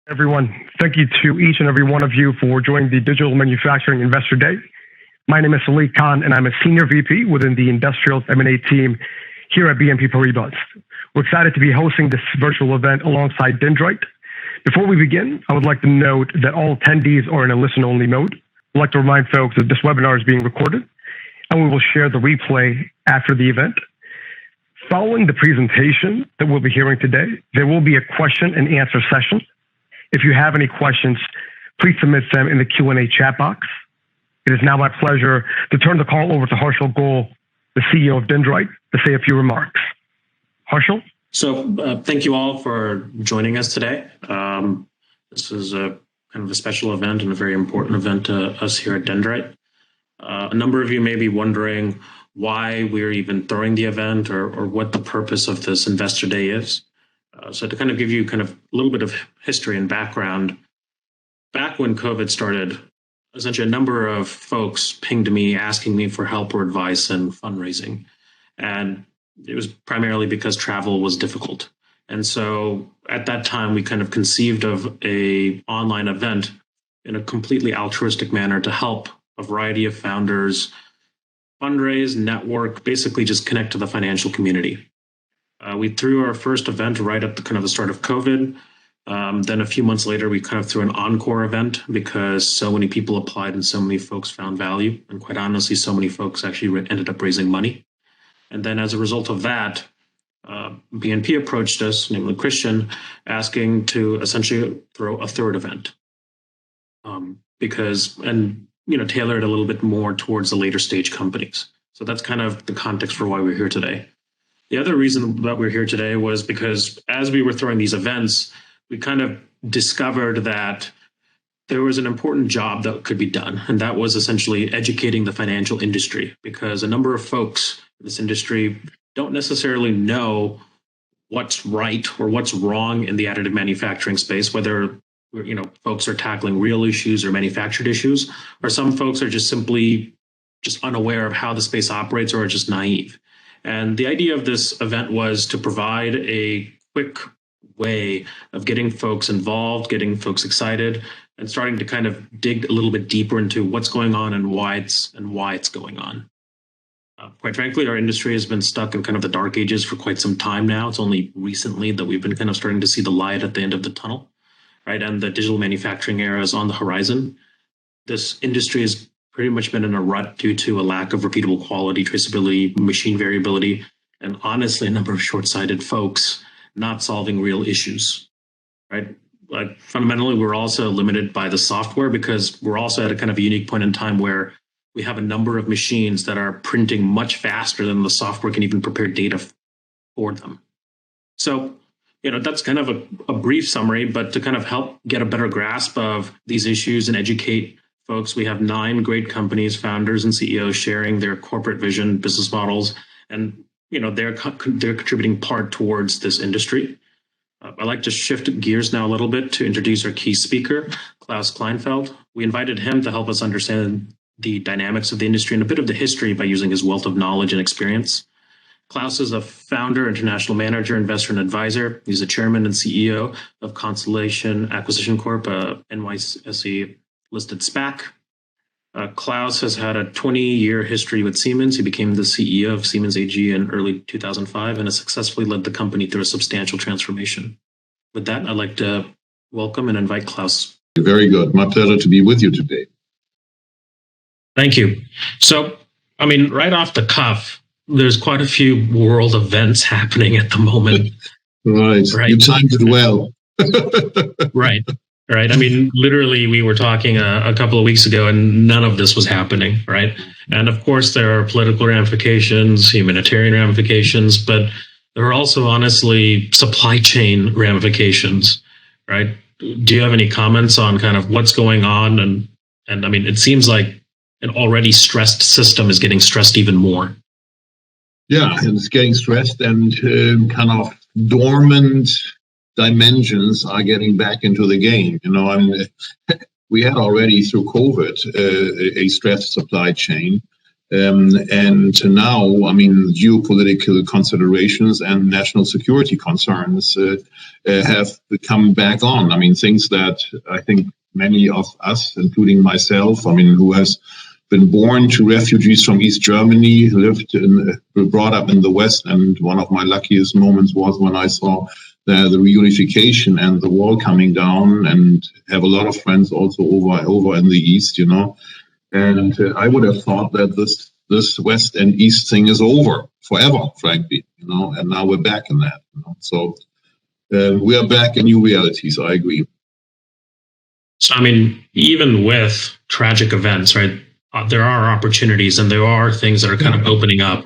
Everyone, thank you to each and every one of you for joining the Digital Manufacturing Investor Day. My name is Salih Khan, and I'm a Senior VP within the Industrials M&A team here at BNP Paribas. We're excited to be hosting this virtual event alongside Dyndrite. Before we begin, I would like to note that all attendees are in a listen-only mode. I'd like to remind folks that this webinar is being recorded, and we will share the replay after the event. Following the presentation that we'll be hearing today, there will be a question and answer session. If you have any questions, please submit them in the Q&A chat box. It is now my pleasure to turn the call over to Harshil Goel, the CEO of Dyndrite, to say a few remarks. Harshil? So thank you all for joining us today. This is a kind of a special event and a very important event to us here at Dyndrite. A number of you may be wondering why we're even throwing the event or what the purpose of this Investor Day is. So to kind of give you kind of a little bit of history and background, back when COVID started, essentially a number of folks pinged me asking me for help or advice in fundraising. And it was primarily because travel was difficult. And so at that time, we kind of conceived of an online event in a completely altruistic manner to help a variety of founders fundraise, network, basically just connect to the financial community. We threw our first event right at the start of COVID. Then a few months later, we kind of threw an encore event because so many people applied and so many folks found value. And quite honestly, so many folks actually ended up raising money. And then as a result of that, BNP approached us, namely Christian, asking to essentially throw a third event tailor it a little bit more towards the later stage companies. So that's kind of the context for why we're here today. The other reason that we're here today was because as we were throwing these events, we kind of discovered that there was an important job that could be done, and that was essentially educating the financial industry, because a number of folks in this industry don't necessarily know what's right or what's wrong in the additive manufacturing space, whether folks are tackling real issues or manufactured issues, or some folks are just simply unaware of how the space operates or are just naive. And the idea of this event was to provide a quick way of getting folks involved, getting folks excited, and starting to kind of dig a little bit deeper into what's going on and why it's going on. Quite frankly, our industry has been stuck in kind of the dark ages for quite some time now. It's only recently that we've been kind of starting to see the light at the end of the tunnel, right? And the digital manufacturing era is on the horizon. This industry has pretty much been in a rut due to a lack of repeatable quality, traceability, machine variability, and honestly, a number of short-sighted folks not solving real issues, right? Like fundamentally, we're also limited by the software because we're also at a kind of a unique point in time where we have a number of machines that are printing much faster than the software can even prepare data for them. So, that's kind of a brief summary, but to kind of help get a better grasp of these issues and educate folks, we have 9 great companies, founders and CEOs sharing their corporate vision, business models, and they're contributing part towards this industry. I'd like to shift gears now a little bit to introduce our key speaker, Klaus Kleinfeld. We invited him to help us understand the dynamics of the industry and a bit of the history by using his wealth of knowledge and experience. Klaus is a founder, international manager, investor, and advisor. He's the chairman and CEO of Constellation Acquisition Corp, a NYSE listed SPAC. Klaus has had a 20-year history with Siemens. He became the CEO of Siemens AG in early 2005 and has successfully led the company through a substantial transformation. With that, I'd like to welcome and invite Klaus. Very good. My pleasure to be with you today. Thank you. So, right off the cuff, there's quite a few world events happening at the moment. Right. You timed it well. Right. Literally, we were talking a couple of weeks ago and none of this was happening, right? And of course, there are political ramifications, humanitarian ramifications, but there are also, honestly, supply chain ramifications, right? Do you have any comments on kind of what's going on? And it seems like an already stressed system is getting stressed even more. Yeah, and it's getting stressed and kind of dormant dimensions are getting back into the game. We had already through COVID a stressed supply chain, And now, I mean, geopolitical considerations and national security concerns have come back on. I mean, things that I think many of us, including myself, I mean, who has been born to refugees from East Germany, brought up in the West, and one of my luckiest moments was when I saw the reunification and the wall coming down, and have a lot of friends also over in the East, you know. And I would have thought that this West and East thing is over forever, frankly, you know. And now we're back in that, you know. So we are back in new realities. I agree. So I mean, even with tragic events, right? There are opportunities, and there are things that are kind of opening up.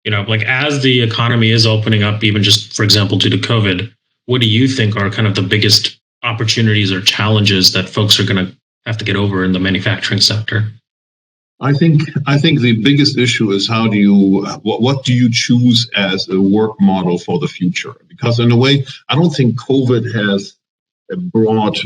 You know, like as the economy is opening up, even just for example due to COVID, what do you think are kind of the biggest opportunities or challenges that folks are going to have to get over in the manufacturing sector? I think the biggest issue is what do you choose as a work model for the future? Because in a way, I don't think COVID has brought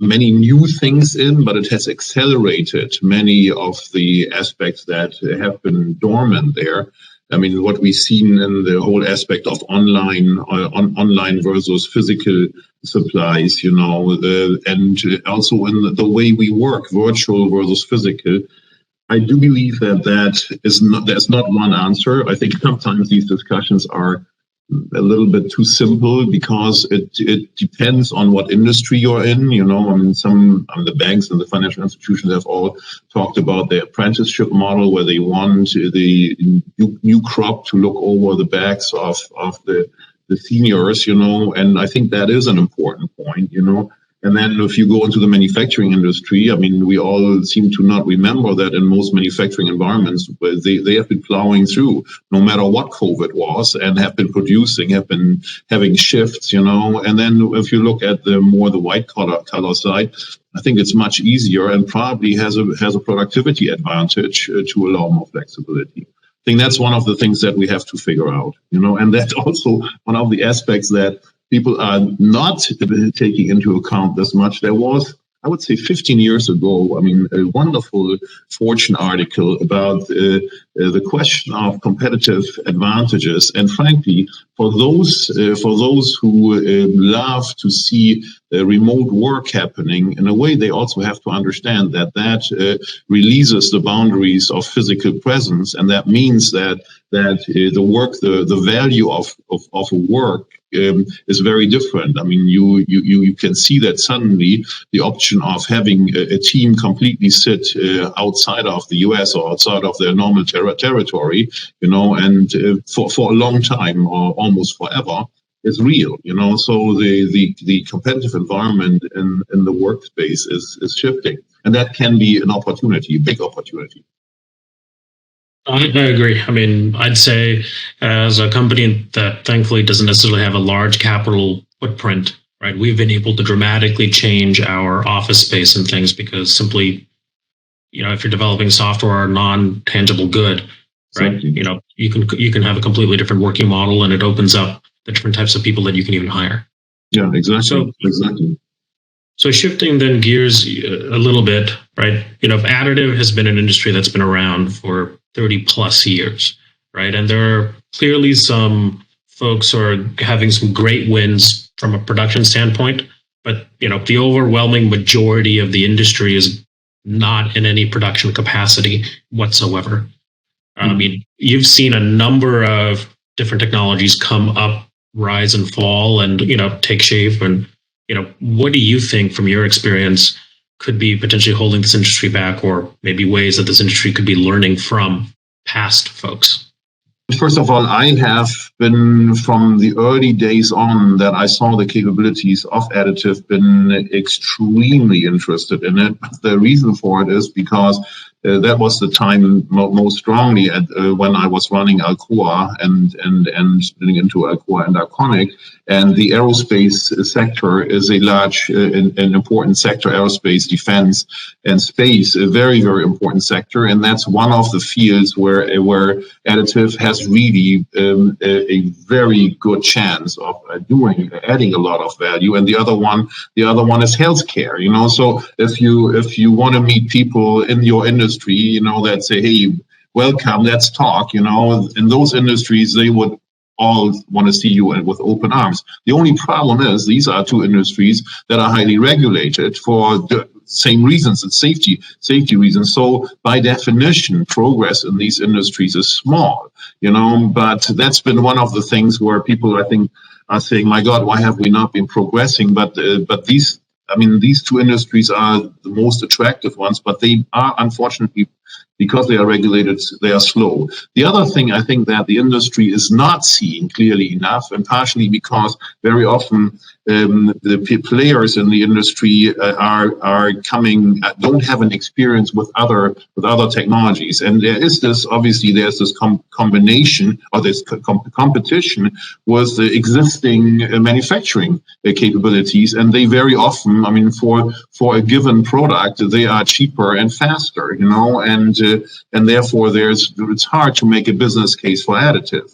many new things in, but it has accelerated many of the aspects that have been dormant there. I mean, what we've seen in the whole aspect of online versus physical supplies, you know, and also in the way we work, virtual versus physical. I do believe there's not one answer. I think sometimes these discussions are a little bit too simple because it depends on what industry you're in. You know, I mean, the banks and the financial institutions have all talked about their apprenticeship model, where they want the new crop to look over the backs of the seniors, you know, and I think that is an important point, you know. And then if you go into the manufacturing industry, I mean, we all seem to not remember that in most manufacturing environments, they have been plowing through no matter what COVID was, and have been producing, have been having shifts, you know. And then if you look at the white collar side, I think it's much easier and probably has a productivity advantage to allow more flexibility. I think that's one of the things that we have to figure out, you know, and that's also one of the aspects that people are not taking into account this much. There was, I would say 15 years ago, I mean, a wonderful Fortune article about the question of competitive advantages. And frankly, for those who love to see remote work happening, in a way, they also have to understand that releases the boundaries of physical presence. And that means that the value of work is very different. I mean, you can see that suddenly the option of having a team completely sit outside of the US or outside of their normal territory, you know, and for a long time or almost forever is real, you know. So the competitive environment in the workspace is shifting, and that can be an opportunity, a big opportunity. I agree. I mean, I'd say as a company that thankfully doesn't necessarily have a large capital footprint, right, we've been able to dramatically change our office space and things because simply, you know, if you're developing software or non-tangible good, right, exactly. You know, you can have a completely different working model, and it opens up the different types of people that you can even hire. Yeah, exactly. Exactly. So shifting then gears a little bit, right? You know, additive has been an industry that's been around for 30 plus years, right? And there are clearly some folks who are having some great wins from a production standpoint, but, you know, the overwhelming majority of the industry is not in any production capacity whatsoever. I mean, you've seen a number of different technologies come up, rise and fall, and, you know, take shape. And, you know, what do you think from your experience could be potentially holding this industry back, or maybe ways that this industry could be learning from past folks? First of all, I have been from the early days on that I saw the capabilities of additive, been extremely interested in it. The reason for it is because that was the time most strongly when I was running Alcoa and splitting into Alcoa and Arconic. And the aerospace sector is a large and important sector, aerospace, defense, and space, a very, very important sector. And that's one of the fields where additive has really a very good chance of adding a lot of value. And the other one is healthcare. You know, so if you want to meet people in your industry, you know, that say, hey, welcome, let's talk. In those industries, they would all want to see you with open arms. The only problem is these are two industries that are highly regulated for the same reasons, and safety reasons. So by definition, progress in these industries is small, but that's been one of the things where people, I think, are saying, my God, why have we not been progressing? But these two industries are the most attractive ones, but they are, unfortunately, because they are regulated, they are slow. The other thing I think that the industry is not seeing clearly enough, and partially because very often the players in the industry don't have an experience with other technologies, and there's this combination, or this competition with the existing manufacturing capabilities, and they very often, for a given product, they are cheaper and faster, and therefore it's hard to make a business case for additive,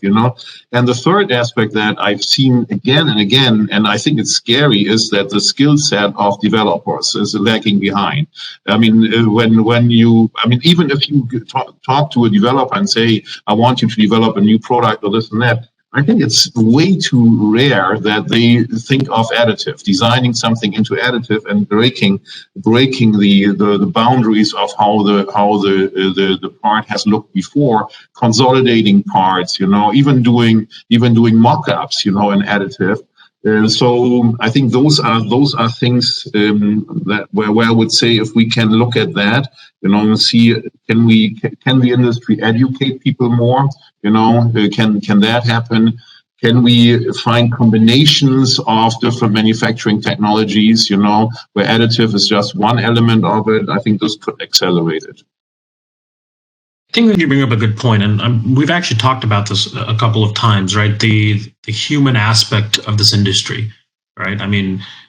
And the third aspect that I've seen again and again, and I think it's scary, is that the skill set of developers is lagging behind. Even if you talk to a developer and say, I want you to develop a new product or this and that, I think it's way too rare that they think of additive, designing something into additive and breaking the boundaries of how the part has looked before, consolidating parts, even doing mock-ups, in additive. So I think those are things where I would say, if we can look at that, see can the industry educate people more? Can that happen? Can we find combinations of different manufacturing technologies? Where additive is just one element of it. I think this could accelerate it. I think you bring up a good point, and we've actually talked about this a couple of times, right? The human aspect of this industry, right?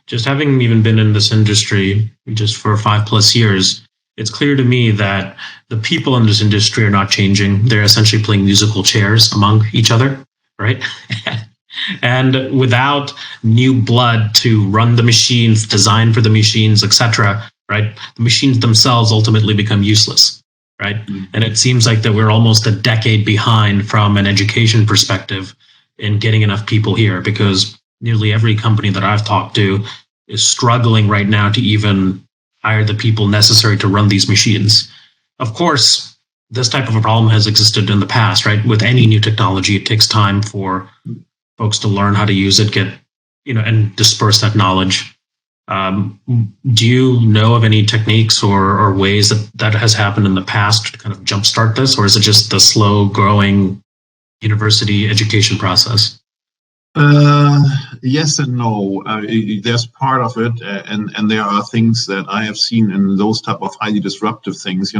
Just having even been in this industry just for 5+ years, it's clear to me that the people in this industry are not changing. They're essentially playing musical chairs among each other, right? And without new blood to run the machines, design for the machines, etc., right? The machines themselves ultimately become useless. Right. And it seems like that we're almost a decade behind from an education perspective in getting enough people here, because nearly every company that I've talked to is struggling right now to even hire the people necessary to run these machines. Of course, this type of a problem has existed in the past, right? With any new technology, it takes time for folks to learn how to use it, and disperse that knowledge. Do you know of any techniques or ways that has happened in the past to kind of jumpstart this, or is it just the slow growing university education process? Yes and no. There's part of it, and there are things that I have seen in those type of highly disruptive things,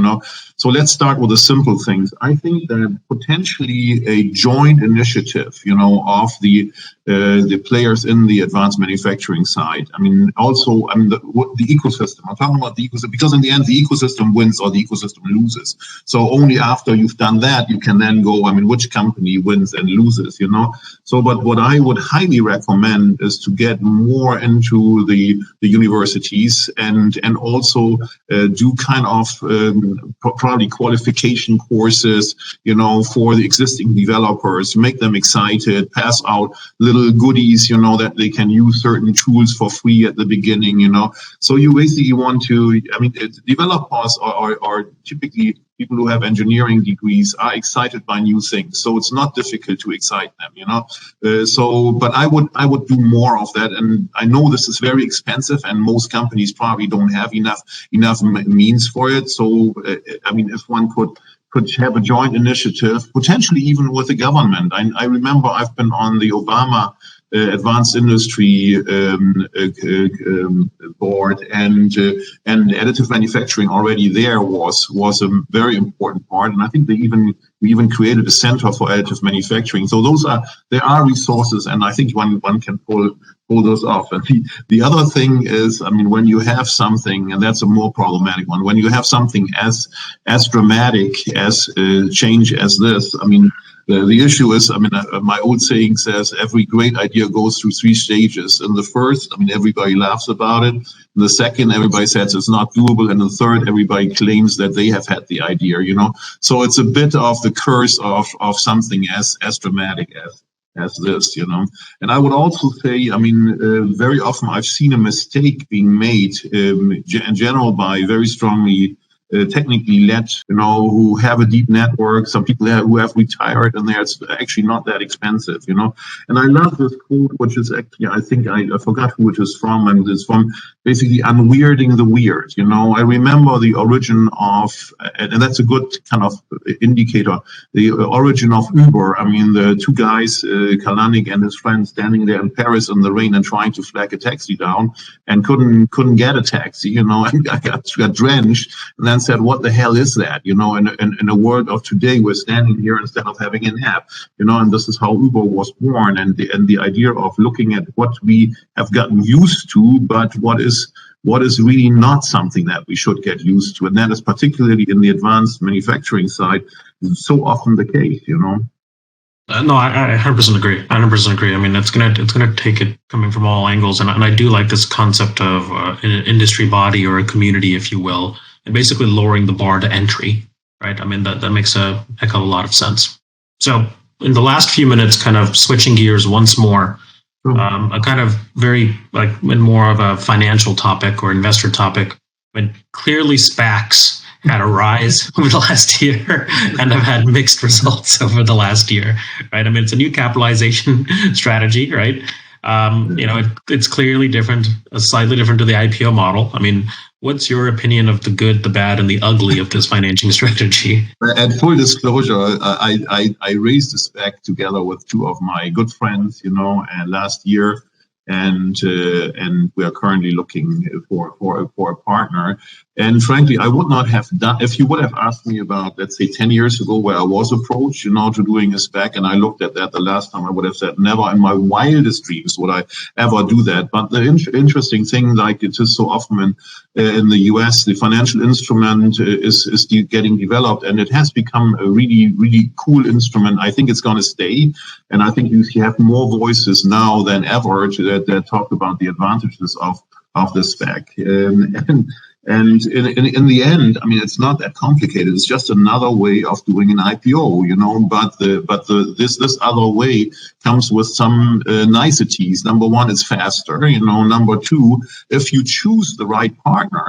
So let's start with the simple things. I think that potentially a joint initiative, of the players in the advanced manufacturing side. The ecosystem. I'm talking about the ecosystem because in the end, the ecosystem wins or the ecosystem loses. So only after you've done that, you can then go, which company wins and loses, So, but what I would highly recommend is to get more into the universities and also do kind of probably qualification courses, for the existing developers, make them excited, pass out little goodies, that they can use certain tools for free at the beginning, So you basically want to, developers are typically people who have engineering degrees are excited by new things. So it's not difficult to excite them, but I would do more of that. And I know this is very expensive and most companies probably don't have enough means for it. So, if one could have a joint initiative, potentially even with the government. I remember I've been on the Obama advanced industry board, and additive manufacturing already there was a very important part, and I think we even created a center for additive manufacturing. So there are resources, and I think one can pull those off. And the other thing is, when you have something, and that's a more problematic one, when you have something as dramatic as change as this, The issue is, my old saying says every great idea goes through 3 stages. In the first, everybody laughs about it. In the second, everybody says it's not doable. And the third, everybody claims that they have had the idea, So it's a bit of the curse of something as dramatic as this, And I would also say, very often I've seen a mistake being made in general by very strongly technically led, who have a deep network. Some people who have retired, and it's actually not that expensive, And I love this quote, which is actually, I think I forgot who it is from, and it's from basically unweirding the weird. I remember the origin of, and that's a good kind of indicator, the origin of Uber. The 2 guys, Kalanick and his friend, standing there in Paris in the rain and trying to flag a taxi down, and couldn't get a taxi, and got drenched, and then said, what the hell is that? In a world of today, we're standing here instead of having an app, and this is how Uber was born, and the idea of looking at what we have gotten used to, but what is really not something that we should get used to. And that is particularly in the advanced manufacturing side, so often the case, No, I 100% agree. 100% agree. It's gonna take it coming from all angles, and I do like this concept of an industry body or a community, if you will, and basically lowering the bar to entry, right? That makes a heck of a lot of sense. So in the last few minutes, kind of switching gears once more, a kind of very more of a financial topic or investor topic, when clearly SPACs had a rise over the last year and have had mixed results over the last year, right? It's a new capitalization strategy, right? It's clearly different, slightly different to the IPO model. What's your opinion of the good, the bad, and the ugly of this financing strategy? And full disclosure, I raised this back together with 2 of my good friends, and last year, and we are currently looking for a partner. And frankly, I would not have done, if you would have asked me about, let's say, 10 years ago, where I was approached, to doing a SPAC, and I looked at that the last time, I would have said, never in my wildest dreams would I ever do that. But the interesting thing, like it is so often in the US, the financial instrument is getting developed, and it has become a really, really cool instrument. I think it's going to stay, and I think you have more voices now than ever that talk about the advantages of the SPAC. And in the end, it's not that complicated. It's just another way of doing an IPO, But this other way comes with some niceties. Number one, it's faster. Number 2, if you choose the right partner,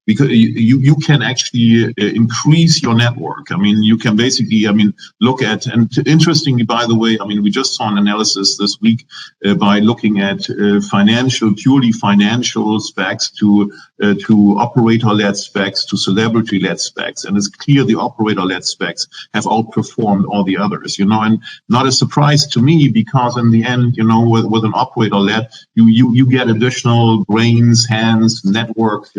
because you can actually increase your network. You can basically, look at, and interestingly, by the way, we just saw an analysis this week by looking at purely financial SPACs to operator-led SPACs to celebrity-led SPACs, and it's clear the operator-led SPACs have outperformed all the others, and not a surprise to me, because in the end, with an operator-led, you get additional brains, hands, networks,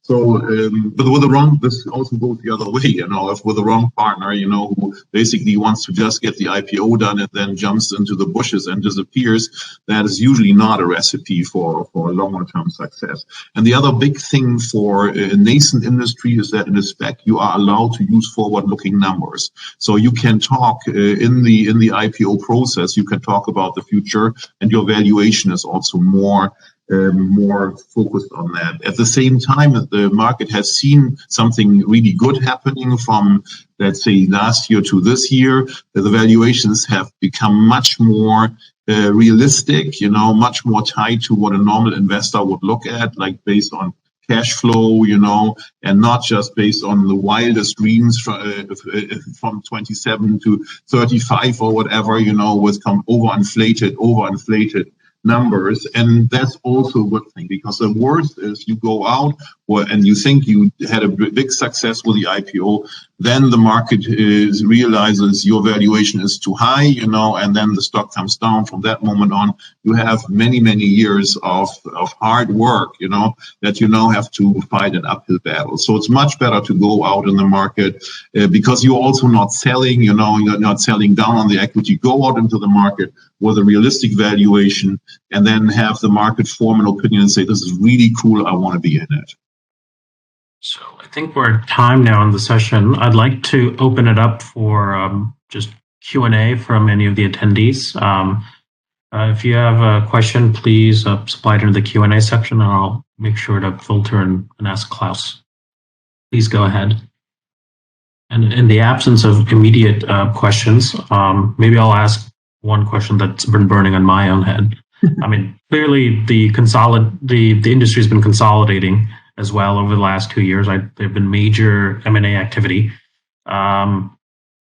So, but with the wrong, this also goes the other way, if with the wrong partner, who basically wants to just get the IPO done and then jumps into the bushes and disappears, that is usually not a recipe for longer term success. And the other big thing for a nascent industry is that in a SPAC, you are allowed to use forward-looking numbers. So you can talk in the IPO process, you can talk about the future, and your valuation is also more focused on that. At the same time, the market has seen something really good happening from, let's say, last year to this year. The valuations have become much more realistic, much more tied to what a normal investor would look at, like based on cash flow, and not just based on the wildest dreams from 27 to 35 or whatever, with overinflated numbers. And that's also a good thing, because the worst is you go out and you think you had a big success with the IPO, then the market realizes your valuation is too high, and then the stock comes down. From that moment on, you have many, many years of hard work, that you now have to fight an uphill battle. So it's much better to go out in the market because you're also not selling, you're not selling down on the equity. Go out into the market with a realistic valuation, and then have the market form an opinion and say, this is really cool, I want to be in it. So I think we're at time now in the session. I'd like to open it up for just Q&A from any of the attendees. If you have a question, please supply it into the Q&A section, and I'll make sure to filter and ask Klaus. Please go ahead. And in the absence of immediate questions, maybe I'll ask one question that's been burning on my own head. I mean, clearly the industry has been consolidating as well over the last 2 years. There have been major M&A activity.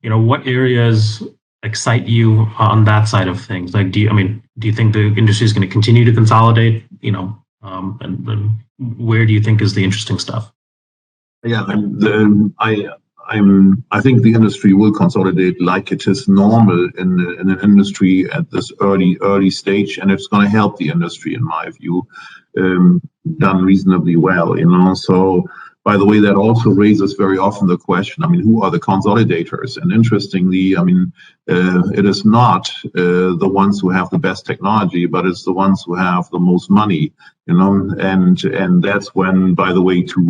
What areas excite you on that side of things? Like, do you think the industry is going to continue to consolidate? And where do you think is the interesting stuff? Yeah, I think the industry will consolidate like it is normal in an industry at this early stage, and it's going to help the industry, in my view, done reasonably well. So. By the way, that also raises very often the question, who are the consolidators? And interestingly, it is not the ones who have the best technology, but it's the ones who have the most money, and that's when, by the way, to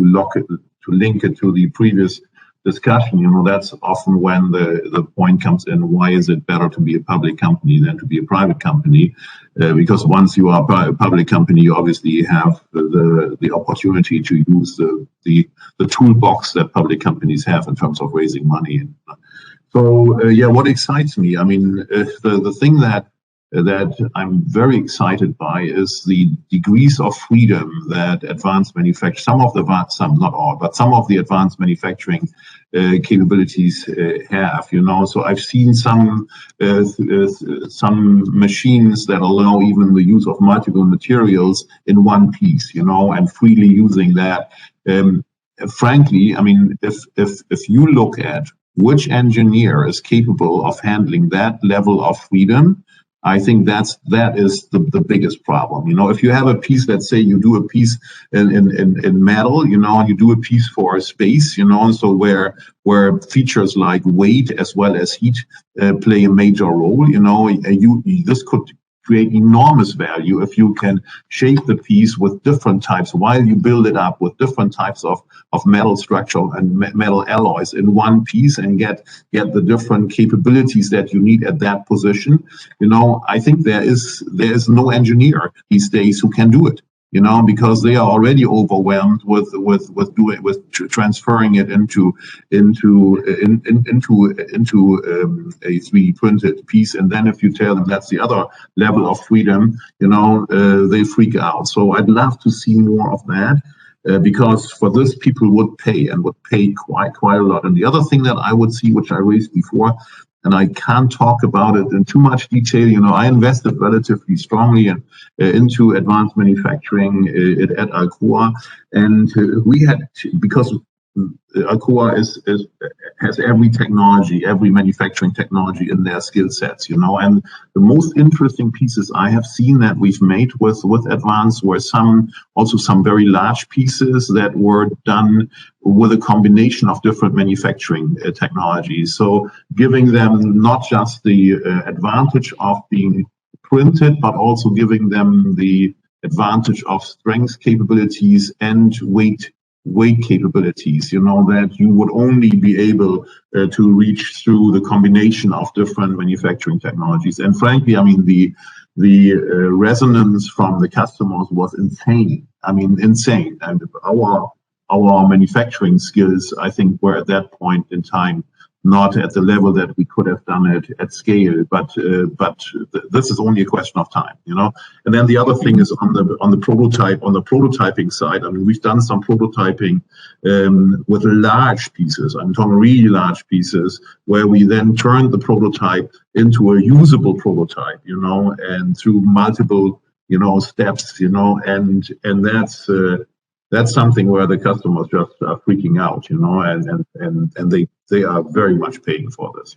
link it to the previous discussion, that's often when the point comes in, why is it better to be a public company than to be a private company? Because once you are a public company, you obviously have the opportunity to use the toolbox that public companies have in terms of raising money. So, what excites me? The thing that I'm very excited by is the degrees of freedom that advanced manufacturing, some of the advanced manufacturing capabilities have. So I've seen some machines that allow even the use of multiple materials in one piece, and freely using that. Frankly, if you look at which engineer is capable of handling that level of freedom, I think that is the biggest problem. If you have a piece, let's say you do a piece in metal, and you do a piece for space, so where features like weight as well as heat play a major role, this could create enormous value if you can shape the piece with different types while you build it up with different types of metal structure and metal alloys in one piece and get the different capabilities that you need at that position. I think there is no engineer these days who can do it. Because they are already overwhelmed with transferring it into a 3D printed piece, and then if you tell them that's the other level of freedom, they freak out. So I'd love to see more of that, because for this people would pay quite a lot. And the other thing that I would see, which I raised before, and I can't talk about it in too much detail. I invested relatively strongly into advanced manufacturing at Alcoa, and we had, because Alcoa has every manufacturing technology in their skill sets, and the most interesting pieces I have seen that we've made with Advanced were some very large pieces that were done with a combination of different manufacturing technologies. So giving them not just the advantage of being printed, but also giving them the advantage of strength capabilities and weight capabilities, that you would only be able to reach through the combination of different manufacturing technologies. And frankly, the resonance from the customers was insane. Insane. And our manufacturing skills, I think, were at that point in time not at the level that we could have done it at scale, but this is only a question of time, And then the other thing is on the prototyping side. We've done some prototyping with large pieces. I'm talking really large pieces, where we then turned the prototype into a usable prototype, and through multiple, steps, and that's something where the customers just are freaking out, and they are very much paying for this,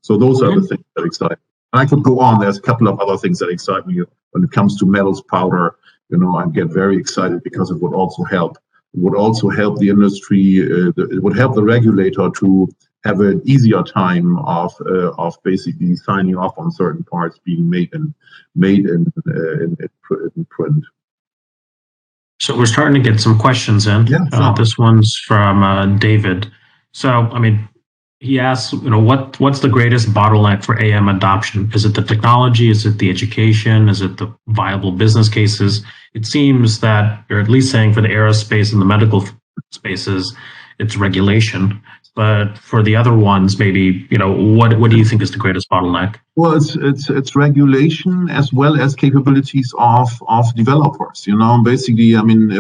So those are the things that excite me. And I could go on. There's a couple of other things that excite me when it comes to metals powder. I get very excited because it would also help. It would also help the industry. It would help the regulator to have an easier time of basically signing off on certain parts being made in print. So we're starting to get some questions in. Yeah, sure. This one's from David. So, he asks, what's the greatest bottleneck for AM adoption? Is it the technology? Is it the education? Is it the viable business cases? It seems that you're at least saying for the aerospace and the medical spaces, it's regulation. But for the other ones, maybe, what do you think is the greatest bottleneck? Well, it's regulation as well as capabilities of developers. Basically, I mean,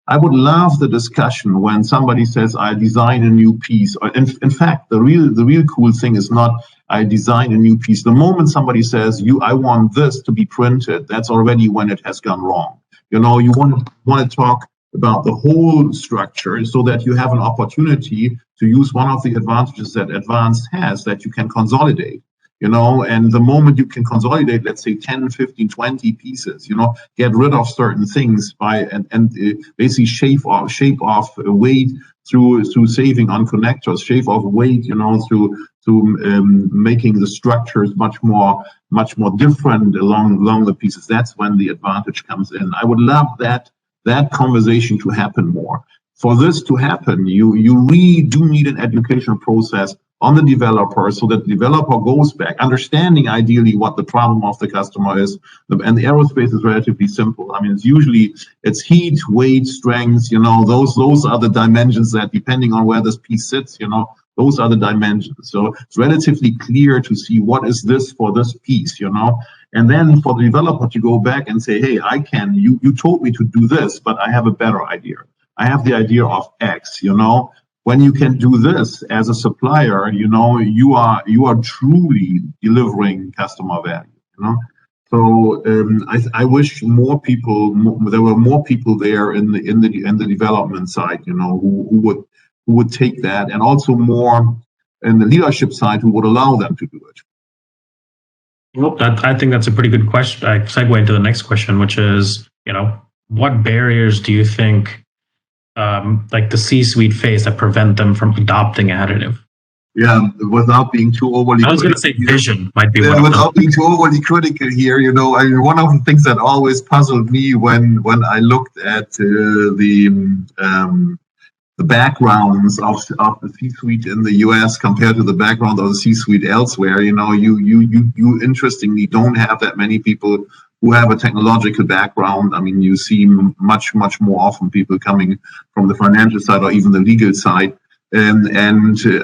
I would love the discussion when somebody says, I design a new piece. In fact, the real cool thing is not I design a new piece. The moment somebody says, I want this to be printed, that's already when it has gone wrong. You want to talk about the whole structure so that you have an opportunity to use one of the advantages that Advanced has, that you can consolidate. And the moment you can consolidate, let's say 10, 15, 20 pieces, get rid of certain things and basically shave off weight through saving on connectors, shave off weight, through making the structures much more different along the pieces. That's when the advantage comes in. I would love that conversation to happen more. For this to happen, you really do need an educational process on the developer, so that the developer goes back, understanding ideally what the problem of the customer is. And the aerospace is relatively simple. I mean, it's heat, weight, strength, those are the dimensions that, depending on where this piece sits, those are the dimensions. So it's relatively clear to see what is this for this piece, and then for the developer to go back and say, hey, you told me to do this, but I have a better idea. I have the idea of X, When you can do this as a supplier, you are truly delivering customer value, So I wish there were more people there in the development side, who would take that, and also more in the leadership side who would allow them to do it. Well, I think that's a pretty good question. I segue into the next question, which is, what barriers do you think, like the C-suite face, that prevent them from adopting additive? Yeah, without being too overly. I was going to say vision might be one. Without being too overly critical here, one of the things that always puzzled me when I looked at the backgrounds of the C-suite in the US compared to the background of the C-suite elsewhere, you interestingly don't have that many people who have a technological background. I mean, you see much more often people coming from the financial side or even the legal side. And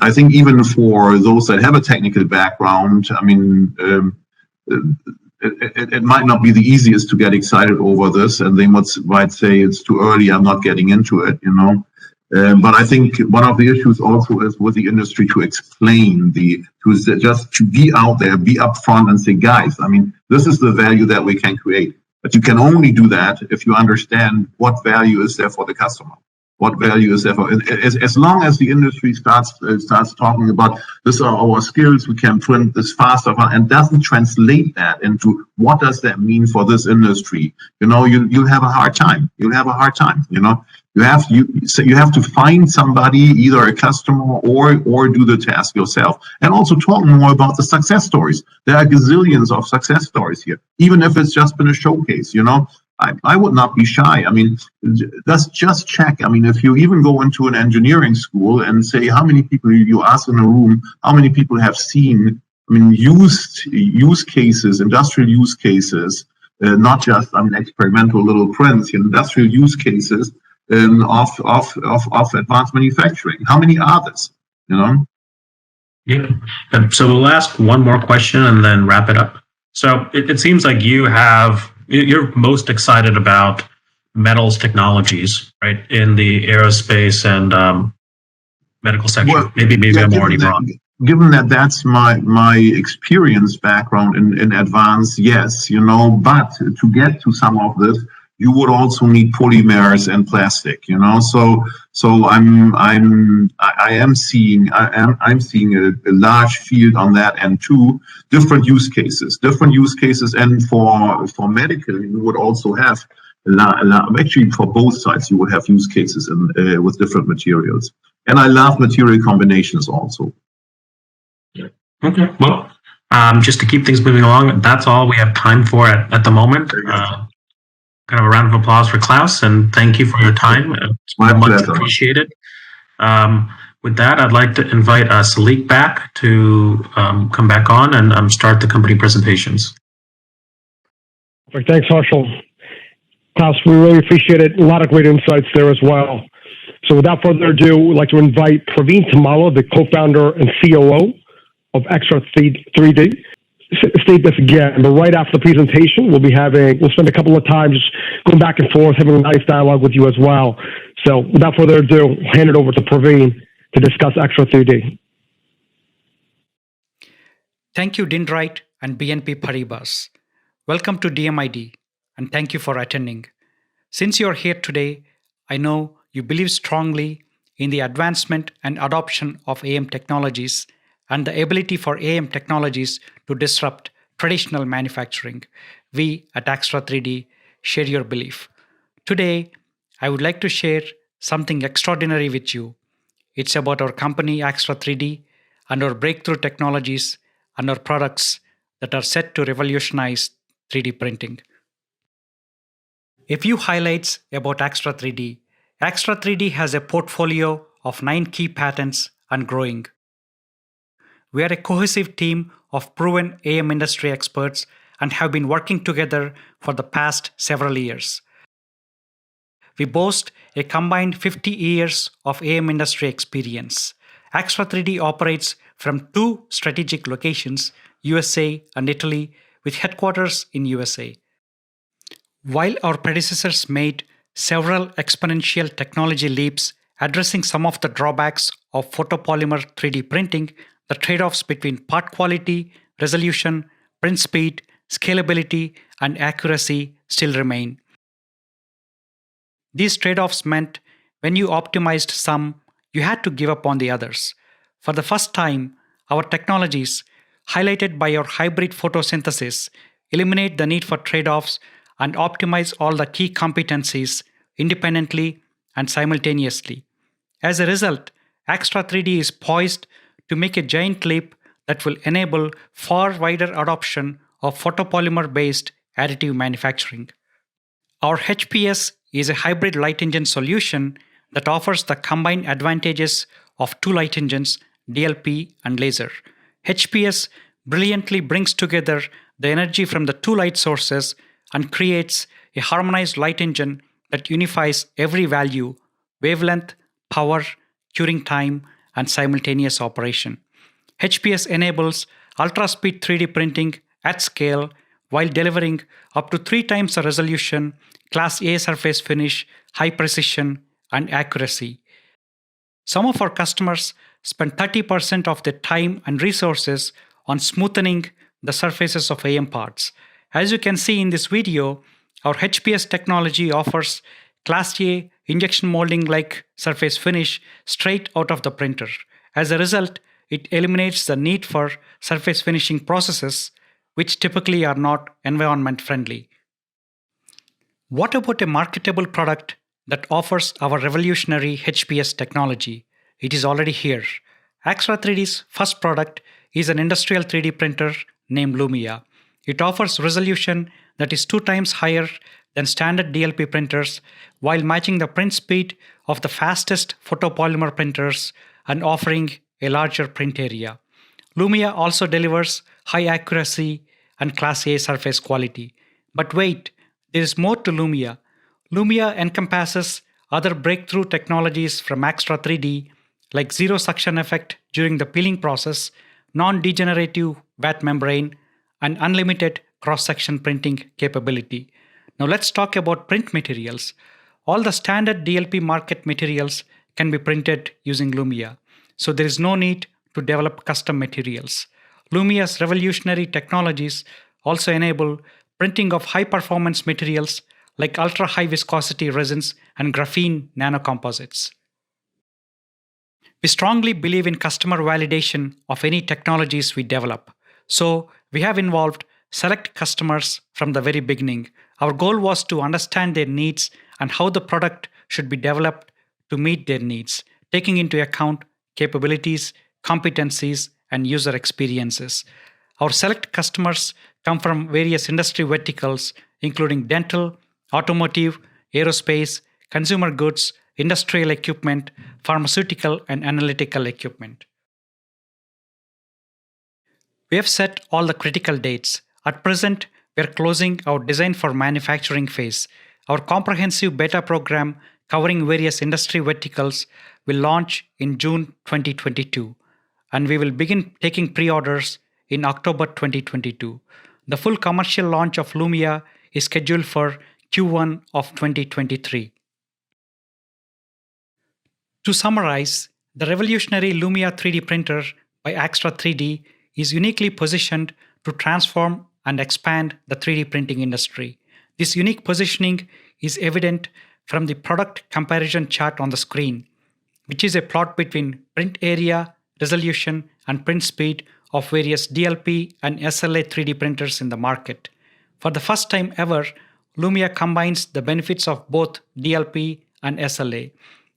I think even for those that have a technical background, I mean, it might not be the easiest to get excited over this, and they might say it's too early, I'm not getting into it, But I think one of the issues also is with the industry to explain to be out there, be upfront and say, guys, I mean, this is the value that we can create. But you can only do that if you understand what value is there for the customer. What value is there for, as long as the industry starts talking about this are our skills, we can print this faster, and doesn't translate that into what does that mean for this industry, you'll have a hard time. You have to find somebody, either a customer or do the task yourself, and also talk more about the success stories. There are gazillions of success stories here, even if it's just been a showcase. I would not be shy. I mean, let's just check. I mean, if you even go into an engineering school and say how many people you ask in a room, how many people have seen, use cases, industrial use cases, not just experimental little prints, industrial use cases of advanced manufacturing. How many are this? Yeah. So we'll ask one more question and then wrap it up. So it seems like you're most excited about metals technologies, right, in the aerospace and medical sector. Well, maybe I'm already wrong. Given that that's my experience background in Advanced, yes, but to get to some of this, you would also need polymers and plastic, So I'm seeing a large field on that, and two different use cases, and for medical, you would also have actually for both sides you would have use cases with different materials, and I love material combinations also. Okay, well, just to keep things moving along, that's all we have time for at the moment. Kind of a round of applause for Klaus, and thank you for your time. It's much appreciated. With that, I'd like to invite Salik back to come back on and start the company presentations. Thanks, Harshil. Klaus, we really appreciate it. A lot of great insights there as well. So without further ado, we'd like to invite Praveen Tummala, the co-founder and COO of Extra 3D. State this again, but right after the presentation, we'll spend a couple of times just going back and forth, having a nice dialogue with you as well. So without further ado, I'll hand it over to Praveen to discuss Extra 3D. Thank you, Dyndrite and BNP Paribas. Welcome to DMID, and thank you for attending. Since you're here today, I know you believe strongly in the advancement and adoption of AM technologies and the ability for AM technologies to disrupt traditional manufacturing. We at Extra 3D share your belief. Today, I would like to share something extraordinary with you. It's about our company, Extra 3D, and our breakthrough technologies and our products that are set to revolutionize 3D printing. A few highlights about Extra 3D. Extra 3D has a portfolio of 9 key patents and growing. We are a cohesive team of proven AM industry experts and have been working together for the past several years. We boast a combined 50 years of AM industry experience. Extra 3D operates from 2 strategic locations, USA and Italy, with headquarters in USA. While our predecessors made several exponential technology leaps addressing some of the drawbacks of photopolymer 3D printing, the trade-offs between part quality, resolution, print speed, scalability, and accuracy still remain. These trade-offs meant when you optimized some, you had to give up on the others. For the first time, our technologies, highlighted by our hybrid photosynthesis, eliminate the need for trade-offs and optimize all the key competencies independently and simultaneously. As a result, Extra 3D is poised to make a giant leap that will enable far wider adoption of photopolymer-based additive manufacturing. Our HPS is a hybrid light engine solution that offers the combined advantages of 2 light engines, DLP and laser. HPS brilliantly brings together the energy from the 2 light sources and creates a harmonized light engine that unifies every value: wavelength, power, curing time, and simultaneous operation. HPS enables ultra-speed 3D printing at scale while delivering up to 3 times the resolution, Class A surface finish, high precision, and accuracy. Some of our customers spend 30% of their time and resources on smoothening the surfaces of AM parts. As you can see in this video, our HPS technology offers Class A injection molding-like surface finish straight out of the printer. As a result, it eliminates the need for surface finishing processes, which typically are not environment friendly. What about a marketable product that offers our revolutionary HPS technology? It is already here. Extra 3D's first product is an industrial 3D printer named Lumia. It offers resolution that is 2 times higher than standard DLP printers while matching the print speed of the fastest photopolymer printers and offering a larger print area. Lumia also delivers high accuracy and Class A surface quality. But wait, there is more to Lumia. Lumia encompasses other breakthrough technologies from Extra 3D like zero suction effect during the peeling process, non-degenerative wet membrane, and unlimited cross-section printing capability. Now let's talk about print materials. All the standard DLP market materials can be printed using Lumia, so there is no need to develop custom materials. Lumia's revolutionary technologies also enable printing of high-performance materials like ultra-high viscosity resins and graphene nanocomposites. We strongly believe in customer validation of any technologies we develop, so we have involved select customers from the very beginning. Our goal was to understand their needs and how the product should be developed to meet their needs, taking into account capabilities, competencies, and user experiences. Our select customers come from various industry verticals, including dental, automotive, aerospace, consumer goods, industrial equipment, pharmaceutical and analytical equipment. We have set all the critical dates. At present, we are closing our design for manufacturing phase. Our comprehensive beta program covering various industry verticals will launch in June 2022, and we will begin taking pre-orders in October 2022. The full commercial launch of Lumia is scheduled for Q1 of 2023. To summarize, the revolutionary Lumia 3D printer by Axtra 3D is uniquely positioned to transform and expand the 3D printing industry. This unique positioning is evident from the product comparison chart on the screen, which is a plot between print area, resolution, and print speed of various DLP and SLA 3D printers in the market. For the first time ever, Lumia combines the benefits of both DLP and SLA.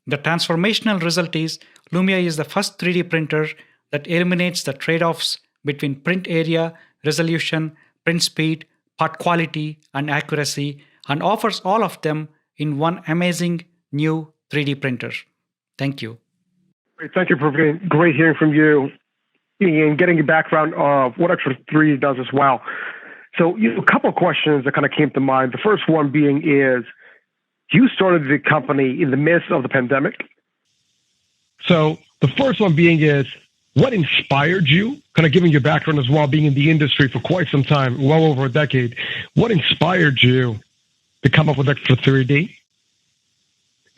The transformational result is Lumia is the first 3D printer that eliminates the trade-offs between print area, resolution, print speed, part quality, and accuracy, and offers all of them in one amazing new 3D printer. Thank you. Great. Thank you, Praveen. Great hearing from you and getting your background of what Axtra 3D does as well. So a couple of questions that kind of came to mind. The first one being is, you started the company in the midst of the pandemic. So the first one being is, what inspired you, kind of giving your background as well, being in the industry for quite some time, well over a decade, what inspired you to come up with Axtra 3D?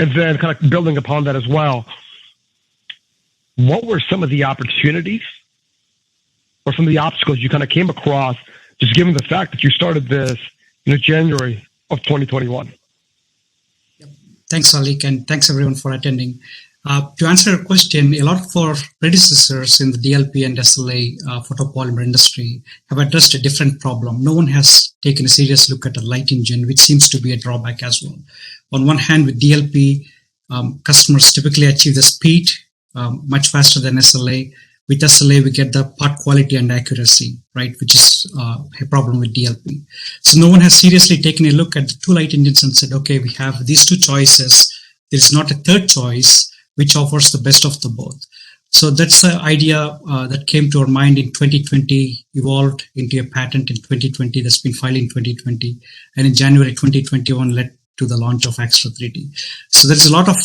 And then kind of building upon that as well, what were some of the opportunities or some of the obstacles you kind of came across, just given the fact that you started this in January of 2021? Thanks, Alik, and thanks everyone for attending. To answer your question, a lot of our predecessors in the DLP and SLA photopolymer industry have addressed a different problem. No one has taken a serious look at a light engine, which seems to be a drawback as well. On one hand, with DLP, customers typically achieve the speed much faster than SLA. With SLA, we get the part quality and accuracy, right, which is a problem with DLP. So no one has seriously taken a look at the two light engines and said, okay, we have these two choices. There is not a third choice which offers the best of the both. So that's the idea that came to our mind in 2020, evolved into a patent in 2020 that's been filed in 2020, and in January 2021 led to the launch of Axtra 3D. So there's a lot of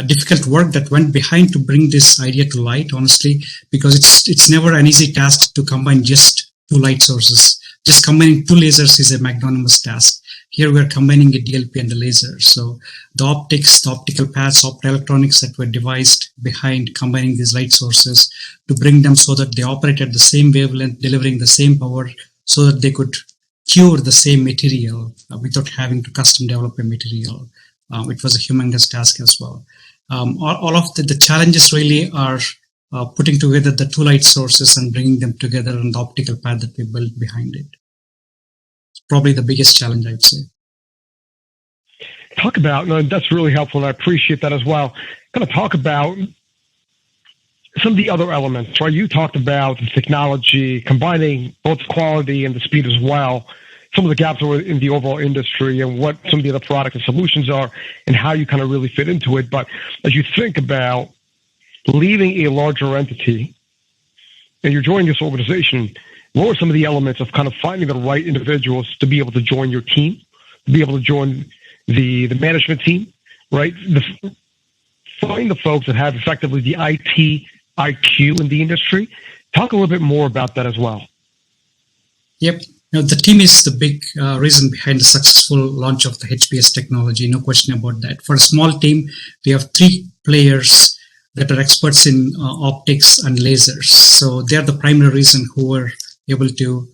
difficult work that went behind to bring this idea to light, honestly, because it's never an easy task to combine just two light sources. Just combining two lasers is a magnanimous task. Here we're combining a DLP and a laser. So the optics, the optical paths, optoelectronics that were devised behind combining these light sources to bring them so that they operate at the same wavelength, delivering the same power so that they could cure the same material without having to custom develop a material. It was a humongous task as well. All of the challenges really are putting together the two light sources and bringing them together and the optical path that we built behind it. It's probably the biggest challenge, I'd say. Talk about, no, that's really helpful, and I appreciate that as well. Kind of talk about some of the other elements, right? You talked about the technology, combining both quality and the speed as well, some of the gaps in the overall industry and what some of the other products and solutions are and how you kind of really fit into it. But as you think about leaving a larger entity and you're joining this organization, what were some of the elements of kind of finding the right individuals to be able to join your team, to be able to join the management team, right? Find the folks that have effectively the IT IQ in the industry. Talk a little bit more about that as well. Yep. The team is the big reason behind the successful launch of the HPS technology, no question about that. For a small team, we have 3 players that are experts in optics and lasers. So they're the primary reason who were able to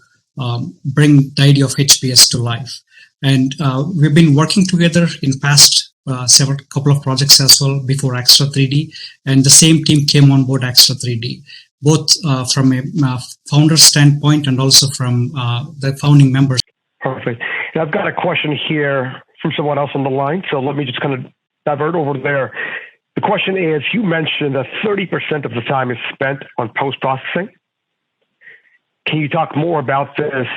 bring the idea of HPS to life. And we've been working together in past couple of projects as well before Axtra 3D, and the same team came on board Axtra 3D, both from a founder standpoint and also from the founding members. Perfect. And I've got a question here from someone else on the line, so let me just kind of divert over there. The question is, you mentioned that 30% of the time is spent on post-processing. Can you talk more about this?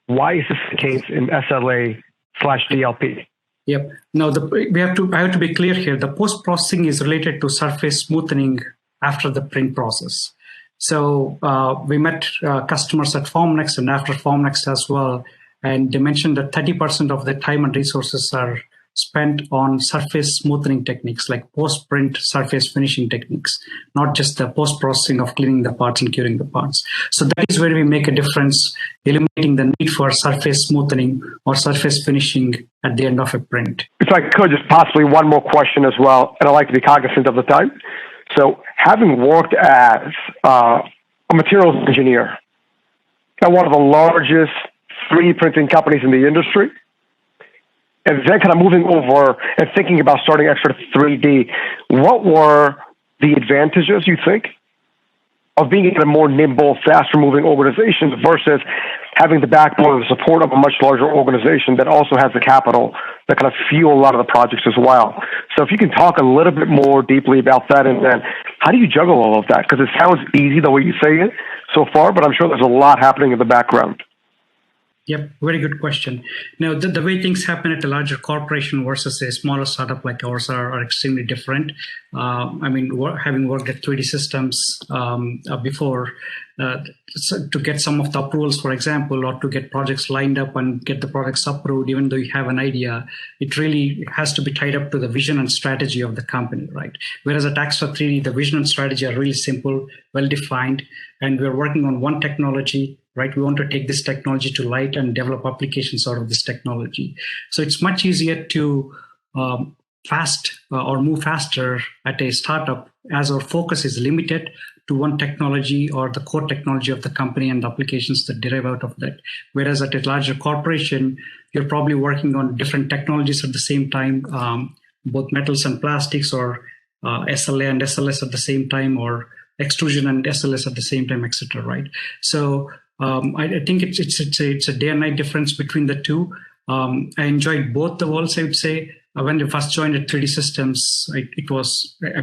Why is this the case in SLA/DLP? Yep. Now, I have to be clear here. The post-processing is related to surface smoothing after the print process. So we met customers at Formnext and after Formnext as well, and they mentioned that 30% of their time and resources are spent on surface smoothing techniques like post-print surface finishing techniques, not just the post-processing of cleaning the parts and curing the parts. So that is where we make a difference, eliminating the need for surface smoothing or surface finishing at the end of a print. If I could, just possibly one more question as well, and I like to be cognizant of the time. So having worked as a materials engineer at one of the largest 3D printing companies in the industry, and then kind of moving over and thinking about starting Extra 3D, what were the advantages, you think, of being in a more nimble, faster-moving organization versus having the backbone and the support of a much larger organization that also has the capital that kind of fuel a lot of the projects as well? So if you can talk a little bit more deeply about that, and then how do you juggle all of that? Because it sounds easy the way you say it so far, but I'm sure there's a lot happening in the background. Yep, very good question. Now, the way things happen at a larger corporation versus a smaller startup like ours are extremely different. Having worked at 3D Systems before, to get some of the approvals, for example, or to get projects lined up and get the projects approved, even though you have an idea, it really has to be tied up to the vision and strategy of the company, right? Whereas at Extra 3D, the vision and strategy are really simple, well-defined, and we're working on one technology, right? We want to take this technology to light and develop applications out of this technology. So it's much easier to move faster at a startup as our focus is limited to one technology or the core technology of the company and the applications that derive out of that. Whereas at a larger corporation, you're probably working on different technologies at the same time, both metals and plastics, or SLA and SLS at the same time, or extrusion and SLS at the same time, etc. Right? So I think it's a day and night difference between the two. I enjoyed both the worlds, I would say. When I first joined at 3D Systems, I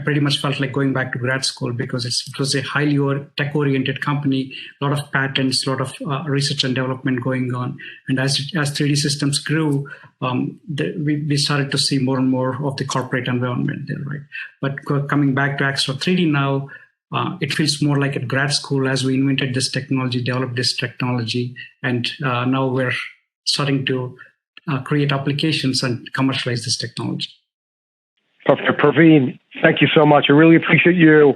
pretty much felt like going back to grad school because it was a highly tech-oriented company, a lot of patents, a lot of research and development going on. And as 3D Systems grew, we started to see more and more of the corporate environment there, right? But coming back to Extra 3D now, it feels more like at grad school as we invented this technology, developed this technology, and now we're starting to create applications and commercialize this technology. Perfect. Praveen, thank you so much. I really appreciate you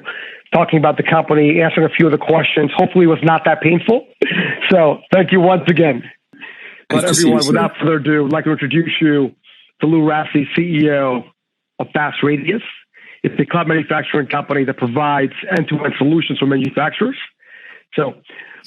talking about the company, answering a few of the questions. Hopefully it was not that painful. So thank you once again. But everyone, without further ado, I'd like to introduce you to Lou Rassey, CEO of Fast Radius. It's a cloud manufacturing company that provides end-to-end solutions for manufacturers. So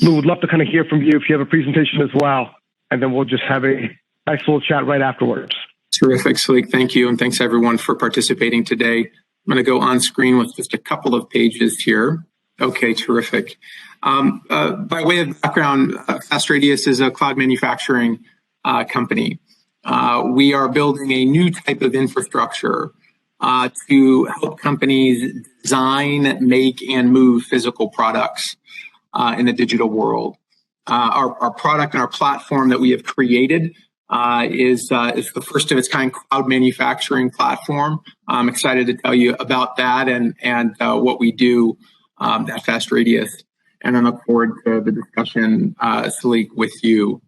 Lou, would love to kind of hear from you if you have a presentation as well, and then we'll just have a nice little chat right afterwards. Terrific, Salik. Thank you. And thanks everyone for participating today. I'm going to go on screen with just a couple of pages here. Okay, terrific. By way of background, Fast Radius is a cloud manufacturing company. We are building a new type of infrastructure to help companies design, make, and move physical products in the digital world. Our product and our platform that we have created is the first of its kind cloud manufacturing platform. I'm excited to tell you about that and what we do at Fast Radius. And I look forward to the discussion, Salik, with you.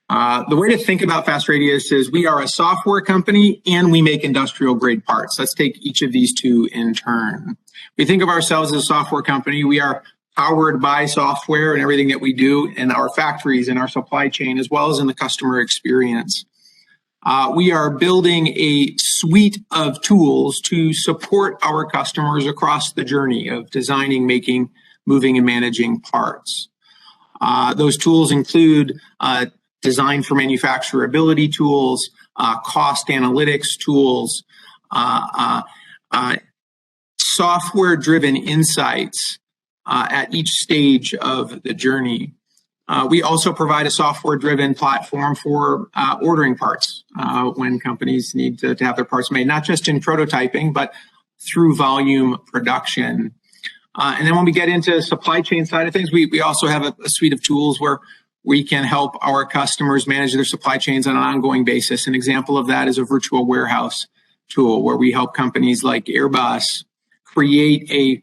The way to think about Fast Radius is we are a software company and we make industrial grade parts. Let's take each of these two in turn. We think of ourselves as a software company. We are powered by software and everything that we do in our factories, in our supply chain, as well as in the customer experience. We are building a suite of tools to support our customers across the journey of designing, making, moving, and managing parts. Those tools include design for manufacturability tools, cost analytics tools, software-driven insights at each stage of the journey. We also provide a software-driven platform for ordering parts when companies need to have their parts made, not just in prototyping, but through volume production. And then when we get into supply chain side of things, we also have a suite of tools where we can help our customers manage their supply chains on an ongoing basis. An example of that is a virtual warehouse tool where we help companies like Airbus create a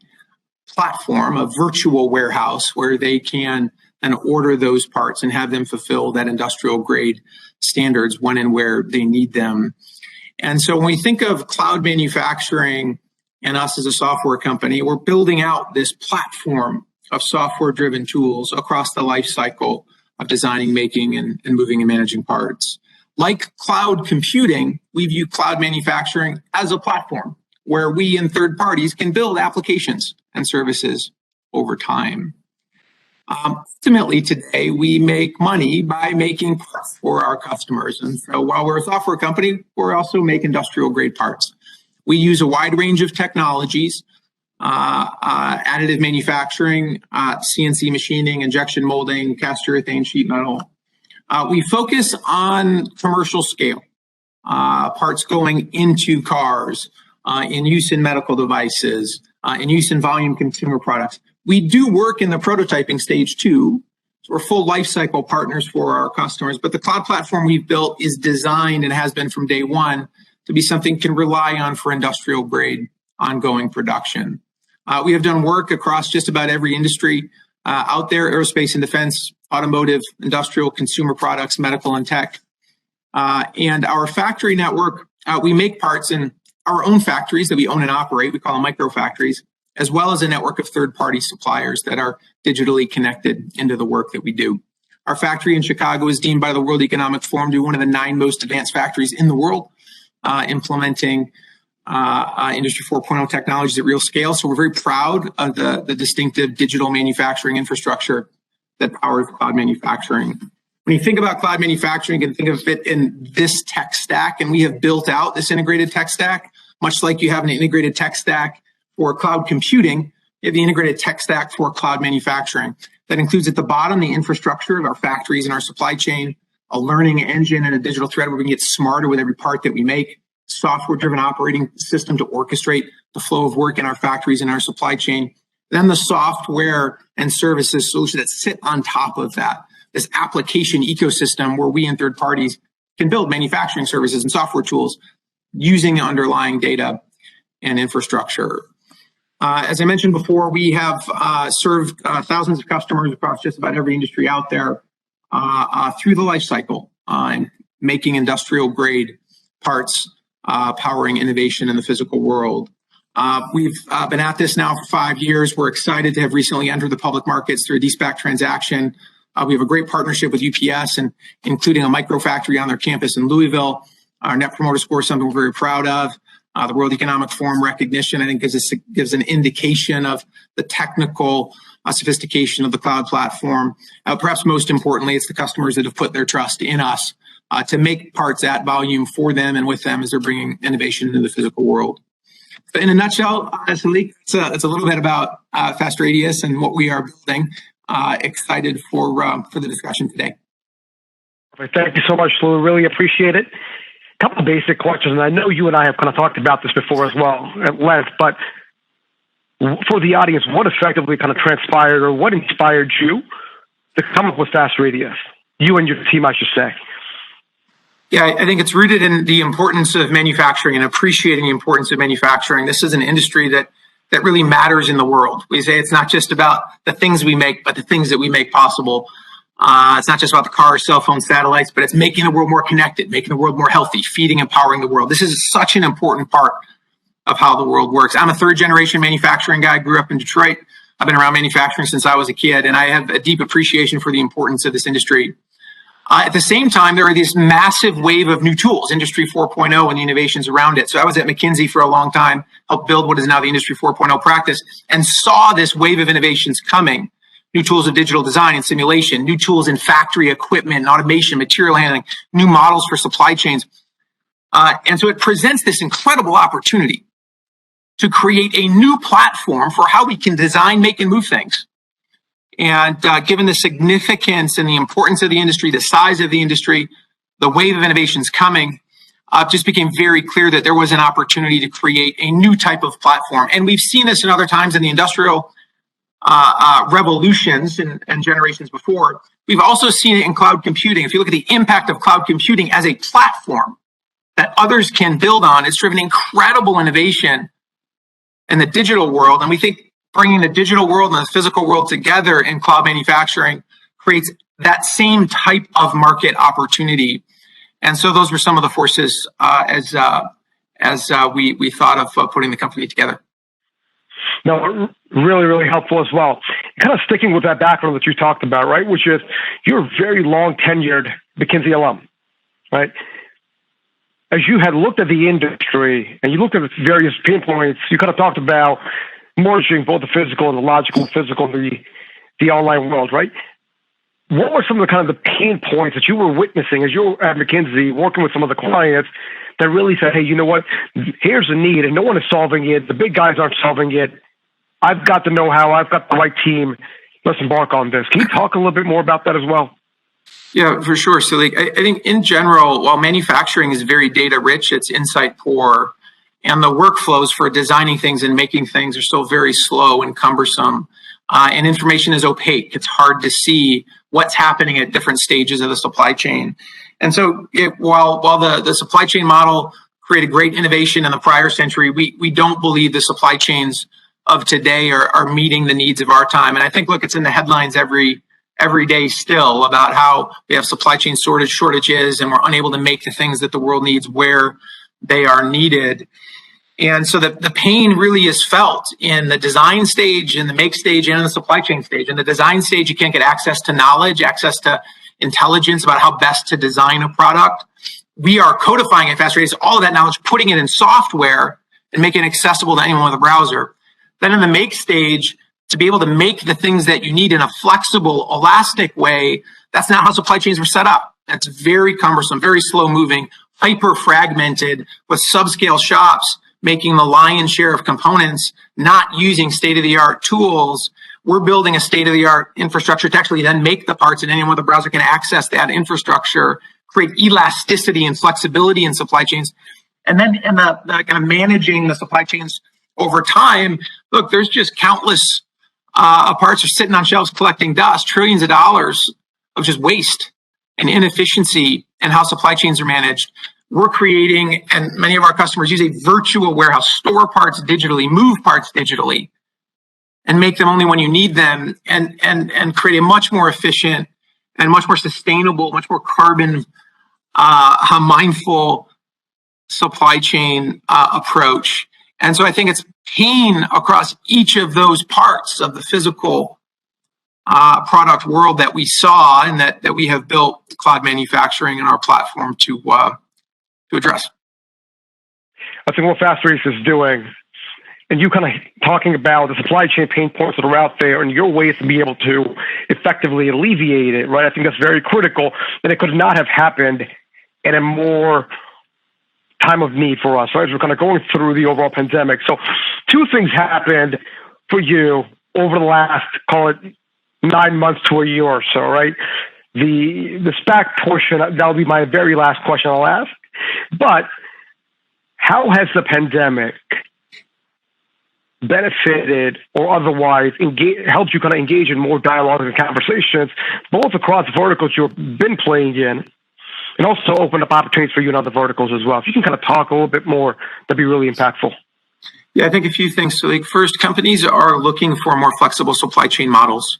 platform, a virtual warehouse, where they can then order those parts and have them fulfill that industrial grade standards when and where they need them. And so when we think of cloud manufacturing and us as a software company, we're building out this platform of software-driven tools across the life cycle of designing, making, and moving and managing parts. Like cloud computing, we view cloud manufacturing as a platform where we and third parties can build applications and services over time. Ultimately, today, we make money by making parts for our customers. And so while we're a software company, we're also make industrial-grade parts. We use a wide range of technologies, additive manufacturing, CNC machining, injection molding, cast urethane, sheet metal. We focus on commercial scale, parts going into cars, in use in medical devices, in use in volume consumer products. We do work in the prototyping stage too. So we're full lifecycle partners for our customers, but the cloud platform we've built is designed and has been from day one to be something you can rely on for industrial grade ongoing production. We have done work across just about every industry out there: aerospace and defense, automotive, industrial, consumer products, medical, and tech. And our factory network, we make parts in our own factories that we own and operate. We call them micro factories, as well as a network of third-party suppliers that are digitally connected into the work that we do. Our factory in Chicago is deemed by the World Economic Forum to be one of the 9 most advanced factories in the world, implementing Industry 4.0 technologies at real scale. So we're very proud of the distinctive digital manufacturing infrastructure that powers cloud manufacturing. When you think about cloud manufacturing, you can think of it in this tech stack, and we have built out this integrated tech stack, much like you have an integrated tech stack for cloud computing. You have the integrated tech stack for cloud manufacturing. That includes at the bottom the infrastructure of our factories and our supply chain, a learning engine and a digital thread where we can get smarter with every part that we make, software-driven operating system to orchestrate the flow of work in our factories and our supply chain. Then the software and services solution that sit on top of that, this application ecosystem where we and third parties can build manufacturing services and software tools using the underlying data and infrastructure. As I mentioned before, we have served thousands of customers across just about every industry out there through the life cycle, making industrial grade parts, powering innovation in the physical world. We've been at this now for 5 years. We're excited to have recently entered the public markets through a de-SPAC transaction. We have a great partnership with UPS, and including a micro factory on their campus in Louisville. Our Net Promoter Score is something we're very proud of. The World Economic Forum recognition, I think, gives an indication of the technical sophistication of the cloud platform. Perhaps most importantly, it's the customers that have put their trust in us to make parts at volume for them and with them as they're bringing innovation into the physical world. But in a nutshell, Salik, it's a little bit about Fast Radius and what we are building. Excited for the discussion today. Thank you so much, Lou. Really appreciate it. A couple of basic questions, and I know you and I have kind of talked about this before as well at length, but for the audience, what effectively kind of transpired or what inspired you to come up with Fast Radius? You and your team, I should say. Yeah, I think it's rooted in the importance of manufacturing and appreciating the importance of manufacturing. This is an industry that really matters in the world. We say it's not just about the things we make, but the things that we make possible. It's not just about the cars, cell phones, satellites, but it's making the world more connected, making the world more healthy, feeding, empowering the world. This is such an important part of how the world works. I'm a third-generation manufacturing guy. I grew up in Detroit. I've been around manufacturing since I was a kid, and I have a deep appreciation for the importance of this industry. At the same time, there are this massive wave of new tools, Industry 4.0 and the innovations around it. So I was at McKinsey for a long time, helped build what is now the Industry 4.0 practice, and saw this wave of innovations coming. New tools of digital design and simulation, new tools in factory equipment and automation, material handling, new models for supply chains. And so it presents this incredible opportunity to create a new platform for how we can design, make, and move things. And given the significance and the importance of the industry, the size of the industry, the wave of innovations coming, it just became very clear that there was an opportunity to create a new type of platform. And we've seen this in other times in the industrial revolutions and generations before, we've also seen it in cloud computing. If you look at the impact of cloud computing as a platform that others can build on, it's driven incredible innovation in the digital world. And we think bringing the digital world and the physical world together in cloud manufacturing creates that same type of market opportunity. And so those were some of the forces as we thought of putting the company together. No, really, really helpful as well. Kind of sticking with that background that you talked about, right, which is you're a very long tenured McKinsey alum, right? As you had looked at the industry and you looked at the various pain points, you kind of talked about merging both the physical and the logical, physical and the online world, right? What were some of the kind of the pain points that you were witnessing as you were at McKinsey, working with some of the clients that really said, hey, you know what, here's a need and no one is solving it. The big guys aren't solving it. I've got the know-how. I've got the right team. Let's embark on this. Can you talk a little bit more about that as well? Yeah, for sure. So I think in general, while manufacturing is very data rich, it's insight poor. And the workflows for designing things and making things are still very slow and cumbersome. And information is opaque. It's hard to see what's happening at different stages of the supply chain. And so while the supply chain model created great innovation in the prior century, we don't believe the supply chains of today are meeting the needs of our time. And I think, look, it's in the headlines every day still about how we have supply chain shortages and we're unable to make the things that the world needs where they are needed. And so the pain really is felt in the design stage, in the make stage, and in the supply chain stage. In the design stage, you can't get access to knowledge, access to intelligence about how best to design a product. We are codifying it fast rates, all of that knowledge, putting it in software and making it accessible to anyone with a browser. Then in the make stage, to be able to make the things that you need in a flexible, elastic way, that's not how supply chains were set up. That's very cumbersome, very slow moving, hyper fragmented with subscale shops making the lion's share of components, not using state-of-the-art tools. We're building a state-of-the-art infrastructure to actually then make the parts, and anyone with a browser can access that infrastructure, create elasticity and flexibility in supply chains. And then in the kind of managing the supply chains over time, look, there's just countless parts are sitting on shelves collecting dust, trillions of dollars of just waste and inefficiency and how supply chains are managed. We're creating, and many of our customers use a virtual warehouse, store parts digitally, move parts digitally, and make them only when you need them, and create a much more efficient and much more sustainable, much more carbon mindful supply chain approach. And so I think it's pain across each of those parts of the physical product world that we saw and that we have built cloud manufacturing in our platform to address. I think what Fast Race is doing, and you kind of talking about the supply chain pain points that are out there and your ways to be able to effectively alleviate it, right? I think that's very critical, and it could not have happened in a more time of need for us, right? As we're kind of going through the overall pandemic. So two things happened for you over the last, call it 9 months to a year or so, right? The SPAC portion, that'll be my very last question I'll ask. But how has the pandemic benefited or otherwise helped you kind of engage in more dialogue and conversations, both across verticals you've been playing in, and also open up opportunities for you in other verticals as well? If you can kind of talk a little bit more, that'd be really impactful. Yeah, I think a few things. So first, companies are looking for more flexible supply chain models.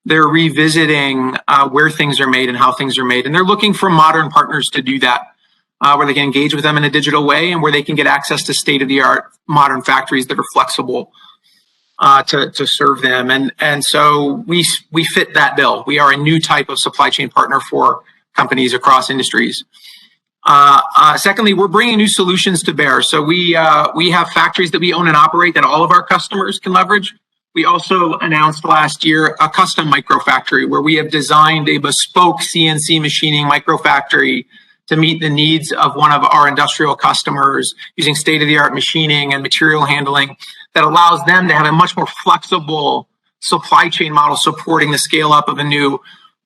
They're revisiting where things are made and how things are made. And they're looking for modern partners to do that, where they can engage with them in a digital way and where they can get access to state-of-the-art modern factories that are flexible to serve them. And so we fit that bill. We are a new type of supply chain partner for companies across industries. Secondly, we're bringing new solutions to bear. So we have factories that we own and operate that all of our customers can leverage. We also announced last year a custom microfactory where we have designed a bespoke CNC machining microfactory to meet the needs of one of our industrial customers using state-of-the-art machining and material handling that allows them to have a much more flexible supply chain model supporting the scale up of a new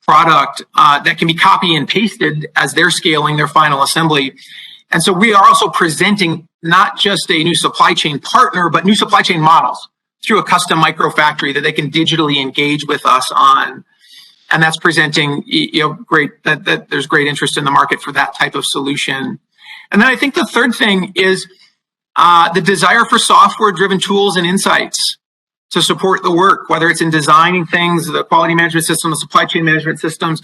product that can be copy and pasted as they're scaling their final assembly. And so we are also presenting not just a new supply chain partner, but new supply chain models. through a custom micro factory that they can digitally engage with us on. And that's presenting, great, that there's great interest in the market for that type of solution. And then I think the third thing is the desire for software-driven tools and insights to support the work, whether it's in designing things, the quality management system, the supply chain management systems.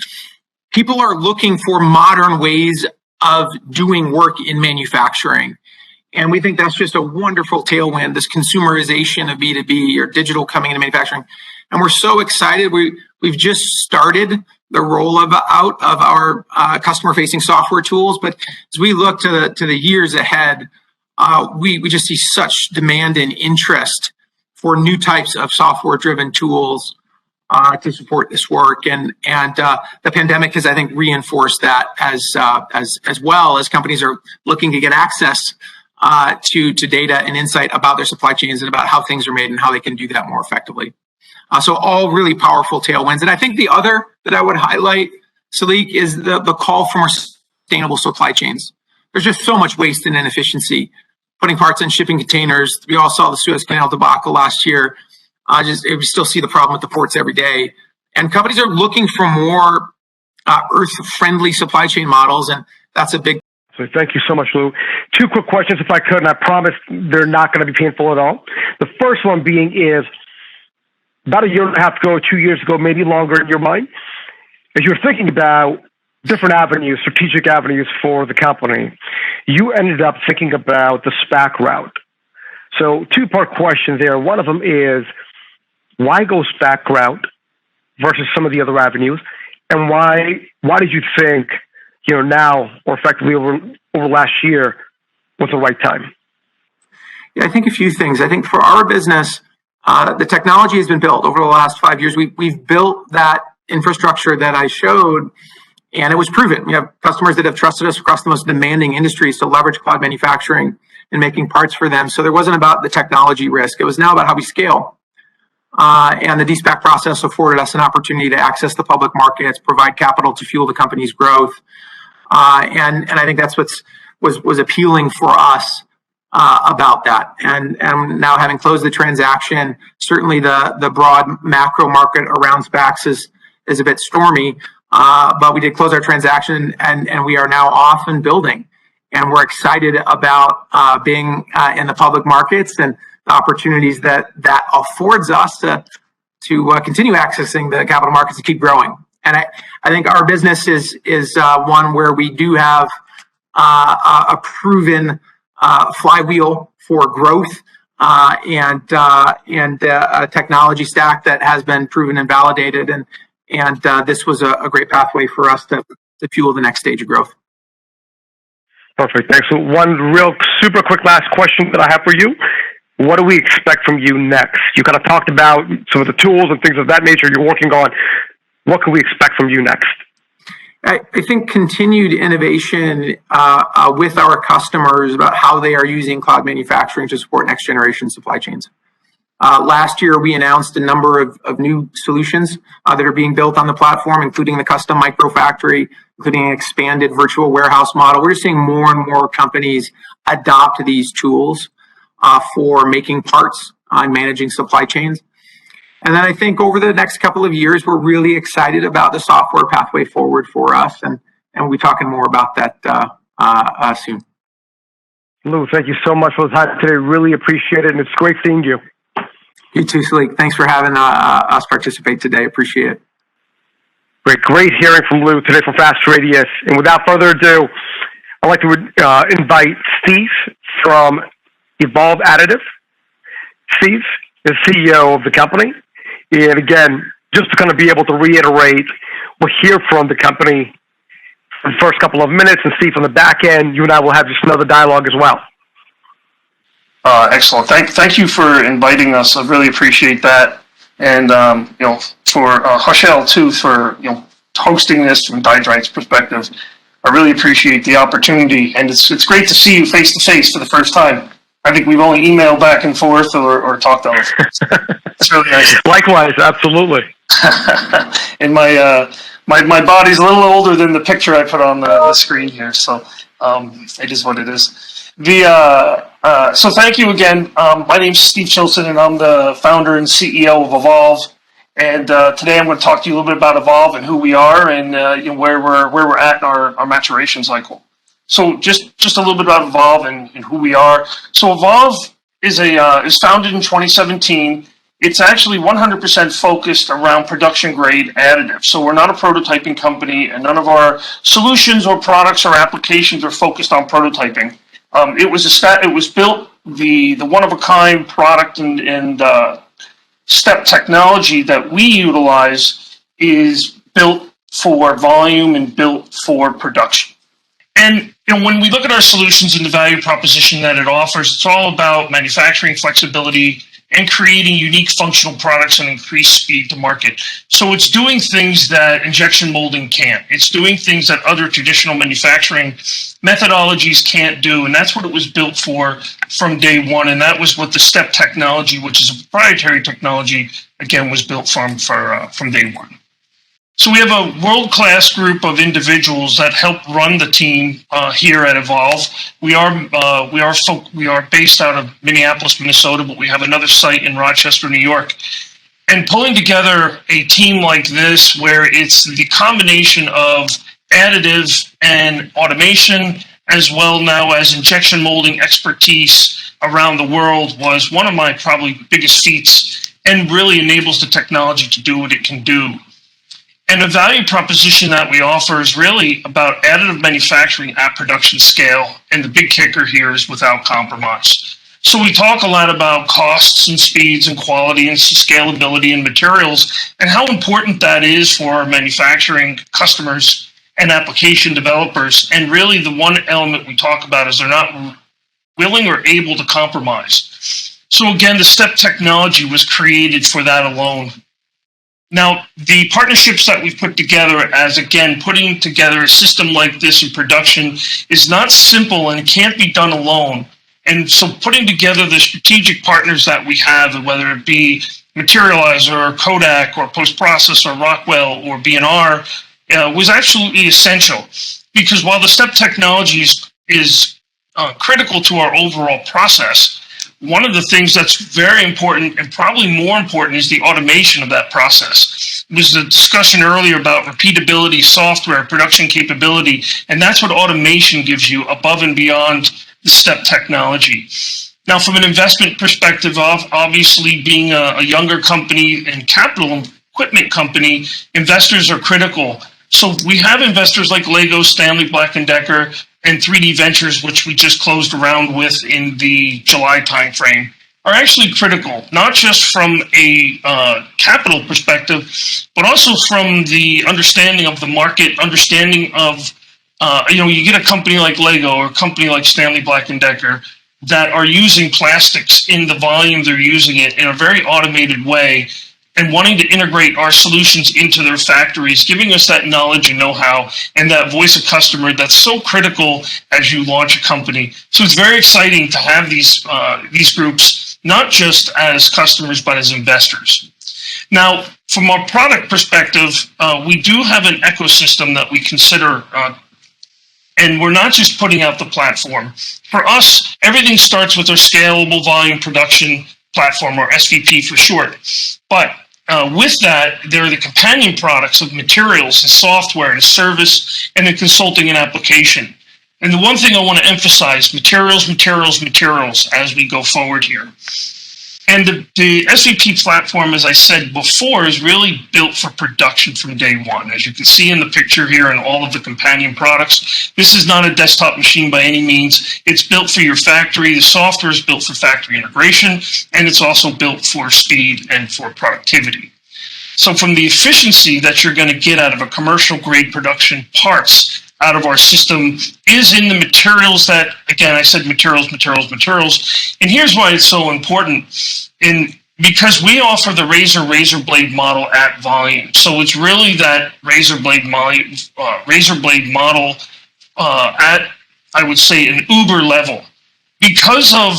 People are looking for modern ways of doing work in manufacturing. And we think that's just a wonderful tailwind, this consumerization of B2B or digital coming into manufacturing. And we're so excited. We've just started the rollout of our customer-facing software tools. But as we look to the years ahead, we just see such demand and interest for new types of software-driven tools to support this work. And the pandemic has, I think, reinforced that as well as companies are looking to get access to data and insight about their supply chains and about how things are made and how they can do that more effectively. So all really powerful tailwinds. And I think the other that I would highlight, Salik, is the call for more sustainable supply chains. There's just so much waste and inefficiency. Putting parts in shipping containers. We all saw the Suez Canal debacle last year. We still see the problem with the ports every day. And companies are looking for more earth-friendly supply chain models, and that's a big. So thank you so much, Lou. Two quick questions, if I could, and I promise they're not going to be painful at all. The first one being is, about a year and a half ago, 2 years ago, maybe longer in your mind, as you're thinking about different avenues, strategic avenues for the company, you ended up thinking about the SPAC route. So two-part question there. One of them is, why go SPAC route versus some of the other avenues? And why did you think, now or effectively over last year was the right time? Yeah, I think a few things. I think for our business, the technology has been built over the last 5 years. We've built that infrastructure that I showed, and it was proven. We have customers that have trusted us across the most demanding industries to leverage cloud manufacturing and making parts for them. So there wasn't about the technology risk. It was now about how we scale. And the de-SPAC process afforded us an opportunity to access the public markets, provide capital to fuel the company's growth. And I think that's was appealing for us about that. And now having closed the transaction, certainly the broad macro market around SPACs is a bit stormy. But we did close our transaction, and we are now off and building. And we're excited about being in the public markets and the opportunities that affords us to continue accessing the capital markets to keep growing. And I think our business is one where we do have a proven flywheel for growth and a technology stack that has been proven and validated. And this was a great pathway for us to fuel the next stage of growth. Perfect. Thanks. So one real super quick last question that I have for you. What do we expect from you next? You kind of talked about some of the tools and things of that nature you're working on. What can we expect from you next? I think continued innovation with our customers about how they are using cloud manufacturing to support next generation supply chains. Last year, we announced a number of new solutions that are being built on the platform, including the custom micro factory, including an expanded virtual warehouse model. We're seeing more and more companies adopt these tools for making parts and managing supply chains. And then I think over the next couple of years, we're really excited about the software pathway forward for us. And we'll be talking more about that soon. Lou, thank you so much for the time today. Really appreciate it. And it's great seeing you. You too, Salik. Thanks for having us participate today. Appreciate it. Great hearing from Lou today from Fast Radius. And without further ado, I'd like to invite Steve from Evolve Additive. Steve is CEO of the company. And again, just to kind of be able to reiterate, we'll hear from the company for the first couple of minutes, and Steve on the back end, you and I will have just another dialogue as well. Excellent. Thank you for inviting us. I really appreciate that. And, for Harshil too, for, hosting this from Dyndrite's perspective. I really appreciate the opportunity. And it's great to see you face to face for the first time. I think we've only emailed back and forth or talked on it. It's really nice. Likewise, absolutely. And my body's a little older than the picture I put on the screen here, so it is what it is. So thank you again. My name is Steve Chilson, and I'm the founder and CEO of Evolve. And today I'm going to talk to you a little bit about Evolve and who we are, and where we're at in our maturation cycle. So just a little bit about Evolve and who we are. So Evolve is founded in 2017. It's actually 100% focused around production grade additive. So we're not a prototyping company, and none of our solutions or products or applications are focused on prototyping. It was built, the one of a kind product and step technology that we utilize is built for volume and built for production. And when we look at our solutions and the value proposition that it offers, it's all about manufacturing flexibility and creating unique functional products and increased speed to market. So it's doing things that injection molding can't. It's doing things that other traditional manufacturing methodologies can't do, and that's what it was built for from day one. And that was what the STEP technology, which is a proprietary technology, again, was built from day one. So we have a world-class group of individuals that help run the team here at Evolve. We are based out of Minneapolis, Minnesota, but we have another site in Rochester, New York. And pulling together a team like this, where it's the combination of additive and automation, as well now as injection molding expertise around the world, was one of my probably biggest feats, and really enables the technology to do what it can do. And the value proposition that we offer is really about additive manufacturing at production scale. And the big kicker here is without compromise. So we talk a lot about costs and speeds and quality and scalability and materials, and how important that is for our manufacturing customers and application developers. And really the one element we talk about is they're not willing or able to compromise. So again, the STEP technology was created for that alone. Now, the partnerships that we've put together, as again, putting together a system like this in production is not simple and can't be done alone. And so putting together the strategic partners that we have, whether it be Materializer or Kodak or Post-Process or Rockwell or B&R, was absolutely essential. Because while the STEP technology is critical to our overall process, one of the things that's very important, and probably more important, is the automation of that process. There was a discussion earlier about repeatability, software, production capability, and that's what automation gives you above and beyond the STEP technology. Now, from an investment perspective, obviously being a younger company and capital equipment company, investors are critical. So we have investors like Lego, Stanley Black & Decker, and 3D Ventures, which we just closed a round with in the July timeframe, are actually critical, not just from a capital perspective, but also from the understanding of the market, understanding of, you get a company like Lego or a company like Stanley Black & Decker that are using plastics in the volume they're using it in a very automated way, and wanting to integrate our solutions into their factories, giving us that knowledge and know-how and that voice of customer that's so critical as you launch a company. So it's very exciting to have these groups, not just as customers, but as investors. Now, from our product perspective, we do have an ecosystem that we consider, and we're not just putting out the platform. For us, everything starts with our scalable volume production platform, or SVP for short. But with that, there are the companion products of materials and software and service, and then consulting and application. And the one thing I want to emphasize, materials, materials, materials, as we go forward here. And the SVP platform, as I said before, is really built for production from day one. As you can see in the picture here and all of the companion products, this is not a desktop machine by any means. It's built for your factory. The software is built for factory integration, and it's also built for speed and for productivity. So from the efficiency that you're going to get out of a commercial grade production parts out of our system is in the materials that, again, I said materials, materials, materials. And here's why it's so important. Because we offer the razor blade model at volume. So it's really that razor blade model at, I would say, an Uber level. Because of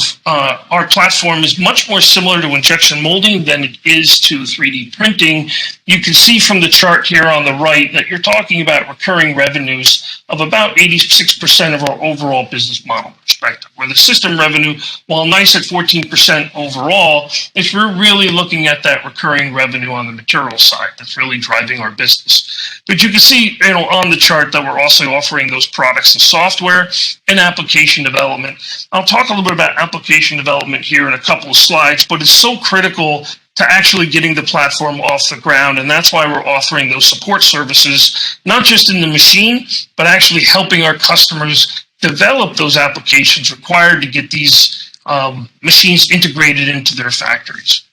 our platform is much more similar to injection molding than it is to 3D printing, you can see from the chart here on the right that you're talking about recurring revenues of about 86% of our overall business model. perspective, where the system revenue, while nice at 14% overall, if we're really looking at that recurring revenue on the material side, that's really driving our business. But you can see, on the chart that we're also offering those products and software and application development. I'll talk a little bit about application development here in a couple of slides, but it's so critical to actually getting the platform off the ground. And that's why we're offering those support services, not just in the machine, but actually helping our customers develop those applications required to get these machines integrated into their factories.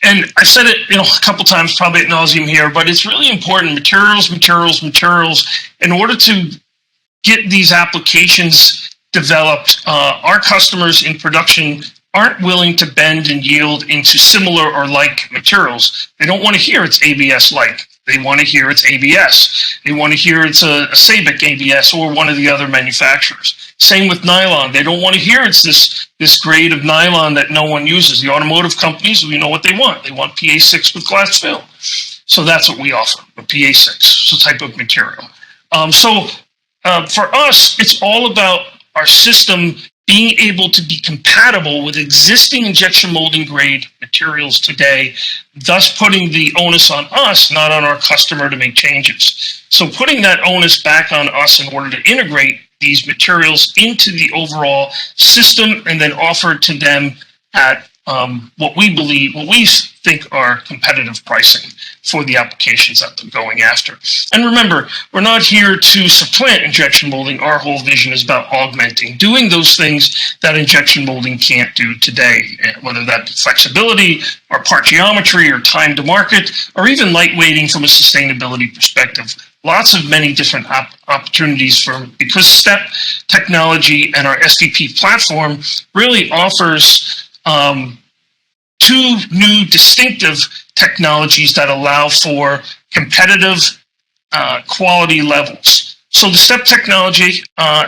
And I said it, a couple times, probably ad nauseum here, but it's really important. Materials. In order to get these applications developed, our customers in production aren't willing to bend and yield into similar or like materials. They don't want to hear it's ABS-like. They want to hear it's ABS. They want to hear it's a Sabic ABS or one of the other manufacturers. Same with nylon. They don't want to hear it's this grade of nylon that no one uses. The automotive companies, we know what they want. They want PA6 with glass fill. So that's what we offer, a PA6, so type of material. For us, it's all about our system being able to be compatible with existing injection molding grade materials today, thus putting the onus on us, not on our customer, to make changes. So putting that onus back on us in order to integrate these materials into the overall system and then offer it to them at what we think are competitive pricing for the applications that they're going after. And remember, we're not here to supplant injection molding. Our whole vision is about augmenting, doing those things that injection molding can't do today, whether that be flexibility or part geometry or time to market, or even lightweighting from a sustainability perspective. Lots of many different opportunities because STEP technology and our SVP platform really offers two new distinctive technologies that allow for competitive quality levels. So the STEP technology,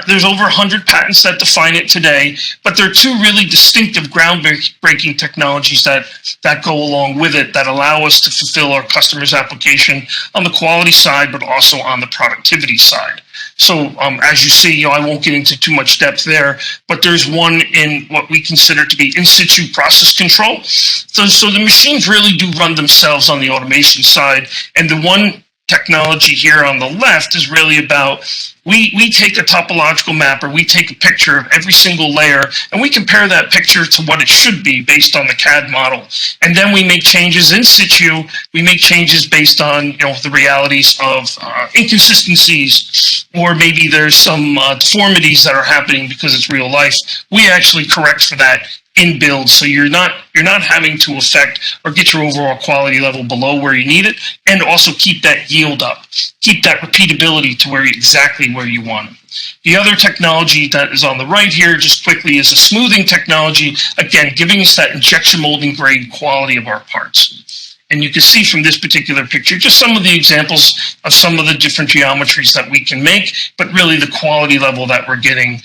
there's over 100 patents that define it today, but there are two really distinctive groundbreaking technologies that go along with it that allow us to fulfill our customers' application on the quality side, but also on the productivity side. So as you see, I won't get into too much depth there, but there's one in what we consider to be in situ process control. So the machines really do run themselves on the automation side. And the one technology here on the left is really about, we take a topological mapper, we take a picture of every single layer, and we compare that picture to what it should be based on the CAD model. And then we make changes in situ, we make changes based on the realities of inconsistencies, or maybe there's some deformities that are happening because it's real life. We actually correct for that in build, so you're not having to affect or get your overall quality level below where you need it, and also keep that yield up, keep that repeatability to exactly where you want it. The other technology that is on the right here, just quickly, is a smoothing technology, again, giving us that injection molding grade quality of our parts. And you can see from this particular picture just some of the examples of some of the different geometries that we can make, but really the quality level that we're getting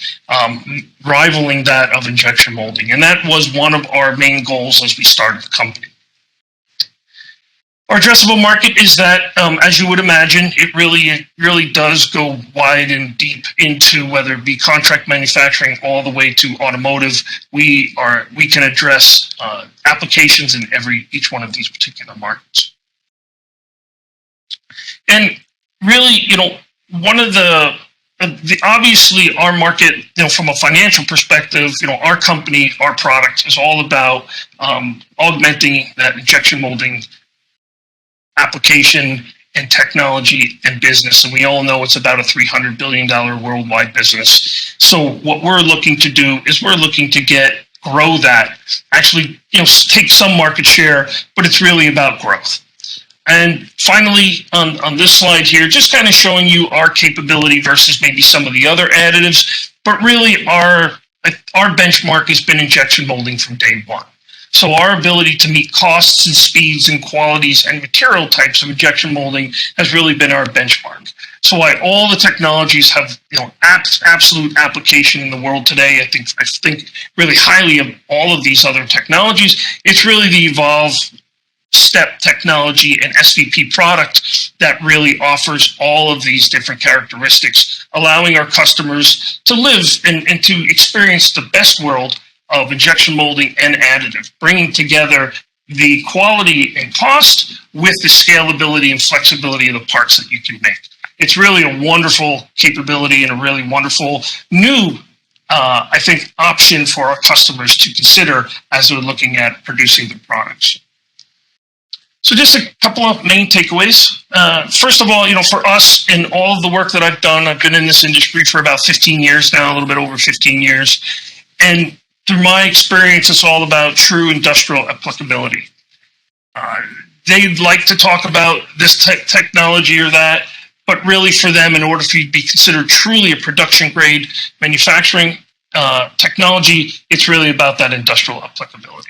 rivaling that of injection molding. And that was one of our main goals as we started the company. Our addressable market is that, as you would imagine, it really does go wide and deep into whether it be contract manufacturing all the way to automotive. We can address applications in each one of these particular markets. And really, one of the obviously our market, from a financial perspective, our company, our product is all about augmenting that injection molding application and technology and business. And we all know it's about a $300 billion worldwide business. So what we're looking to do is we're looking to grow that, actually, take some market share, but it's really about growth. And finally, on this slide here, just kind of showing you our capability versus maybe some of the other additives, but really our benchmark has been injection molding from day one. So our ability to meet costs and speeds and qualities and material types of injection molding has really been our benchmark. So while all the technologies have absolute application in the world today, I think really highly of all of these other technologies, it's really the evolve step technology and SVP product that really offers all of these different characteristics, allowing our customers to live and to experience the best world of injection molding and additive, bringing together the quality and cost with the scalability and flexibility of the parts that you can make. It's really a wonderful capability and a really wonderful new, I think, option for our customers to consider as they're looking at producing the products. So just a couple of main takeaways. First of all, for us in all of the work that I've done, I've been in this industry for about 15 years now, a little bit over 15 years. And through my experience, it's all about true industrial applicability. They like to talk about this technology or that, but really for them, in order for you to be considered truly a production grade manufacturing technology, it's really about that industrial applicability.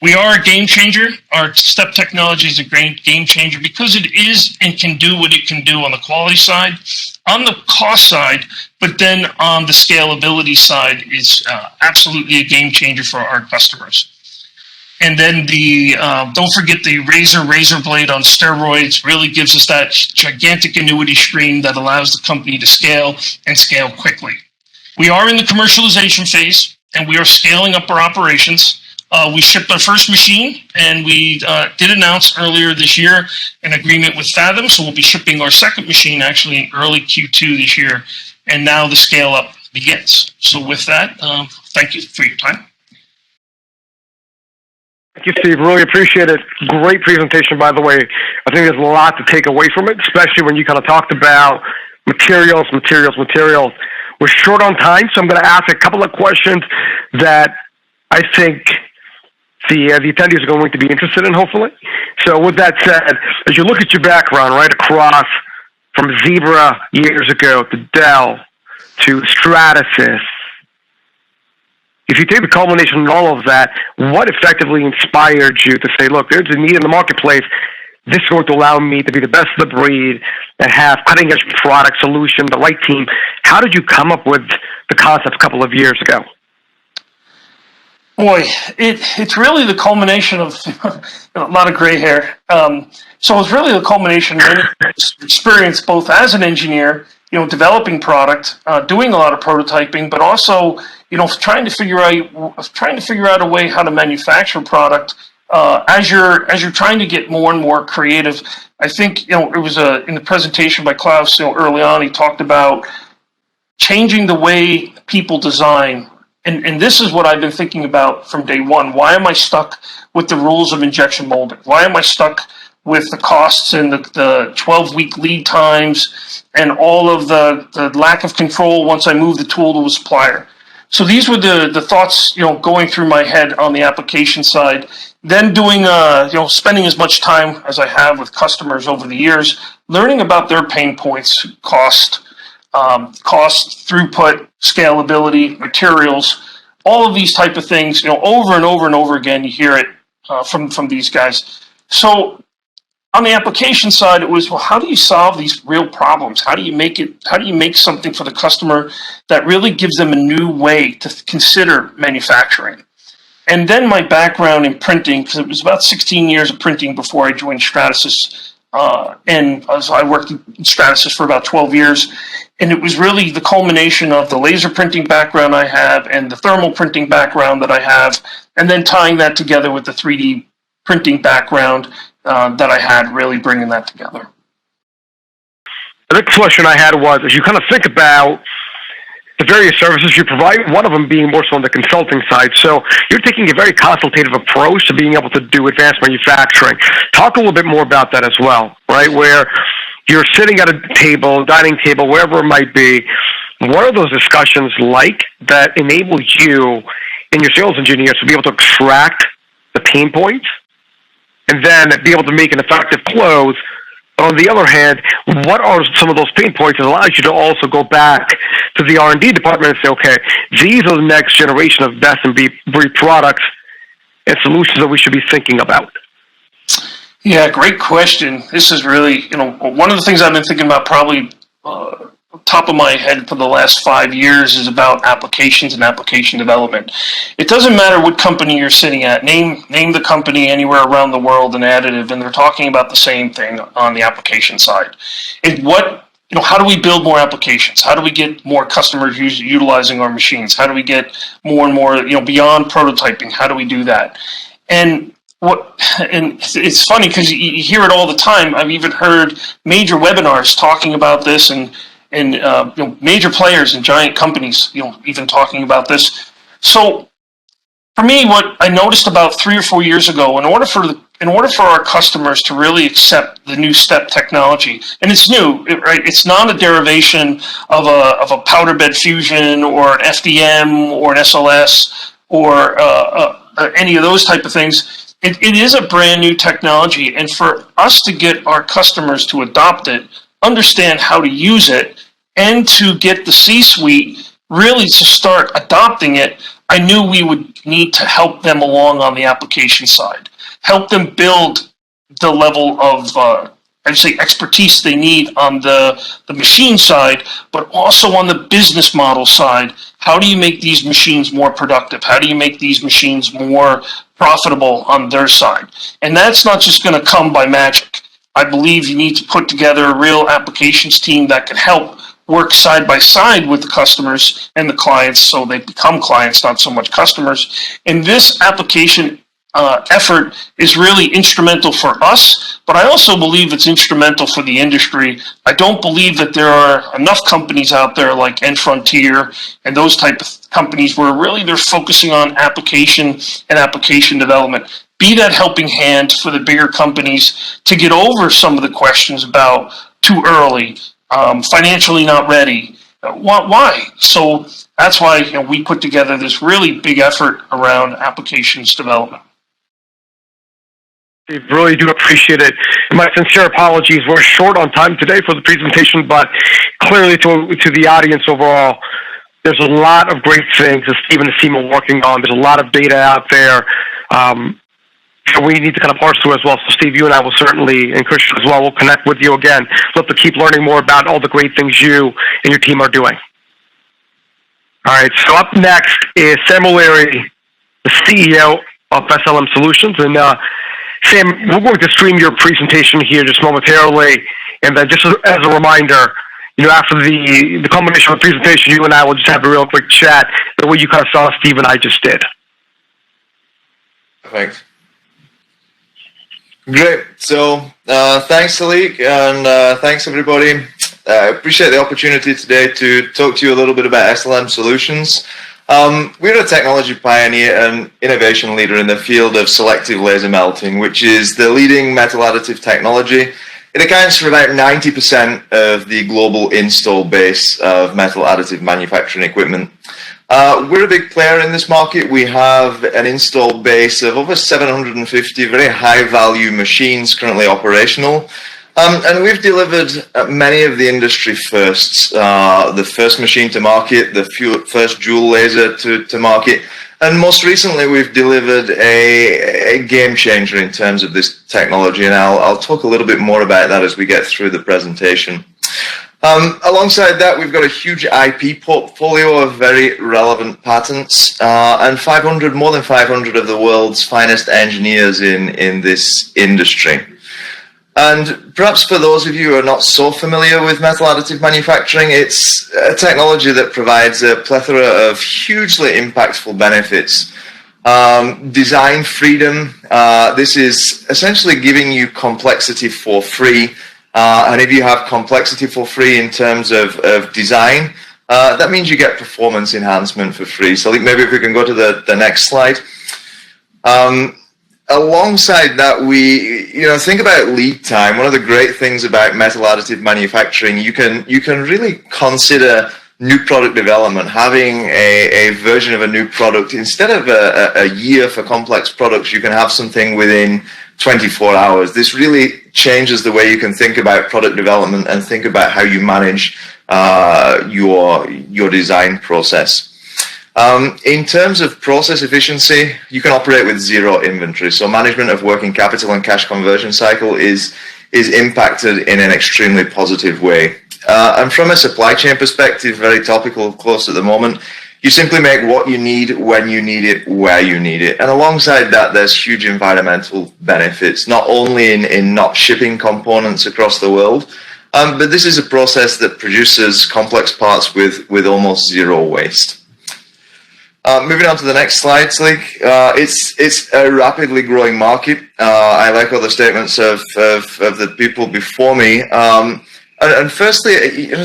We are a game changer. Our step technology is a great game changer because it is and can do what it can do on the quality side, on the cost side, but then on the scalability side is absolutely a game changer for our customers. And then don't forget the razor blade on steroids really gives us that gigantic annuity stream that allows the company to scale and scale quickly. We are in the commercialization phase and we are scaling up our operations. We shipped our first machine, and we did announce earlier this year an agreement with Fathom, so we'll be shipping our second machine actually in early Q2 this year, and now the scale-up begins. So with that, thank you for your time. Thank you, Steve. Really appreciate it. Great presentation, by the way. I think there's a lot to take away from it, especially when you kind of talked about materials. We're short on time, so I'm going to ask a couple of questions that I think the attendees are going to be interested in, hopefully. So with that said, as you look at your background right across from Zebra years ago to Dell to Stratasys, if you take the culmination of all of that, what effectively inspired you to say, look, there's a need in the marketplace. This is going to allow me to be the best of the breed and have cutting-edge product solution, the right team. How did you come up with the concept a couple of years ago? Boy, it's really the culmination of a lot of gray hair. So it's really the culmination of experience, both as an engineer, developing product, doing a lot of prototyping, but also, trying to figure out a way how to manufacture product. As you're trying to get more and more creative. I think it was in the presentation by Klaus early on. He talked about changing the way people design. And this is what I've been thinking about from day one. Why am I stuck with the rules of injection molding? Why am I stuck with the costs and the 12-week lead times and all of the lack of control once I move the tool to a supplier? So these were the thoughts going through my head on the application side. Then doing spending as much time as I have with customers over the years, learning about their pain points, cost, throughput, scalability, materials, all of these type of things, over and over and over again, you hear it from these guys. So on the application side, it was, well, how do you solve these real problems? How do you make something for the customer that really gives them a new way to consider manufacturing? And then my background in printing, because it was about 16 years of printing before I joined Stratasys. And so I worked in Stratasys for about 12 years. And it was really the culmination of the laser printing background I have and the thermal printing background that I have, and then tying that together with the 3D printing background that I had, really bringing that together. The next question I had was, as you kind of think about the various services you provide, one of them being more so on the consulting side. So you're taking a very consultative approach to being able to do advanced manufacturing. Talk a little bit more about that as well, right? Where you're sitting at a table, dining table, wherever it might be. What are those discussions like that enable you and your sales engineers to be able to extract the pain points and then be able to make an effective close? But on the other hand, what are some of those pain points that allows you to also go back to the R&D department and say, okay, these are the next generation of best and breed products and solutions that we should be thinking about? Yeah, great question. This is really, one of the things I've been thinking about probably top of my head for the last 5 years is about applications and application development. It doesn't matter what company you're sitting at. Name the company anywhere around the world in Additive, and they're talking about the same thing on the application side. How do we build more applications? How do we get more customers utilizing our machines? How do we get more and more, beyond prototyping? How do we do that? And it's funny because you hear it all the time. I've even heard major webinars talking about this, and major players and giant companies, even talking about this. So for me, what I noticed about 3 or 4 years ago, in order for our customers to really accept the new STEP technology, and it's new, right? It's not a derivation of a powder bed fusion or an FDM or an SLS or any of those type of things. It is a brand new technology, and for us to get our customers to adopt it, understand how to use it, and to get the C-suite really to start adopting it, I knew we would need to help them along on the application side, help them build the level of expertise they need on the machine side, but also on the business model side. How do you make these machines more productive? How do you make these machines more profitable on their side? And that's not just going to come by magic. I believe you need to put together a real applications team that can help work side by side with the customers and the clients, so they become clients, not so much customers. And this application effort is really instrumental for us, but I also believe it's instrumental for the industry. I don't believe that there are enough companies out there like Frontier and those type of companies where really they're focusing on application and application development. Be that helping hand for the bigger companies to get over some of the questions about too early, financially not ready. Why? So that's why we put together this really big effort around applications development. I really do appreciate it. My sincere apologies. We're short on time today for the presentation, but clearly to the audience overall, there's a lot of great things that Steve and the team are working on. There's a lot of data out there. We need to kind of parse through as well. So Steve, you and I will certainly, and Christian as well, will connect with you again. Love to keep learning more about all the great things you and your team are doing. All right, so up next is Sam O'Leary, the CEO of SLM Solutions. And Sam, we're going to stream your presentation here just momentarily. And then just as a reminder, after the culmination of the presentation, you and I will just have a real quick chat, the way you kind of saw Steve and I just did. Thanks. Great. So thanks, Salik, and thanks, everybody. I appreciate the opportunity today to talk to you a little bit about SLM Solutions. We're a technology pioneer and innovation leader in the field of selective laser melting, which is the leading metal additive technology. It accounts for about 90% of the global install base of metal additive manufacturing equipment. We're a big player in this market. We have an installed base of over 750 very high-value machines currently operational. And we've delivered many of the industry firsts, the first machine to market, the first dual laser to market, and most recently we've delivered a game changer in terms of this technology, and I'll talk a little bit more about that as we get through the presentation. Alongside that, we've got a huge IP portfolio of very relevant patents, and more than 500 of the world's finest engineers in this industry. And perhaps for those of you who are not so familiar with metal additive manufacturing, it's a technology that provides a plethora of hugely impactful benefits. Design freedom. This is essentially giving you complexity for free. And if you have complexity for free in terms of design, that means you get performance enhancement for free. So maybe if we can go to the next slide. Alongside that, we think about lead time. One of the great things about metal additive manufacturing, you can really consider new product development, having a version of a new product. Instead of a year for complex products, you can have something within 24 hours. This really changes the way you can think about product development and think about how you manage your design process. In terms of process efficiency, you can operate with zero inventory. So management of working capital and cash conversion cycle is impacted in an extremely positive way. And from a supply chain perspective, very topical, close at the moment, you simply make what you need, when you need it, where you need it. And alongside that, there's huge environmental benefits, not only in not shipping components across the world, but this is a process that produces complex parts with almost zero waste. Moving on to the next slide, Salik. It's a rapidly growing market. I like all the statements of the people before me. And firstly,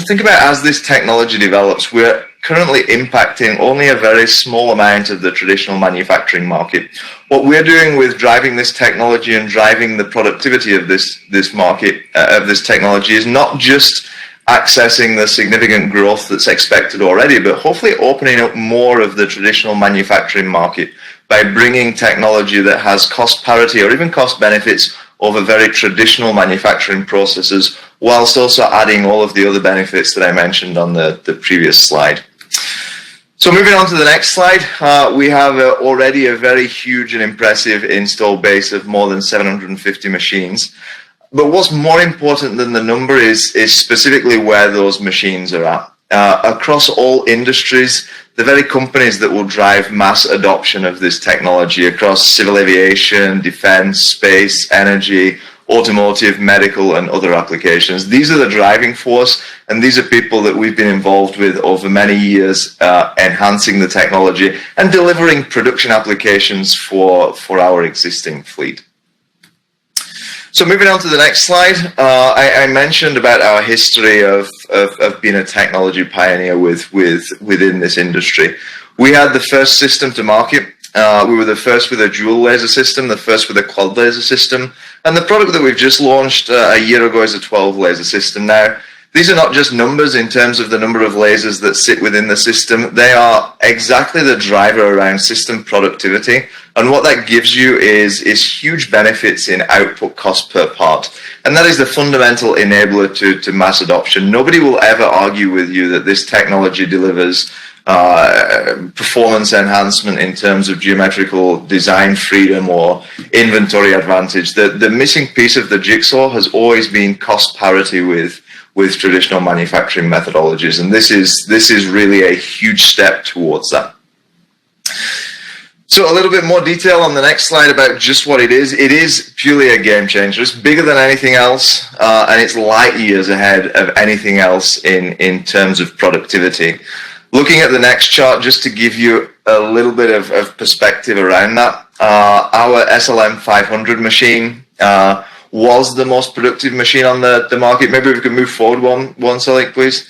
think about as this technology develops, we're currently impacting only a very small amount of the traditional manufacturing market. What we're doing with driving this technology and driving the productivity of this market, of this technology, is not just accessing the significant growth that's expected already, but hopefully opening up more of the traditional manufacturing market by bringing technology that has cost parity or even cost benefits over very traditional manufacturing processes, whilst also adding all of the other benefits that I mentioned on the previous slide. So moving on to the next slide, we have already a very huge and impressive install base of more than 750 machines. But what's more important than the number is specifically where those machines are at. Across all industries, the very companies that will drive mass adoption of this technology across civil aviation, defense, space, energy, automotive, medical, and other applications. These are the driving force, and these are people that we've been involved with over many years, enhancing the technology and delivering production applications for our existing fleet. So moving on to the next slide, I mentioned about our history of being a technology pioneer within this industry. We had the first system to market. We were the first with a dual laser system, the first with a quad laser system, and the product that we've just launched a year ago is a 12 laser system. Now, these are not just numbers in terms of the number of lasers that sit within the system. They are exactly the driver around system productivity. And what that gives you is huge benefits in output cost per part. And that is the fundamental enabler to mass adoption. Nobody will ever argue with you that this technology delivers performance enhancement in terms of geometrical design freedom or inventory advantage. The missing piece of the jigsaw has always been cost parity with traditional manufacturing methodologies, and this is really a huge step towards that. So a little bit more detail on the next slide about just what it is. It is purely a game changer. It's bigger than anything else, and it's light years ahead of anything else in terms of productivity. Looking at the next chart, just to give you a little bit of perspective around that, our SLM 500 machine was the most productive machine on the market. Maybe we could move forward one Salik, please.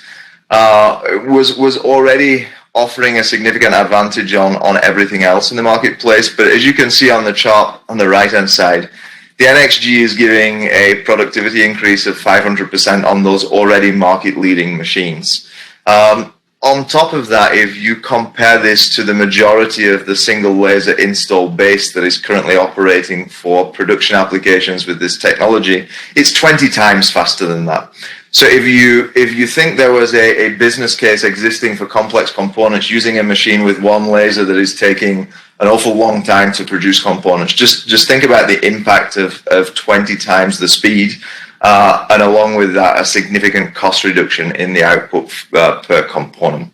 Was already offering a significant advantage on everything else in the marketplace. But as you can see on the chart on the right-hand side, the NXG is giving a productivity increase of 500% on those already market-leading machines. On top of that, if you compare this to the majority of the single laser install base that is currently operating for production applications with this technology, it's 20 times faster than that. So if you think there was a business case existing for complex components using a machine with one laser that is taking an awful long time to produce components, just think about the impact of 20 times the speed. And along with that, a significant cost reduction in the output per component.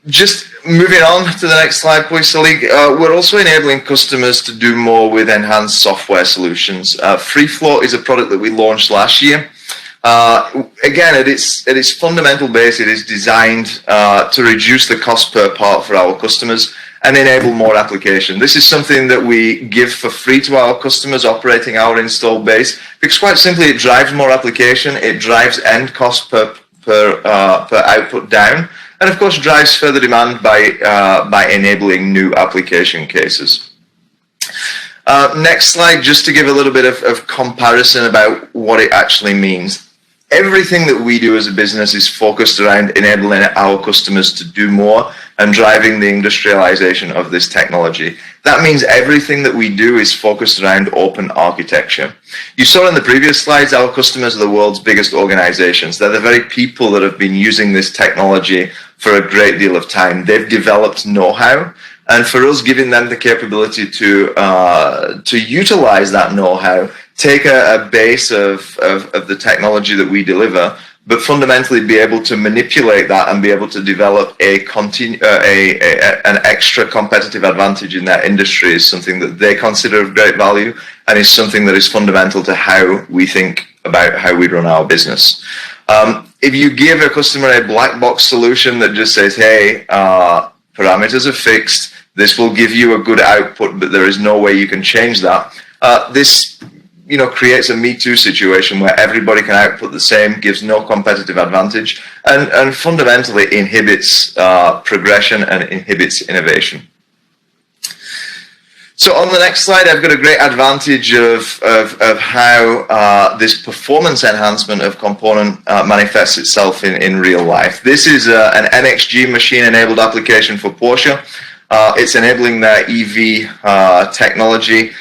Just moving on to the next slide, please, Salik. We're also enabling customers to do more with enhanced software solutions. FreeFloat is a product that we launched last year. Again, at its fundamental base, it is designed to reduce the cost per part for our customers and enable more application. This is something that we give for free to our customers operating our installed base, because quite simply it drives more application, it drives end cost per output down, and of course drives further demand by enabling new application cases. Next slide, just to give a little bit of comparison about what it actually means. Everything that we do as a business is focused around enabling our customers to do more and driving the industrialization of this technology. That means everything that we do is focused around open architecture. You saw in the previous slides, our customers are the world's biggest organizations. They're the very people that have been using this technology for a great deal of time. They've developed know-how, and for us, giving them the capability to utilize that know-how, take a base of the technology that we deliver, but fundamentally be able to manipulate that and be able to develop an extra competitive advantage in that industry is something that they consider of great value, and is something that is fundamental to how we think about how we run our business. If you give a customer a black box solution that just says, hey, parameters are fixed, this will give you a good output, but there is no way you can change that, this creates a Me Too situation where everybody can output the same, gives no competitive advantage, and fundamentally inhibits progression and inhibits innovation. So on the next slide, I've got a great advantage of how this performance enhancement of component manifests itself in real life. This is an NXG machine-enabled application for Porsche. It's enabling their EV technology.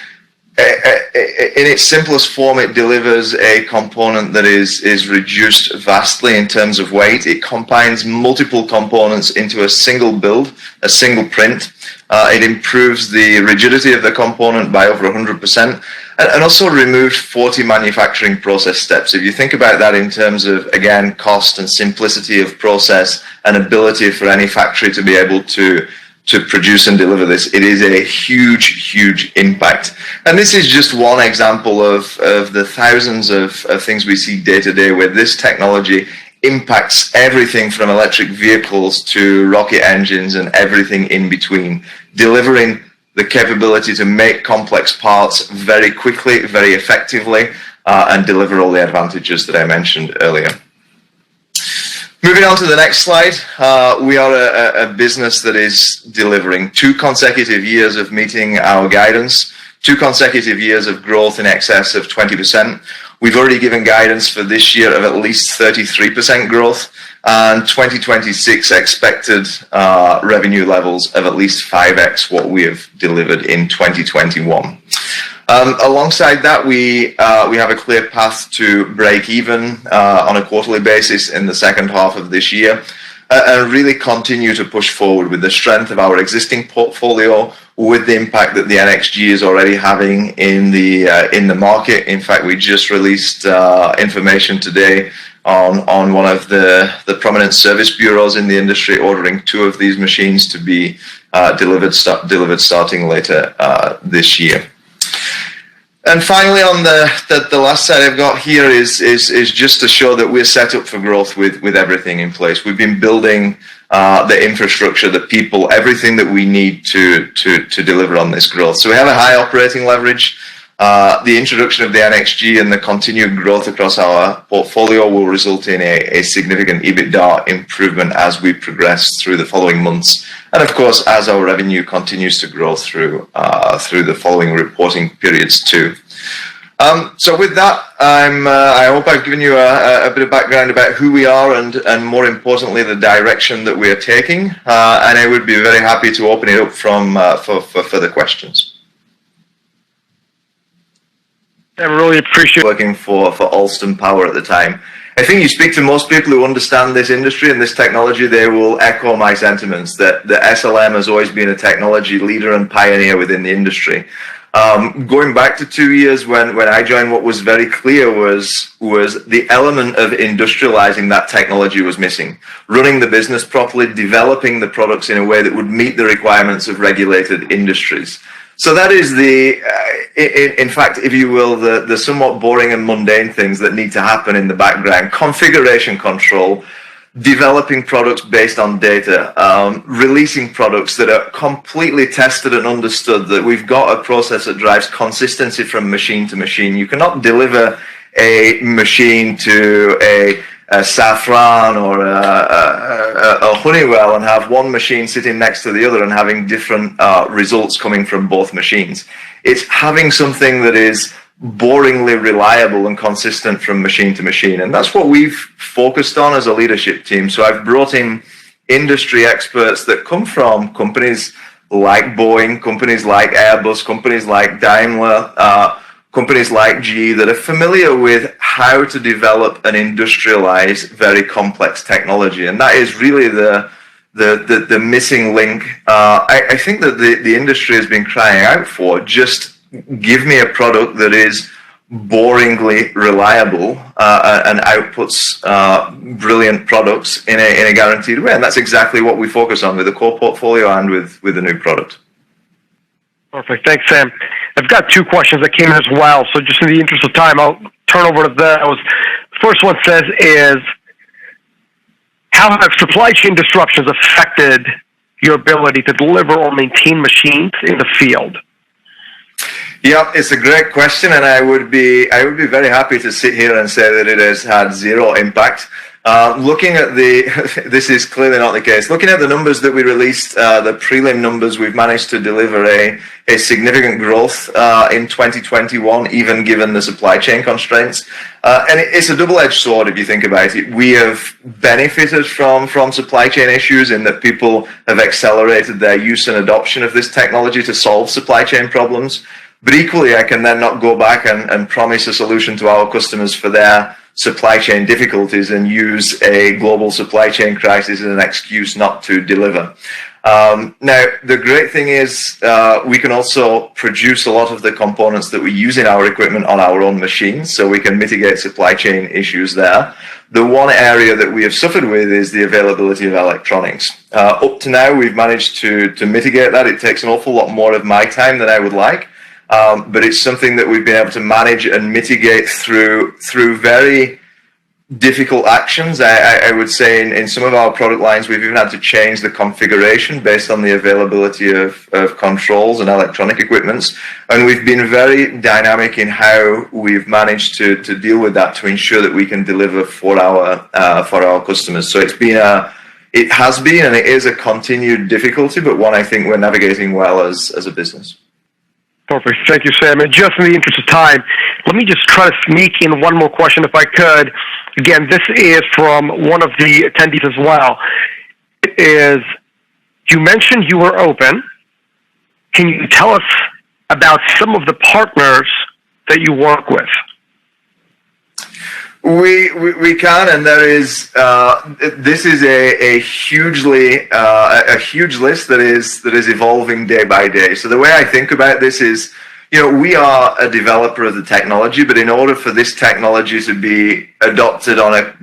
In its simplest form, it delivers a component that is reduced vastly in terms of weight. It combines multiple components into a single build, a single print. It improves the rigidity of the component by over 100%, and also removed 40 manufacturing process steps. If you think about that in terms of, again, cost and simplicity of process and ability for any factory to be able to produce and deliver this, it is a huge, huge impact. And this is just one example of the thousands of things we see day to day where this technology impacts everything from electric vehicles to rocket engines and everything in between, delivering the capability to make complex parts very quickly, very effectively, and deliver all the advantages that I mentioned earlier. Moving on to the next slide, we are a business that is delivering 2 consecutive years of meeting our guidance, 2 consecutive years of growth in excess of 20%. We've already given guidance for this year of at least 33% growth, and 2026 expected revenue levels of at least 5x what we have delivered in 2021. Alongside that, we have a clear path to break even on a quarterly basis in the second half of this year, and really continue to push forward with the strength of our existing portfolio, with the impact that the NXG is already having in the market. In fact, we just released information today on one of the prominent service bureaus in the industry ordering 2 of these machines to be delivered starting later this year. And finally, on the last slide I've got here is just to show that we're set up for growth with everything in place. We've been building the infrastructure, the people, everything that we need to deliver on this growth. So we have a high operating leverage. The introduction of the NXG and the continued growth across our portfolio will result in a significant EBITDA improvement as we progress through the following months, and of course as our revenue continues to grow through the following reporting periods too. So with that, I hope I've given you a bit of background about who we are and more importantly the direction that we are taking, and I would be very happy to open it up for further questions. I really appreciate working for Alstom Power at the time. I think you speak to most people who understand this industry and this technology, they will echo my sentiments that the SLM has always been a technology leader and pioneer within the industry. Going back to 2 years when I joined, what was very clear was the element of industrializing that technology was missing. Running the business properly, developing the products in a way that would meet the requirements of regulated industries. So that is in fact, if you will, the somewhat boring and mundane things that need to happen in the background. Configuration control, developing products based on data, releasing products that are completely tested and understood, that we've got a process that drives consistency from machine to machine. You cannot deliver a machine to a Safran or a Honeywell and have one machine sitting next to the other and having different results coming from both machines. It's having something that is boringly reliable and consistent from machine to machine, and that's what we've focused on as a leadership team. So I've brought in industry experts that come from companies like Boeing, companies like Airbus, companies like Daimler, companies like GE that are familiar with how to develop and industrialize very complex technology, and that is really the missing link. I think that the industry has been crying out for, just give me a product that is boringly reliable and outputs brilliant products in a guaranteed way. And that's exactly what we focus on with the core portfolio and with the new product. Perfect. Thanks, Sam. I've got two questions that came in as well. So just in the interest of time, I'll turn over to those. First one says is, how have supply chain disruptions affected your ability to deliver or maintain machines in the field? Yeah, it's a great question, and I would be very happy to sit here and say that it has had zero impact. Looking at this is clearly not the case. Looking at the numbers that we released, the prelim numbers, we've managed to deliver a significant growth in 2021, even given the supply chain constraints. And it's a double-edged sword if you think about it. We have benefited from supply chain issues in that people have accelerated their use and adoption of this technology to solve supply chain problems. But equally, I can then not go back and promise a solution to our customers for their supply chain difficulties and use a global supply chain crisis as an excuse not to deliver. Now, the great thing is we can also produce a lot of the components that we use in our equipment on our own machines, so we can mitigate supply chain issues there. The one area that we have suffered with is the availability of electronics. Up to now, we've managed to mitigate that. It takes an awful lot more of my time than I would like. But it's something that we've been able to manage and mitigate through very difficult actions. I would say in some of our product lines, we've even had to change the configuration based on the availability of controls and electronic equipments. And we've been very dynamic in how we've managed to deal with that to ensure that we can deliver for our customers. So it has been and it is a continued difficulty, but one I think we're navigating well as a business. Perfect. Thank you, Sam. And just in the interest of time, let me just try to sneak in one more question if I could. Again, this is from one of the attendees as well. It is, you mentioned you were open. Can you tell us about some of the partners that you work with? We can, and there is this is a huge list that is evolving day by day. So the way I think about this is, we are a developer of the technology, but in order for this technology to be adopted on a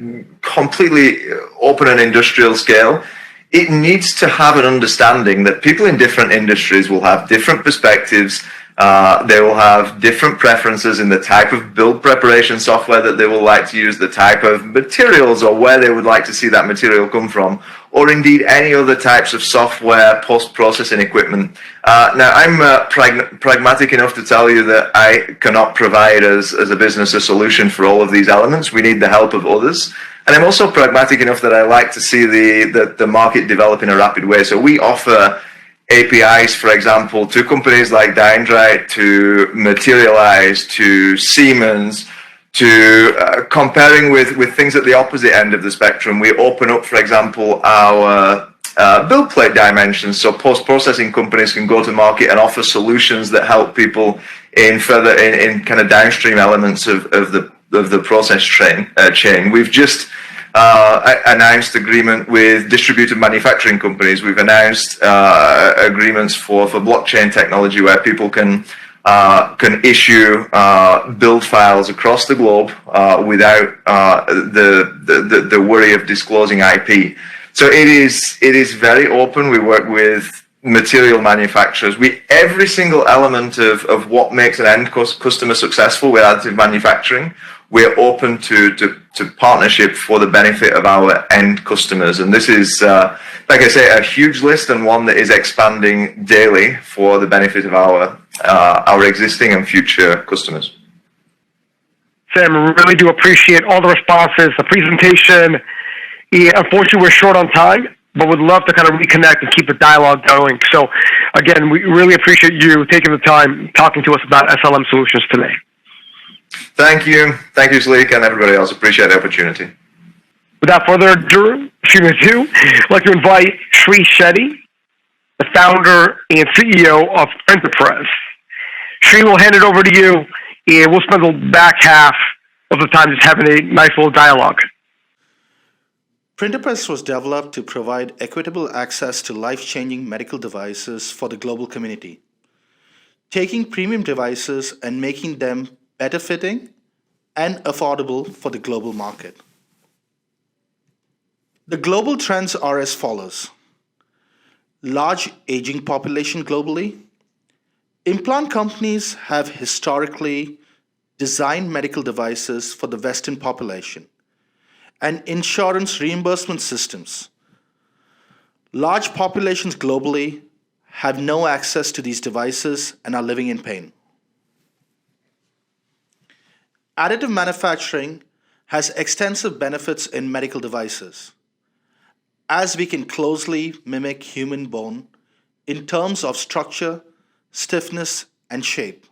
completely open and industrial scale, it needs to have an understanding that people in different industries will have different perspectives. They will have different preferences in the type of build preparation software that they will like to use, the type of materials or where they would like to see that material come from, or indeed any other types of software, post-processing equipment. Now, I'm pragmatic enough to tell you that I cannot provide as a business a solution for all of these elements. We need the help of others. And I'm also pragmatic enough that I like to see the market develop in a rapid way. So we offer APIs, for example, to companies like Dyndrite, to Materialize, to Siemens, to comparing with things at the opposite end of the spectrum. We open up, for example, our build plate dimensions, so post-processing companies can go to market and offer solutions that help people in kind of downstream elements of the process chain. We've just announced agreement with distributed manufacturing companies. We've announced agreements for blockchain technology where people can issue build files across the globe without the worry of disclosing IP. So it is very open. We work with material manufacturers. Every single element of what makes an end customer successful with additive manufacturing, we're open to partnership for the benefit of our end customers. And this is, like I say, a huge list and one that is expanding daily for the benefit of our existing and future customers. Sam, I really do appreciate all the responses, the presentation. Unfortunately, we're short on time, but would love to kind of reconnect and keep the dialogue going. So, again, we really appreciate you taking the time talking to us about SLM Solutions today. Thank you. Thank you, Sleek, and everybody else. Appreciate the opportunity. Without further ado, I'd like to invite Shri Shetty, the founder and CEO of PrinterPrezz. Shri, will hand it over to you, and we'll spend the back half of the time just having a nice little dialogue. PrinterPrezz was developed to provide equitable access to life-changing medical devices for the global community. Taking premium devices and making them better fitting, and affordable for the global market. The global trends are as follows. Large aging population globally. Implant companies have historically designed medical devices for the Western population and insurance reimbursement systems. Large populations globally have no access to these devices and are living in pain. Additive manufacturing has extensive benefits in medical devices, as we can closely mimic human bone in terms of structure, stiffness, and shape.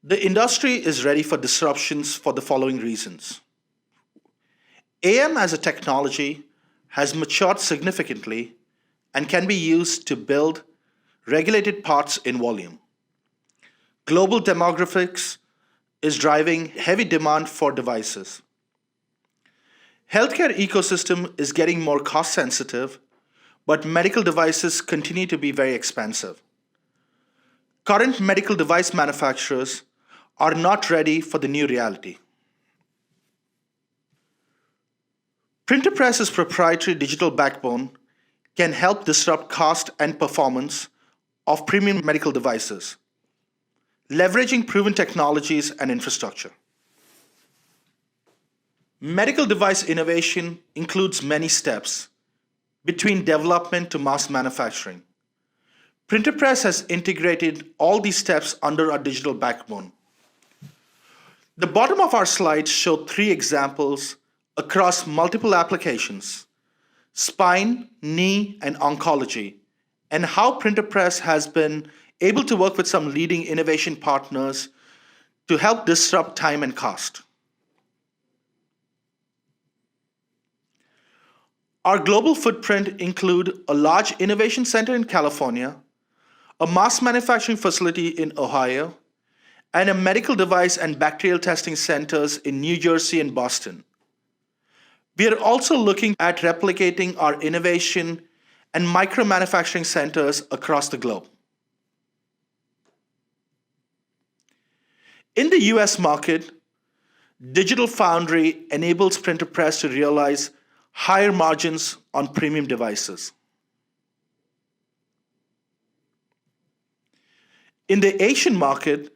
The industry is ready for disruptions for the following reasons. AM as a technology has matured significantly and can be used to build regulated parts in volume. Global demographics is driving heavy demand for devices. Healthcare ecosystem is getting more cost sensitive, but medical devices continue to be very expensive. Current medical device manufacturers are not ready for the new reality. PrinterPrezz's proprietary digital backbone can help disrupt cost and performance of premium medical devices, leveraging proven technologies and infrastructure. Medical device innovation includes many steps between development to mass manufacturing. PrinterPrezz has integrated all these steps under our digital backbone. The bottom of our slides show 3 examples across multiple applications: spine, knee, and oncology, and how PrinterPrezz has been able to work with some leading innovation partners to help disrupt time and cost. Our global footprint includes a large innovation center in California, a mass manufacturing facility in Ohio, and a medical device and bacterial testing centers in New Jersey and Boston. We are also looking at replicating our innovation and micro-manufacturing centers across the globe. In the US market, Digital Foundry enables PrinterPrezz to realize higher margins on premium devices. In the Asian market,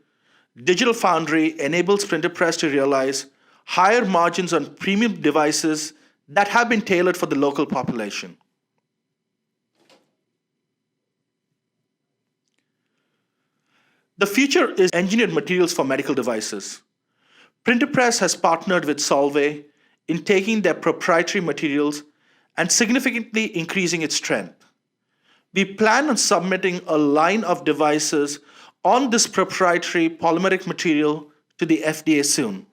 Digital Foundry enables PrinterPrezz to realize higher margins on premium devices that have been tailored for the local population. The future is engineered materials for medical devices. PrinterPrezz has partnered with Solvay in taking their proprietary materials and significantly increasing its strength. We plan on submitting a line of devices on this proprietary polymeric material to the FDA soon.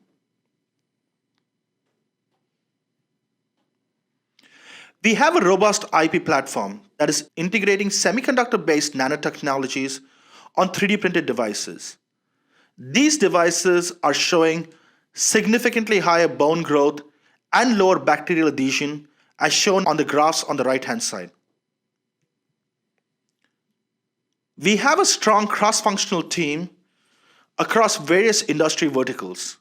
We have a robust IP platform that is integrating semiconductor-based nanotechnologies on 3D printed devices. These devices are showing significantly higher bone growth and lower bacterial adhesion, as shown on the graphs on the right-hand side. We have a strong cross-functional team across various industry verticals.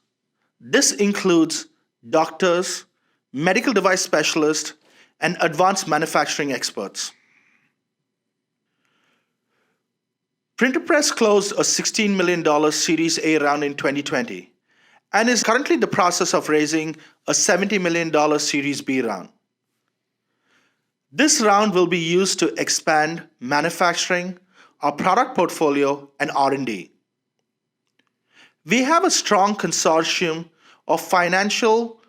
This includes doctors, medical device specialists, and advanced manufacturing experts. PrinterPrezz closed a $16 million Series A round in 2020 and is currently in the process of raising a $70 million Series B round. This round will be used to expand manufacturing, our product portfolio, and R&D. We have a strong consortium of financial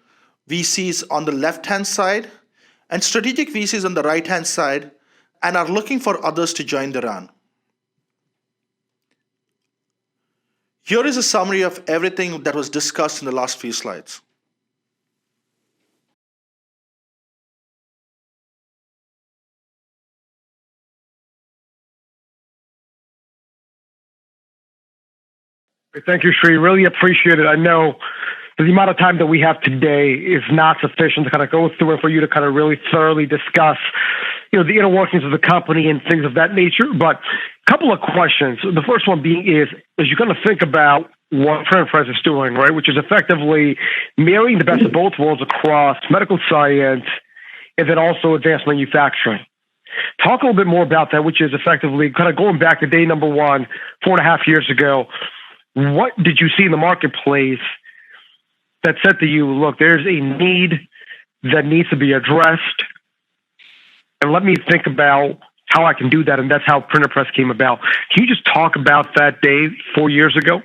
VCs on the left-hand side and strategic VCs on the right-hand side, and are looking for others to join the round. Here is a summary of everything that was discussed in the last few slides. Thank you, Shri. Really appreciate it. I know the amount of time that we have today is not sufficient to kind of go through and for you to kind of really thoroughly discuss the inner workings of the company and things of that nature. But a couple of questions. The first one being is you kind of think about what PrinterPrezz is doing, right, which is effectively marrying the best of both worlds across medical science and then also advanced manufacturing. Talk a little bit more about that, which is effectively kind of going back to day number one, 4.5 years ago. What did you see in the marketplace that said to you, look, there's a need that needs to be addressed, and let me think about how I can do that, and that's how PrinterPrezz came about. Can you just talk about that day 4 years ago?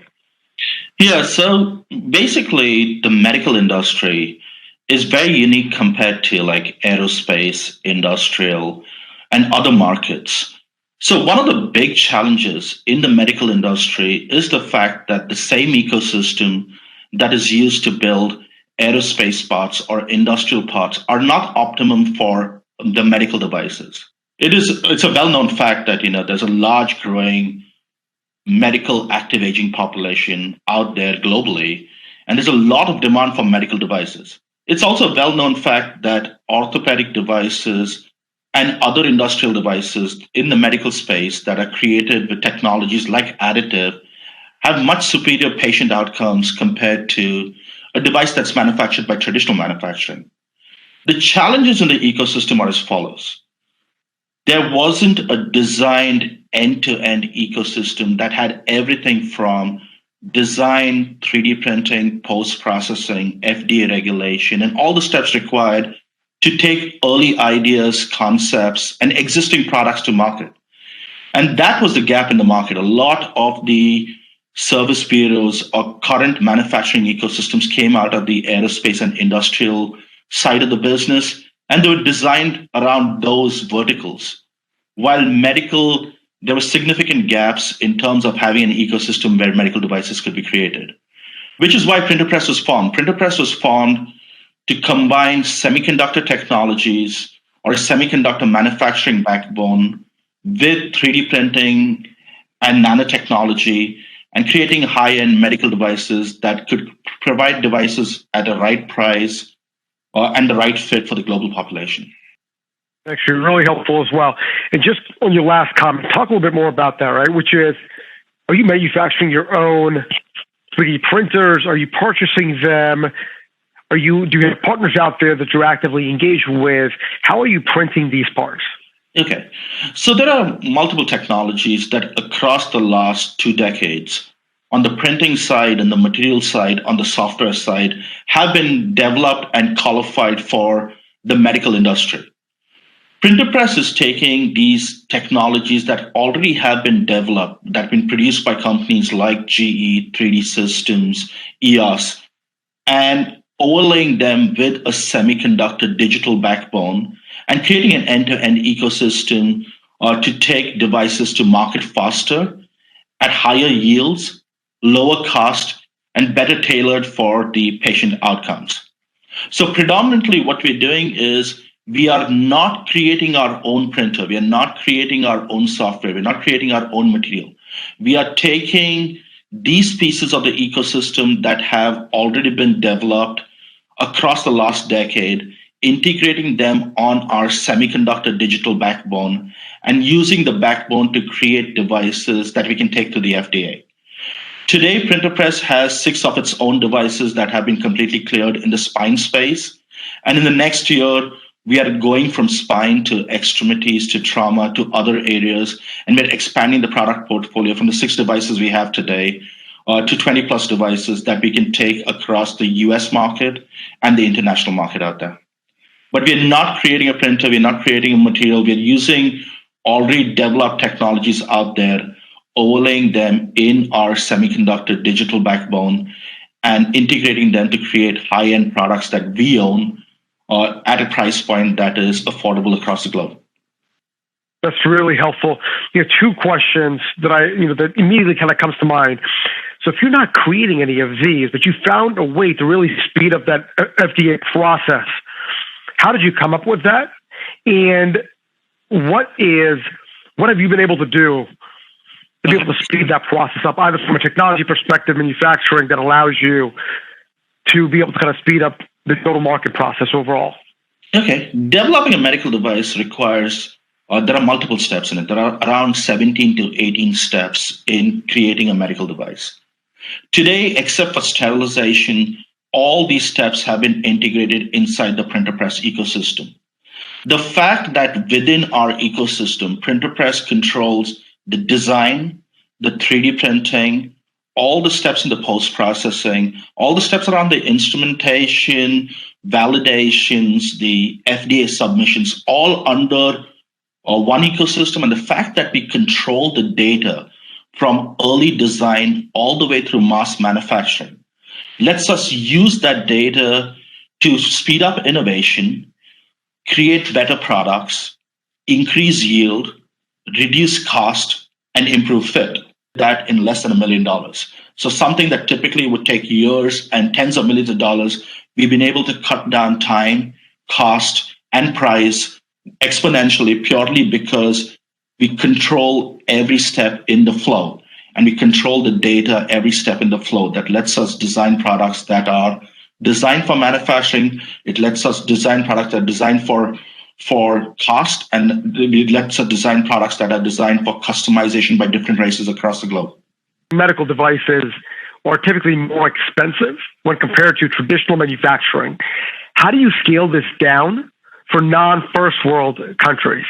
Yeah, so basically the medical industry is very unique compared to like aerospace, industrial, and other markets. So one of the big challenges in the medical industry is the fact that the same ecosystem that is used to build aerospace parts or industrial parts are not optimum for the medical devices. It's a well-known fact that there's a large growing medical active aging population out there globally, and there's a lot of demand for medical devices. It's also a well-known fact that orthopedic devices and other industrial devices in the medical space that are created with technologies like additive have much superior patient outcomes compared to a device that's manufactured by traditional manufacturing. The challenges in the ecosystem are as follows. There wasn't a designed end-to-end ecosystem that had everything from design, 3D printing, post-processing, FDA regulation, and all the steps required to take early ideas, concepts, and existing products to market. And that was the gap in the market. A lot of the service bureaus or current manufacturing ecosystems came out of the aerospace and industrial side of the business, and they were designed around those verticals. While medical, there were significant gaps in terms of having an ecosystem where medical devices could be created, which is why PrinterPrezz was formed. PrinterPrezz was formed to combine semiconductor technologies or a semiconductor manufacturing backbone with 3D printing and nanotechnology and creating high-end medical devices that could provide devices at the right price and the right fit for the global population. Actually, really helpful as well. And just on your last comment, talk a little bit more about that, right? Which is, are you manufacturing your own 3D printers? Are you purchasing them? Do you have partners out there that you're actively engaged with? How are you printing these parts? Okay. So there are multiple technologies that across the last 2 decades, on the printing side and the material side, on the software side, have been developed and qualified for the medical industry. PrinterPrezz is taking these technologies that already have been developed, that have been produced by companies like GE, 3D Systems, EOS, and overlaying them with a semiconductor digital backbone and creating an end-to-end ecosystem to take devices to market faster, at higher yields, lower cost, and better tailored for the patient outcomes. So predominantly what we're doing is we are not creating our own printer. We are not creating our own software. We're not creating our own material. We are taking these pieces of the ecosystem that have already been developed across the last decade, integrating them on our semiconductor digital backbone and using the backbone to create devices that we can take to the FDA. Today, PrinterPrezz has 6 of its own devices that have been completely cleared in the spine space. And in the next year, we are going from spine to extremities to trauma to other areas, and we're expanding the product portfolio from the 6 devices we have today to 20 plus devices that we can take across the US market and the international market out there. But we're not creating a printer, we're not creating a material, we're using already developed technologies out there, overlaying them in our semiconductor digital backbone and integrating them to create high-end products that we own at a price point that is affordable across the globe. That's really helpful. 2 questions that that immediately kind of comes to mind. So if you're not creating any of these, but you found a way to really speed up that FDA process, how did you come up with that? And what have you been able to do to be able to speed that process up, either from a technology perspective, manufacturing, that allows you to be able to kind of speed up the total market process overall? Okay, developing a medical device requires, there are multiple steps in it. There are around 17 to 18 steps in creating a medical device. Today, except for sterilization, all these steps have been integrated inside the PrinterPrezz ecosystem. The fact that within our ecosystem, PrinterPrezz controls the design, the 3D printing, all the steps in the post-processing, all the steps around the instrumentation, validations, the FDA submissions, all under one ecosystem. And the fact that we control the data from early design all the way through mass manufacturing lets us use that data to speed up innovation, create better products, increase yield, reduce cost, and improve fit. That in less than $1 million. So something that typically would take years and tens of millions of dollars, we've been able to cut down time, cost, and price exponentially purely because we control every step in the flow, and we control the data every step in the flow. That lets us design products that are designed for manufacturing. It lets us design products that are designed for cost, and it lets us design products that are designed for customization by different races across the globe. Medical devices are typically more expensive when compared to traditional manufacturing. How do you scale this down for non-first world countries?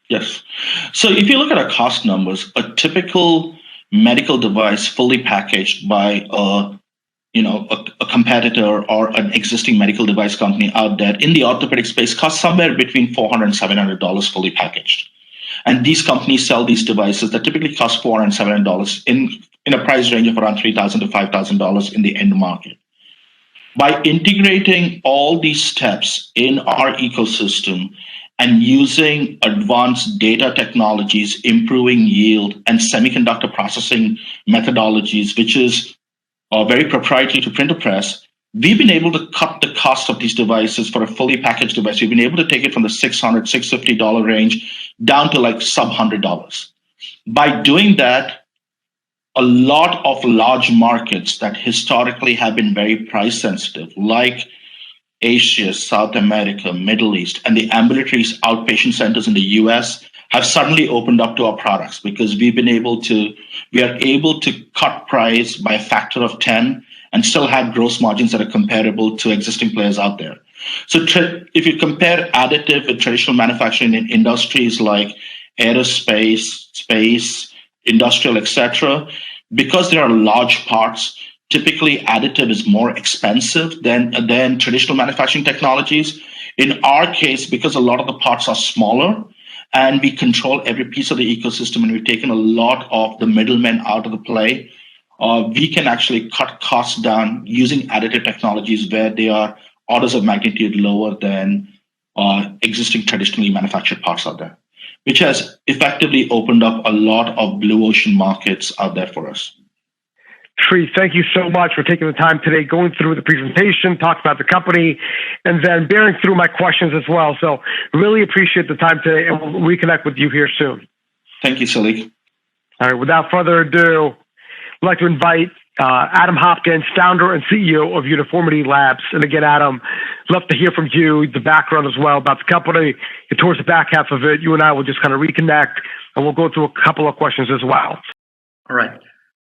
Yes. So if you look at our cost numbers, a typical medical device fully packaged by a competitor or an existing medical device company out there in the orthopedic space costs somewhere between $400 and $700 fully packaged. And these companies sell these devices that typically cost $400 and $700 in a price range of around $3,000 to $5,000 in the end market. By integrating all these steps in our ecosystem and using advanced data technologies, improving yield, and semiconductor processing methodologies, which is very proprietary to PrinterPrezz, we've been able to cut the cost of these devices for a fully packaged device. We've been able to take it from the $600, $650 range down to like sub $100. By doing that, a lot of large markets that historically have been very price sensitive, like Asia, South America, Middle East, and the ambulatory outpatient centers in the US have suddenly opened up to our products because we are able to cut price by a factor of 10 and still have gross margins that are comparable to existing players out there. So if you compare additive with traditional manufacturing in industries like aerospace, space, industrial, etc., because there are large parts, typically additive is more expensive than traditional manufacturing technologies. In our case, because a lot of the parts are smaller and we control every piece of the ecosystem and we've taken a lot of the middlemen out of the play, we can actually cut costs down using additive technologies where they are orders of magnitude lower than existing traditionally manufactured parts out there, which has effectively opened up a lot of blue ocean markets out there for us. Shri, thank you so much for taking the time today, going through the presentation, talking about the company, and then bearing through my questions as well. So really appreciate the time today, and we'll reconnect with you here soon. Thank you, Salik. All right, without further ado, I'd like to invite Adam Hopkins, founder and CEO of Uniformity Labs. And again, Adam, love to hear from you, the background as well about the company. And towards the back half of it, you and I will just kind of reconnect, and we'll go through a couple of questions as well. All right.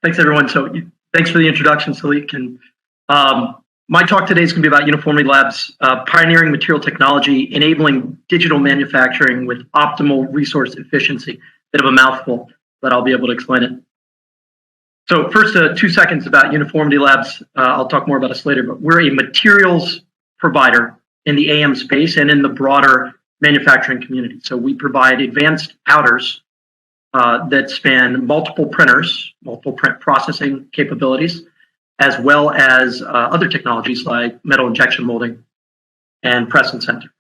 Thanks, everyone. So thanks for the introduction, Salik. And my talk today is going to be about Uniformity Labs, pioneering material technology, enabling digital manufacturing with optimal resource efficiency. Bit of a mouthful, but I'll be able to explain it. So first, 2 seconds about Uniformity Labs. I'll talk more about us later, but we're a materials provider in the AM space and in the broader manufacturing community. So we provide advanced powders that span multiple printers, multiple print processing capabilities, as well as other technologies like metal injection molding and press and center.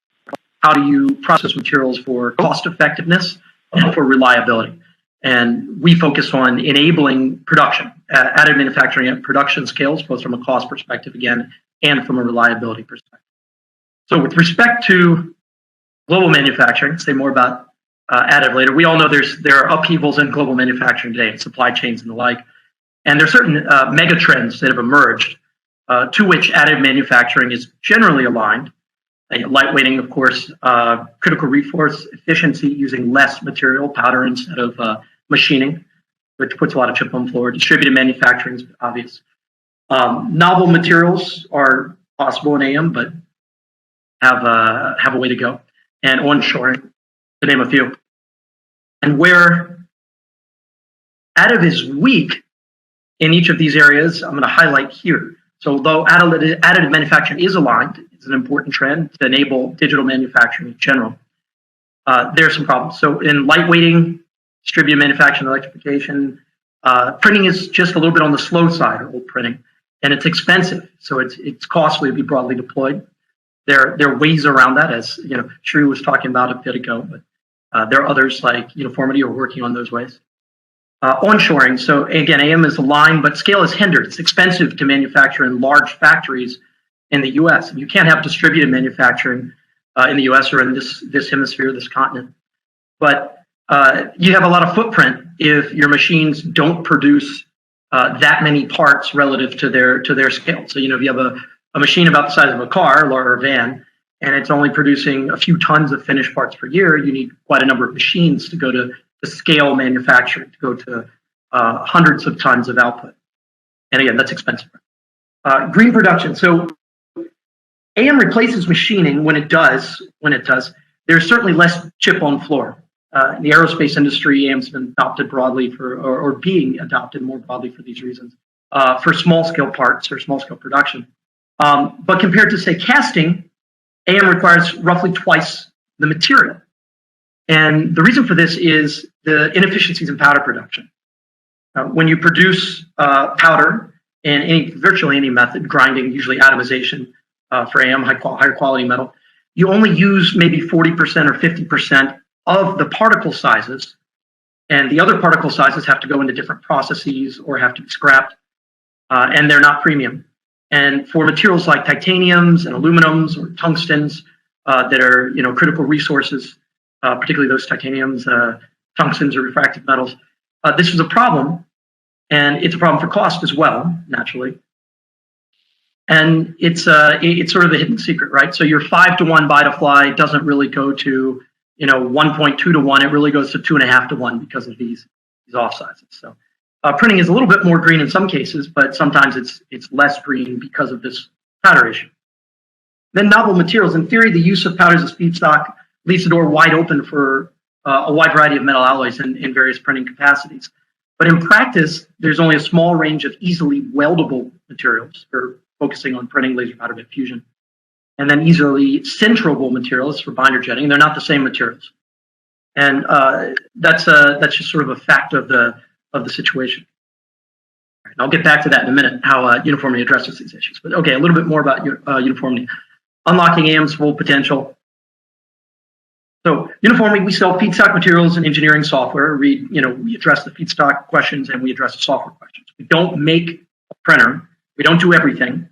How do you process materials for cost effectiveness and for reliability? And we focus on enabling production, additive manufacturing at production scales, both from a cost perspective, again, and from a reliability perspective. So with respect to global manufacturing, say more about additive later. We all know there are upheavals in global manufacturing today, and supply chains and the like. And there are certain mega trends that have emerged to which additive manufacturing is generally aligned Lightweighting, of course, critical resource efficiency, using less material, powder instead of machining, which puts a lot of chip on floor. Distributed manufacturing is obvious. Novel materials are possible in AM, but have a way to go. And onshoring, to name a few. And where additive is weak in each of these areas, I'm going to highlight here. So although additive manufacturing is aligned, it's an important trend to enable digital manufacturing in general, there are some problems. So in lightweighting, distributed manufacturing, electrification, printing is just a little bit on the slow side, or old printing, and it's expensive. So it's costly to be broadly deployed. There are ways around that, as Shri was talking about a bit ago, but there are others like Uniformity who are working on those ways. Onshoring, so again, AM is aligned, but scale is hindered. It's expensive to manufacture in large factories in the US. You can't have distributed manufacturing in the US or in this hemisphere, this continent. But you have a lot of footprint if your machines don't produce that many parts relative to their scale. So, if you have a machine about the size of a car or a van, and it's only producing a few tons of finished parts per year, you need quite a number of machines to go to scale manufacturing, to go to hundreds of tons of output. And again, that's expensive. Green production. So AM replaces machining when it does. There's certainly less chip on floor. In the aerospace industry, AM's been adopted broadly or being adopted more broadly for these reasons, for small scale parts or small scale production. But compared to, say, casting, AM requires roughly twice the material. And the reason for this is the inefficiencies in powder production. When you produce powder in virtually any method, grinding, usually atomization for AM, higher quality metal, you only use maybe 40% or 50% of the particle sizes, and the other particle sizes have to go into different processes or have to be scrapped, and they're not premium. And for materials like titaniums and aluminums or tungstens that are critical resources, particularly those titaniums, tungstens or refractive metals, this is a problem, and it's a problem for cost as well, naturally. And it's sort of a hidden secret, right? So your 5-to-1 buy to fly doesn't really go to 1.2 to 1. It really goes to 2.5 to 1 because of these off sizes. So printing is a little bit more green in some cases, but sometimes it's less green because of this powder issue. Then novel materials. In theory, the use of powders as feedstock leaves the door wide open for a wide variety of metal alloys in various printing capacities. But in practice, there's only a small range of easily weldable materials for focusing on printing, laser powder bed fusion, and then easily sinterable materials for binder jetting. They're not the same materials, and that's just sort of a fact of the situation. And I'll get back to that in a minute, how Uniformity addresses these issues. But okay, a little bit more about Uniformity. Unlocking AM's full potential. So Uniformity, we sell feedstock materials and engineering software. We address the feedstock questions and we address the software questions. We don't make a printer. We don't do everything,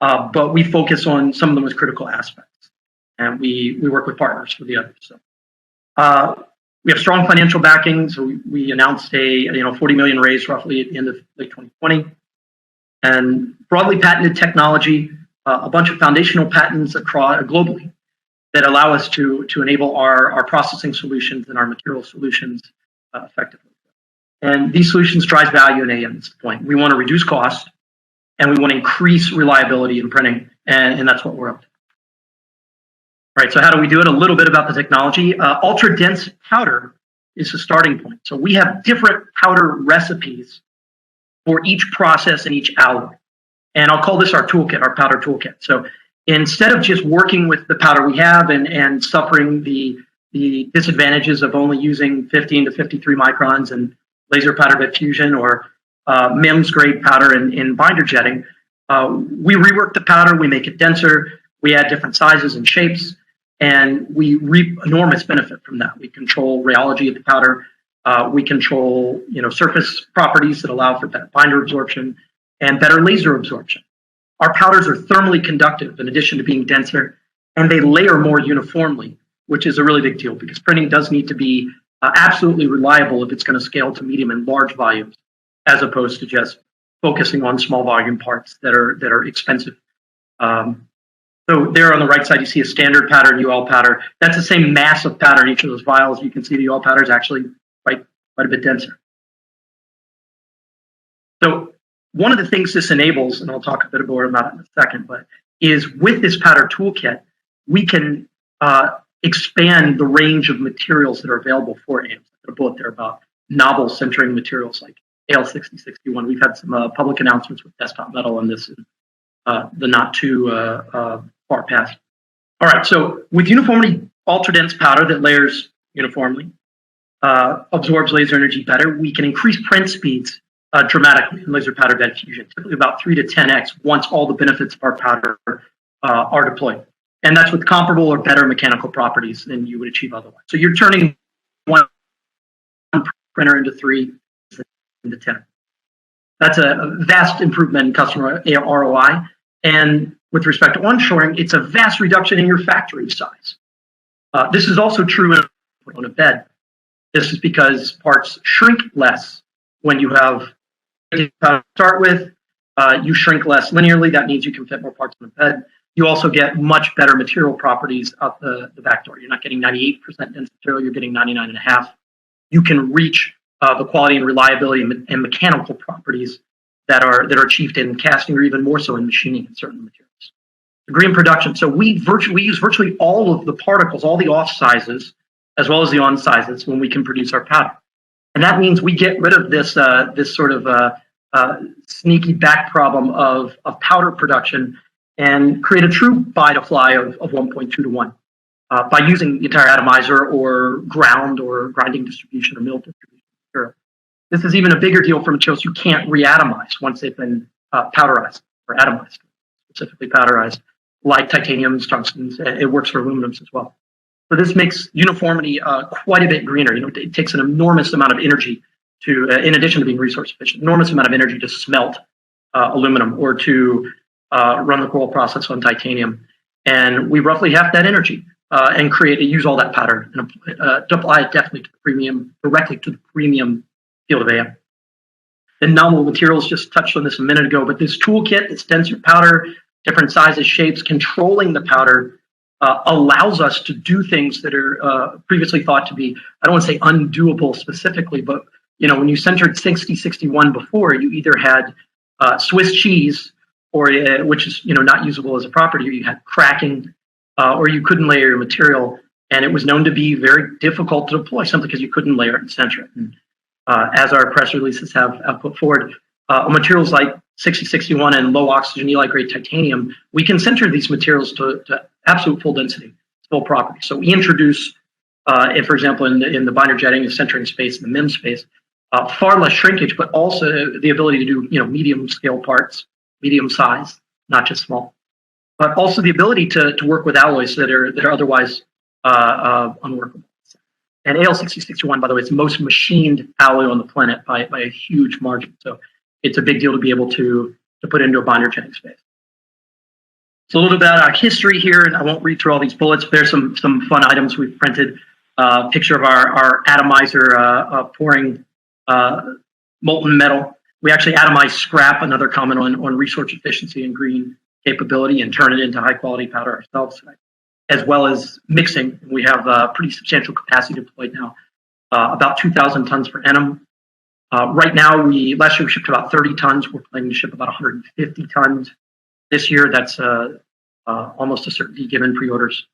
but we focus on some of the most critical aspects, and we work with partners for the others. So we have strong financial backing. So we announced a 40 million raise roughly at the end of late 2020, and broadly patented technology, a bunch of foundational patents across globally that allow us to enable our processing solutions and our material solutions effectively. And these solutions drive value in AM. That's the point. We want to reduce cost, and we want to increase reliability in printing, and that's what we're up to. All right, so how do we do it? A little bit about the technology. Ultra-dense powder is the starting point. So we have different powder recipes for each process and each alloy. And I'll call this our toolkit, our powder toolkit. So instead of just working with the powder we have and suffering the disadvantages of only using 15 to 53 microns and laser powder bed fusion or MEMS grade powder in binder jetting, we rework the powder, we make it denser, we add different sizes and shapes, and we reap enormous benefit from that. We control rheology of the powder, we control surface properties that allow for better binder absorption and better laser absorption. Our powders are thermally conductive in addition to being denser, and they layer more uniformly, which is a really big deal because printing does need to be absolutely reliable if it's going to scale to medium and large volumes, as opposed to just focusing on small volume parts that are expensive. So there on the right side, you see a standard powder and UL powder. That's the same mass of powder in each of those vials. You can see the UL powder is actually quite a bit denser. So one of the things this enables, and I'll talk a bit more about it in a second, but is with this powder toolkit, we can expand the range of materials that are available for AIMS. I put a bullet there about novel sintering materials like AL6061. We've had some public announcements with Desktop Metal on this in the not too far past. All right, so with Uniformity ultra-dense powder that layers uniformly, absorbs laser energy better, we can increase print speeds dramatically in laser powder bed fusion, typically about 3 to 10x once all the benefits of our powder are deployed. And that's with comparable or better mechanical properties than you would achieve otherwise. So you're turning one printer into 3 into 10. That's a vast improvement in customer ROI. And with respect to onshoring, it's a vast reduction in your factory size. This is also true on a bed. This is because parts shrink less when you have to start with. You shrink less linearly. That means you can fit more parts on the bed. You also get much better material properties out the back door. You're not getting 98% dense material. You're getting 99.5. You can reach the quality and reliability and mechanical properties that are achieved in casting, or even more so in machining in certain materials. Degree in production. So we use virtually all of the particles, all the off sizes, as well as the on sizes when we can produce our powder. And that means we get rid of this sort of sneaky back problem of powder production and create a true buy to fly of 1.2 to 1 by using the entire atomizer or ground or grinding distribution or mill distribution. This is even a bigger deal for materials you can't reatomize once they've been powderized or atomized, specifically powderized, like titaniums, tungstens. It works for aluminums as well. So this makes Uniformity quite a bit greener. It takes an enormous amount of energy to, in addition to being resource efficient, enormous amount of energy to smelt aluminum or to run the Goel process on titanium. And we roughly half that energy and use all that powder and apply it directly to the premium field of AM. The novel materials, just touched on this a minute ago, but this toolkit, it's denser powder, different sizes, shapes, controlling the powder allows us to do things that are previously thought to be, I don't want to say undoable specifically, but when you centered 6061 before, you either had Swiss cheese, or which is not usable as a property, or you had cracking, or you couldn't layer your material, and it was known to be very difficult to deploy simply because you couldn't layer it and center it. And, as our press releases have put forward, materials like 6061 and low oxygen Eli grade titanium, we can center these materials to absolute full density, full property. So we introduce, for example, in the binder jetting and centering space, in the MIM space, far less shrinkage, but also the ability to do medium scale parts, medium size, not just small, but also the ability to work with alloys that are otherwise unworkable. And AL6061, by the way, is the most machined alloy on the planet by a huge margin. So it's a big deal to be able to put into a binder jetting space. So a little bit about our history here, and I won't read through all these bullets. There's some fun items we've printed. Picture of our atomizer pouring molten metal. We actually atomize scrap, another comment on resource efficiency and green capability, and turn it into high quality powder ourselves, as well as mixing. We have pretty substantial capacity deployed now, about 2,000 tons per annum. Right now, last year we shipped about 30 tons. We're planning to ship about 150 tons this year. That's almost a certainty given pre-orders.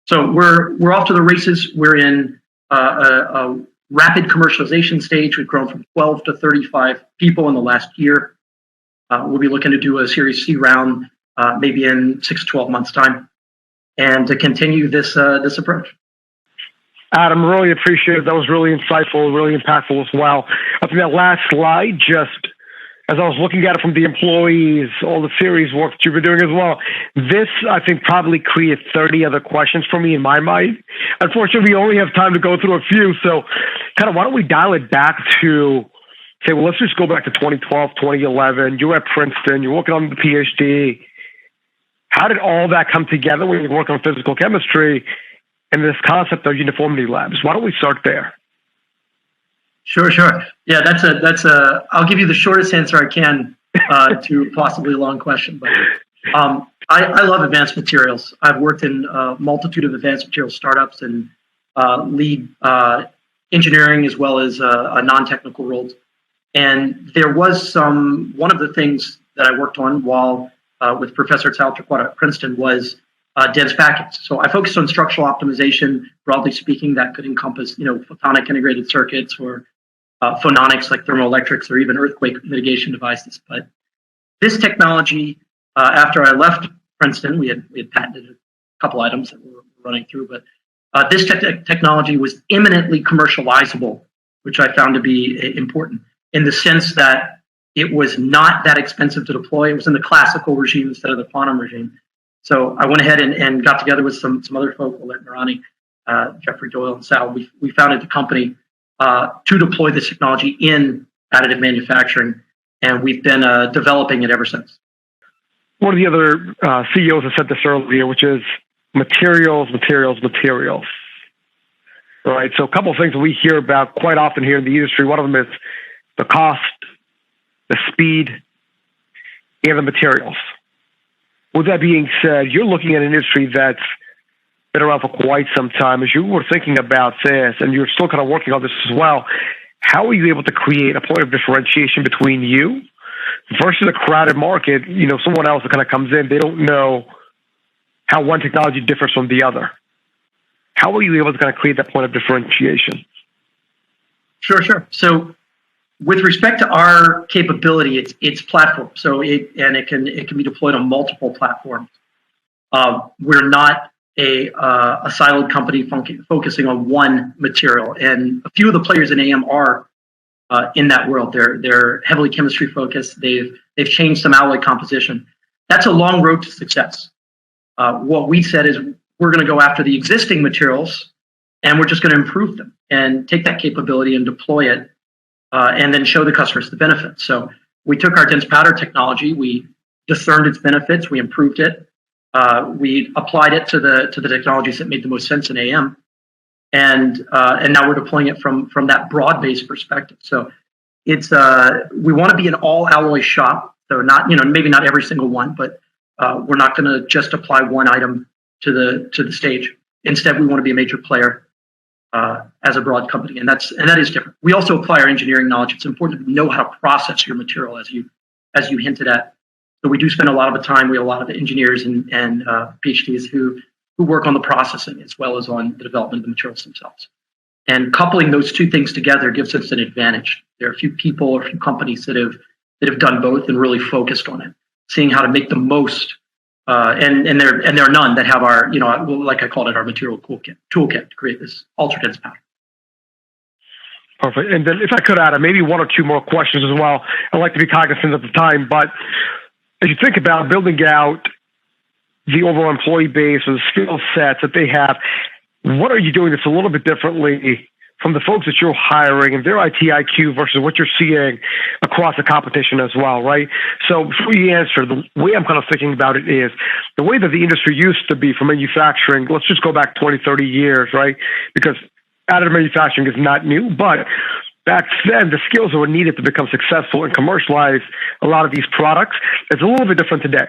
So we're off to the races. We're in a rapid commercialization stage. We've grown from 12 to 35 people in the last year. We'll be looking to do a Series C round maybe in 6 to 12 months' time, and to continue this approach. Adam, really appreciate it. That was really insightful, really impactful as well. I think that last slide, just as I was looking at it from the employees, all the series work that you've been doing as well, this, I think, probably created 30 other questions for me in my mind. Unfortunately, we only have time to go through a few. So kind of why don't we dial it back to, say, well, let's just go back to 2012, 2011. You were at Princeton. You're working on the PhD. How did all that come together when you work on physical chemistry and this concept of uniformity labs? Why don't we start there? Sure. Yeah, that's I'll give you the shortest answer I can to possibly a long question. But I love advanced materials. I've worked in a multitude of advanced material startups and lead engineering as well as non-technical roles. And there was one of the things that I worked on while with Professor Tal Torquato at Princeton was dense packets. So I focused on structural optimization, broadly speaking. That could encompass, photonic integrated circuits or phononics like thermoelectrics or even earthquake mitigation devices. But this technology, after I left Princeton, we had patented a couple items that we were running through, but this technology was imminently commercializable, which I found to be important in the sense that it was not that expensive to deploy. It was in the classical regime instead of the quantum regime. So I went ahead and got together with some other folk, Olet Marani, Jeffrey Goel, and Sal. We founded the company to deploy this technology in additive manufacturing, and we've been developing it ever since. One of the other CEOs has said this earlier, which is materials. Right. So a couple of things that we hear about quite often here in the industry. One of them is the cost, the speed, and the materials. With that being said, you're looking at an industry that's been around for quite some time. As you were thinking about this, and you're still kind of working on this as well, how are you able to create a point of differentiation between you versus a crowded market? Someone else that kind of comes in, they don't know how one technology differs from the other. How are you able to kind of create that point of differentiation? Sure. So with respect to our capability, it's platform. So it can be deployed on multiple platforms. We're not a siloed company focusing on one material, and a few of the players in AM are in that world. They're heavily chemistry focused. They've changed some alloy composition. That's a long road to success. What we said is we're going to go after the existing materials, and we're just going to improve them and take that capability and deploy it. And then show the customers the benefits. So we took our dense powder technology, we discerned its benefits, we improved it, we applied it to the technologies that made the most sense in AM, and now we're deploying it from that broad-based perspective. So it's we want to be an all alloy shop. So not maybe not every single one, but we're not going to just apply one item to the stage. Instead, we want to be a major player. As a broad company, and that is different. We also apply our engineering knowledge. It's important to know how to process your material, as you hinted at. So we do spend a lot of the time. We have a lot of engineers and PhDs who work on the processing as well as on the development of the materials themselves. And coupling those two things together gives us an advantage. There are a few people or a few companies that have done both and really focused on it, seeing how to make the most. And there are none that have our, like I called it, our material toolkit to create this ultra dense powder. Perfect. And then if I could add maybe one or two more questions as well. I'd like to be cognizant of the time, but as you think about building out the overall employee base or the skill sets that they have, what are you doing that's a little bit differently from the folks that you're hiring and their IT IQ versus what you're seeing across the competition as well, right? So before you answer, the way I'm kind of thinking about it is the way that the industry used to be for manufacturing, let's just go back 20, 30 years, right? Because additive manufacturing is not new, but back then the skills that were needed to become successful and commercialize a lot of these products is a little bit different today.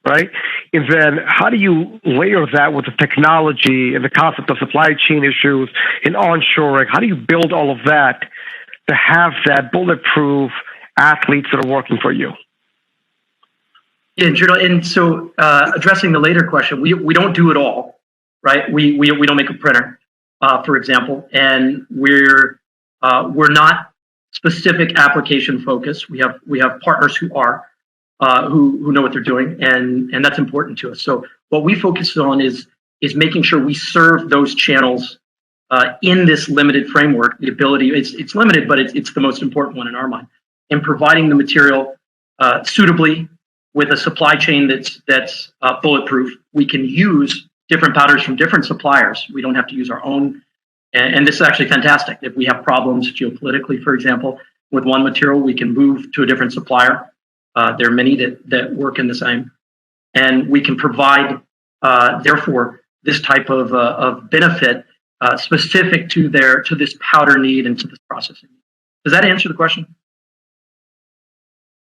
Right? And then how do you layer that with the technology and the concept of supply chain issues and onshoring? How do you build all of that to have that bulletproof athletes that are working for you? Yeah, and so addressing the later question, we don't do it all, right? We don't make a printer, for example, and we're not specific application focused. We have partners who are. Who know what they're doing, and that's important to us. So what we focus on is making sure we serve those channels in this limited framework. The ability it's limited, but it's the most important one in our mind. And providing the material suitably with a supply chain that's bulletproof. We can use different powders from different suppliers. We don't have to use our own. And this is actually fantastic. If we have problems geopolitically, for example, with one material, we can move to a different supplier. There are many that work in the same, and we can provide, therefore, this type of benefit specific to this powder need and to this processing. Does that answer the question?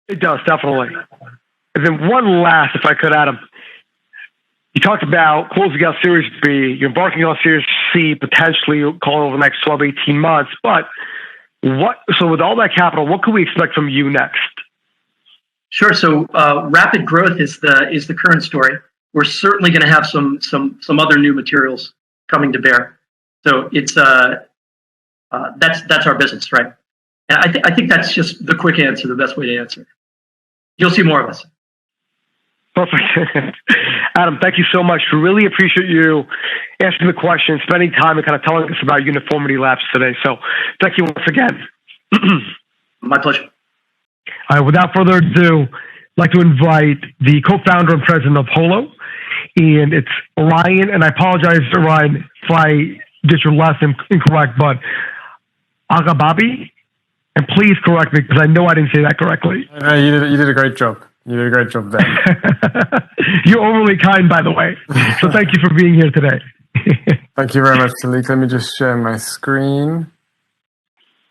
It does, definitely. And then one last, if I could, Adam, You talked about closing out Series B. You're embarking on Series C, potentially calling over the next 12, 18 months. But so with all that capital, what can we expect from you next? Sure. So rapid growth is the current story. We're certainly going to have some other new materials coming to bear. So it's that's our business, right? And I think that's just the quick answer, the best way to answer. You'll see more of us. Perfect. Adam, thank you so much. We really appreciate you answering the question, spending time and kind of telling us about Uniformity Labs today. So thank you once again. My pleasure. All right, without further ado, I'd like to invite the co-founder and president of Holo, and it's Arian, and I apologize, Arian, if I get your last name incorrect, but Aghababaie, and please correct me because I know I didn't say that correctly. No, you did a great job. You did a great job there. You're overly kind, by the way. So thank you for being here today. Thank you very much, Tali. Let me just share my screen.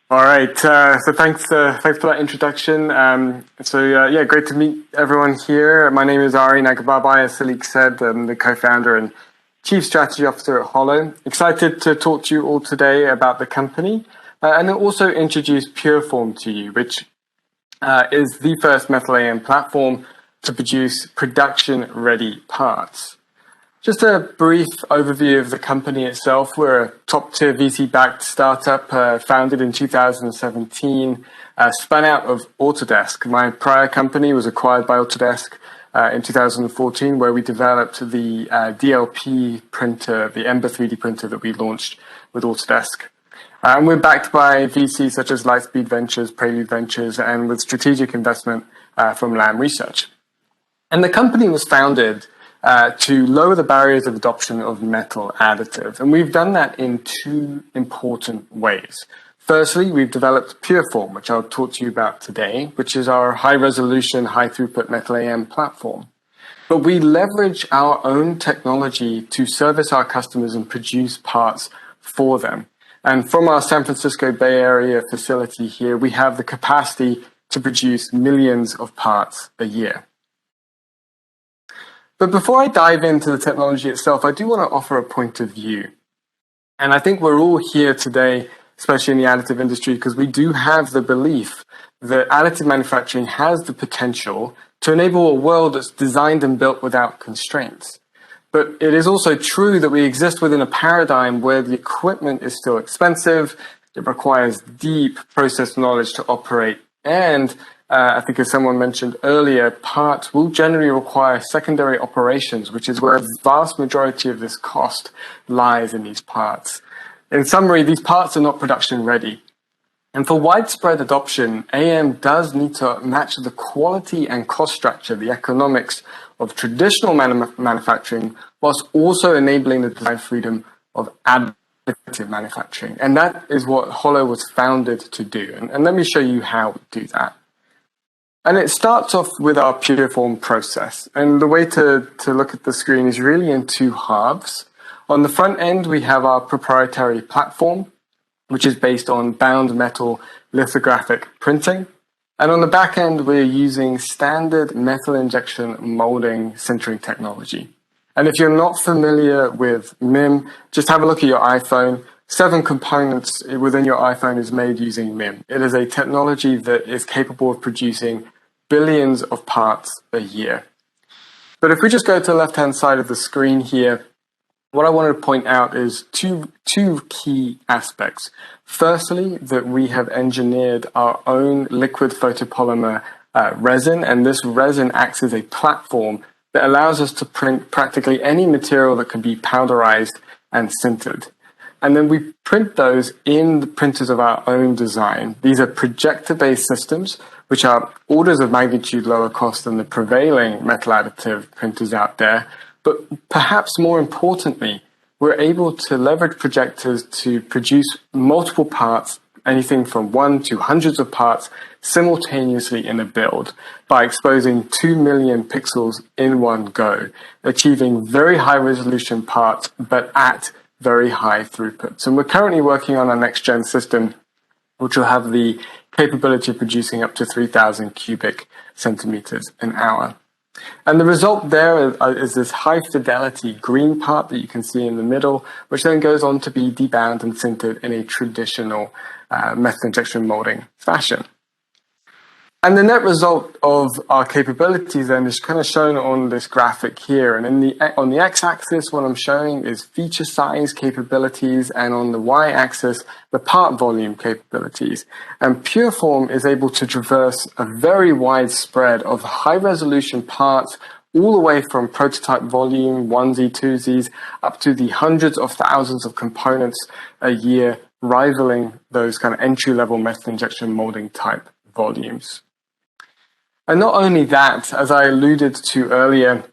All right. So thanks for that introduction. Great to meet everyone here. My name is Arian Aghababaie, as Salik said. I'm the co-founder and chief strategy officer at Holo. Excited to talk to you all today about the company and also introduce Pureform to you, which is the first metal AM platform to produce production-ready parts. Just a brief overview of the company itself. We're a top-tier VC-backed startup founded in 2017, spun out of Autodesk. My prior company was acquired by Autodesk in 2014, where we developed the DLP printer, the Ember 3D printer that we launched with Autodesk. And we're backed by VCs such as Lightspeed Ventures, Prelude Ventures, and with strategic investment from Lam Research. And the company was founded to lower the barriers of adoption of metal additive. And we've done that in two important ways. Firstly, we've developed Pureform, which I'll talk to you about today, which is our high-resolution, high-throughput metal AM platform. But we leverage our own technology to service our customers and produce parts for them. And from our San Francisco Bay Area facility here, we have the capacity to produce millions of parts a year. But before I dive into the technology itself, I do want to offer a point of view. And I think we're all here today, especially in the additive industry, because we do have the belief that additive manufacturing has the potential to enable a world that's designed and built without constraints. But it is also true that we exist within a paradigm where the equipment is still expensive, it requires deep process knowledge to operate, and I think as someone mentioned earlier, parts will generally require secondary operations, which is where the vast majority of this cost lies in these parts. In summary, these parts are not production ready. And for widespread adoption, AM does need to match the quality and cost structure, the economics of traditional manufacturing, whilst also enabling the design freedom of additive manufacturing. And that is what Holo was founded to do. And let me show you how we do that. And it starts off with our Pureform process. And the way to look at the screen is really in two halves. On the front end, we have our proprietary platform, which is based on bound metal lithographic printing. And on the back end, we're using standard metal injection molding sintering technology. And if you're not familiar with MIM, just have a look at your iPhone. 7 components within your iPhone is made using MIM. It is a technology that is capable of producing billions of parts a year. But if we just go to the left-hand side of the screen here, what I wanted to point out is two key aspects. Firstly, that we have engineered our own liquid photopolymer resin, and this resin acts as a platform that allows us to print practically any material that can be powderized and sintered. And then we print those in the printers of our own design. These are projector-based systems, which are orders of magnitude lower cost than the prevailing metal additive printers out there. But perhaps more importantly, we're able to leverage projectors to produce multiple parts, anything from 1 to hundreds of parts, simultaneously in a build by exposing 2 million pixels in one go, achieving very high resolution parts, but at very high throughputs. And we're currently working on our next gen system, which will have the capability of producing up to 3,000 cubic centimeters an hour. And the result there is this high fidelity green part that you can see in the middle, which then goes on to be debound and sintered in a traditional method injection molding fashion. And the net result of our capabilities then is kind of shown on this graphic here. And on the x-axis, what I'm showing is feature size capabilities, and on the y-axis, the part volume capabilities. And Pureform is able to traverse a very wide spread of high-resolution parts, all the way from prototype volume, 1Z, 2Zs, up to the hundreds of thousands of components a year, rivaling those kind of entry-level method injection molding type volumes. And not only that, as I alluded to earlier,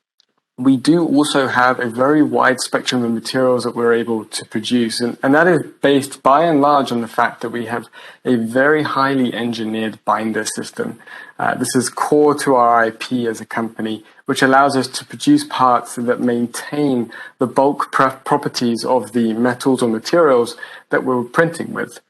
we do also have a very wide spectrum of materials that we're able to produce. And that is based by and large on the fact that we have a very highly engineered binder system. This is core to our IP as a company, which allows us to produce parts that maintain the bulk properties of the metals or materials that we're printing with.